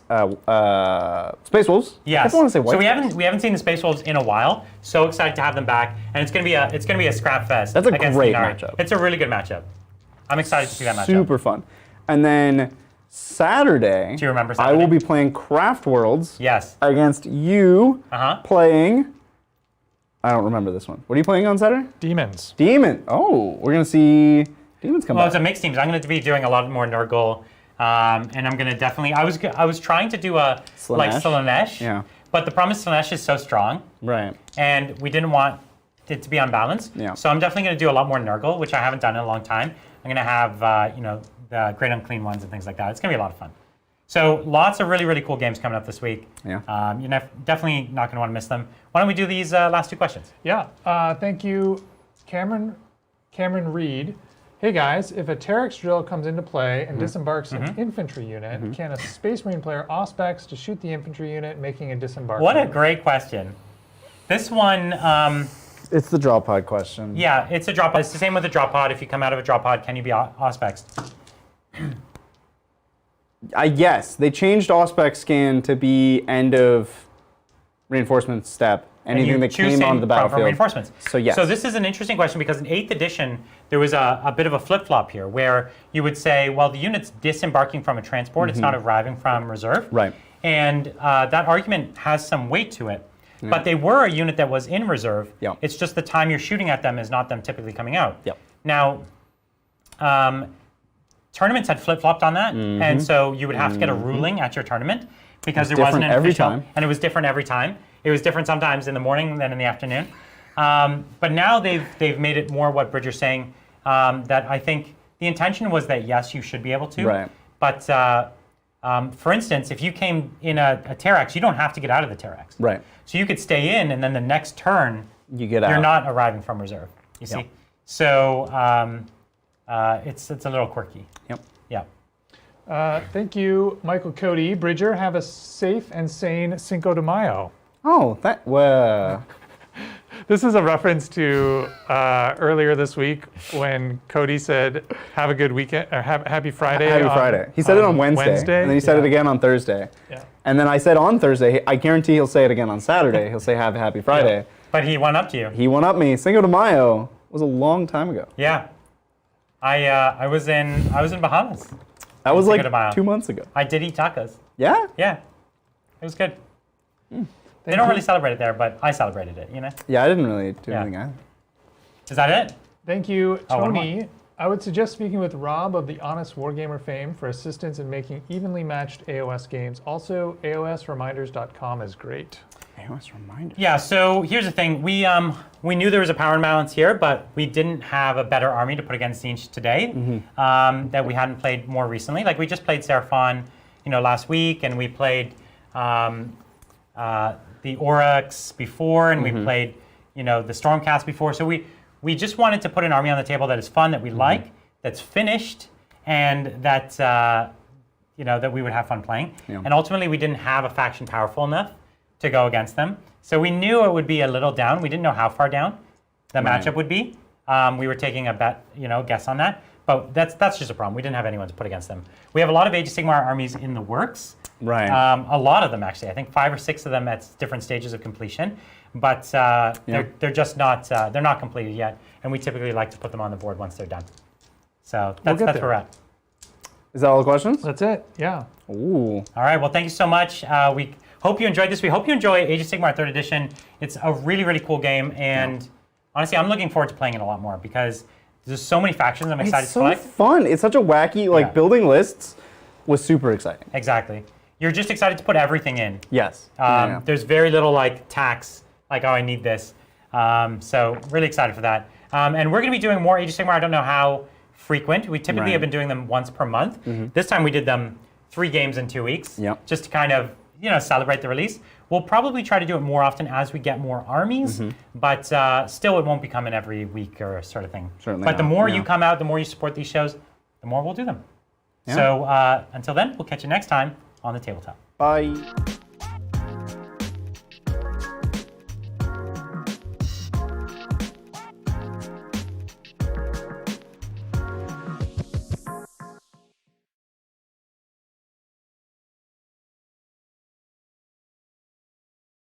Space Wolves. Yes. I want to say White so we Wolves. haven't seen the Space Wolves in a while. So excited to have them back, and it's gonna be a scrap fest. That's a against great Ynnari. matchup. It's a really good matchup. I'm excited to see that matchup. Super fun. And then Saturday, Do you remember I will Saturday? be playing Craft Worlds Yes. against you playing. I don't remember this one. What are you playing on Saturday? Demons. Demon. Oh, we're gonna see Demons come Well, back. it's a mixed teams. I'm going to be doing a lot more Nurgle, and I'm going to definitely. I was trying to do a like Slaanesh. Yeah. But the problem is Slaanesh is so strong, Right. and we didn't want it to be unbalanced. Yeah. So I'm definitely going to do a lot more Nurgle, which I haven't done in a long time. I'm going to have the Great Unclean Ones and things like that. It's going to be a lot of fun. So lots of really, really cool games coming up this week. Yeah. You're definitely not going to want to miss them. Why don't we do these last 2 questions? Yeah. Thank you, Cameron Reed. Hey guys, if a Terex drill comes into play and disembarks an infantry unit, can a Space Marine player auspex to shoot the infantry unit, making a disembark? What a great question. This one, It's the drop pod question. yeah, it's a drop pod. It's the same with a drop pod. If you come out of a drop pod, can you be auspex? Yes, they changed Auspex skin to be end of reinforcement step. Anything that came onto the from battlefield. reinforcements. So yes. So this is an interesting question, because in 8th edition, there was a bit of a flip-flop here, where you would say, well, the unit's disembarking from a transport, it's not arriving from reserve. Right. And that argument has some weight to it. But they were a unit that was in reserve. Yeah. It's just the time you're shooting at them is not them typically coming out. Yep. Now, tournaments had flip-flopped on that, and so you would have to get a ruling at your tournament, because there wasn't an every official, time. and it was different every time. It was different sometimes in the morning than in the afternoon. But now they've made it more what Bridger's saying, that I think the intention was that yes, you should be able to. Right. But for instance, if you came in a Terex, you don't have to get out of the Terex. Right. So you could stay in, and then the next turn, You get out. you're not arriving from reserve. You see? So it's a little quirky. Yep. Yeah. Thank you, Michael Cody. Bridger, have a safe and sane Cinco de Mayo. Oh, well. This is a reference to earlier this week when Cody said, have a good weekend, or happy Friday. Happy Friday. He said it on Wednesday, and then he said it again on Thursday. Yeah. And then I said on Thursday, I guarantee he'll say it again on Saturday. He'll say have a happy Friday. But he went up to you. He went up me. Cinco de Mayo was a long time ago. Yeah. I was in Bahamas. That was Cinco like de Mayo. 2 months ago. I did eat tacos. Yeah? Yeah. It was good. They don't really celebrate it there, but I celebrated it, you know? Yeah, I didn't really do Yeah. anything either. Is that it? Thank you, Oh, one Tony. I would suggest speaking with Rob of the Honest Wargamer fame for assistance in making evenly matched AOS games. Also, AOSreminders.com is great. AOS reminder. Yeah, so here's the thing. We knew there was a power imbalance here, but we didn't have a better army to put against Tzeentch today that we hadn't played more recently. Like, we just played Seraphon, last week, and we played the Oryx before, and we played, the Stormcast before. So we just wanted to put an army on the table that is fun, that we like, that's finished, and that that we would have fun playing. Yeah. And ultimately, we didn't have a faction powerful enough to go against them. So we knew it would be a little down. We didn't know how far down the matchup would be. We were taking a bet, guess on that. But that's just a problem. We didn't have anyone to put against them. We have a lot of Age of Sigmar armies in the works. Right. A lot of them, actually. I think 5 or 6 of them at different stages of completion. But they're just not they're not completed yet. And we typically like to put them on the board once they're done. So that's where we're at. Is that all the questions? That's it, yeah. Ooh. All right, well, thank you so much. We hope you enjoyed this. We hope you enjoy Age of Sigmar 3rd Edition. It's a really, really cool game. And honestly, I'm looking forward to playing it a lot more, because there's so many factions I'm excited It's to so collect. fun. It's such a wacky, building lists was super exciting. Exactly. You're just excited to put everything in. Yes. Yeah. There's very little tax like, oh, I need this. So really excited for that. And we're going to be doing more Age of Sigmar. I don't know how frequent. We typically have been doing them once per month. This time we did them 3 games in 2 weeks, just to kind of celebrate the release. We'll probably try to do it more often as we get more armies, but still it won't be coming every week or sort of thing. Certainly but the not, more you come out, the more you support these shows, the more we'll do them. So until then, we'll catch you next time on the tabletop. Bye.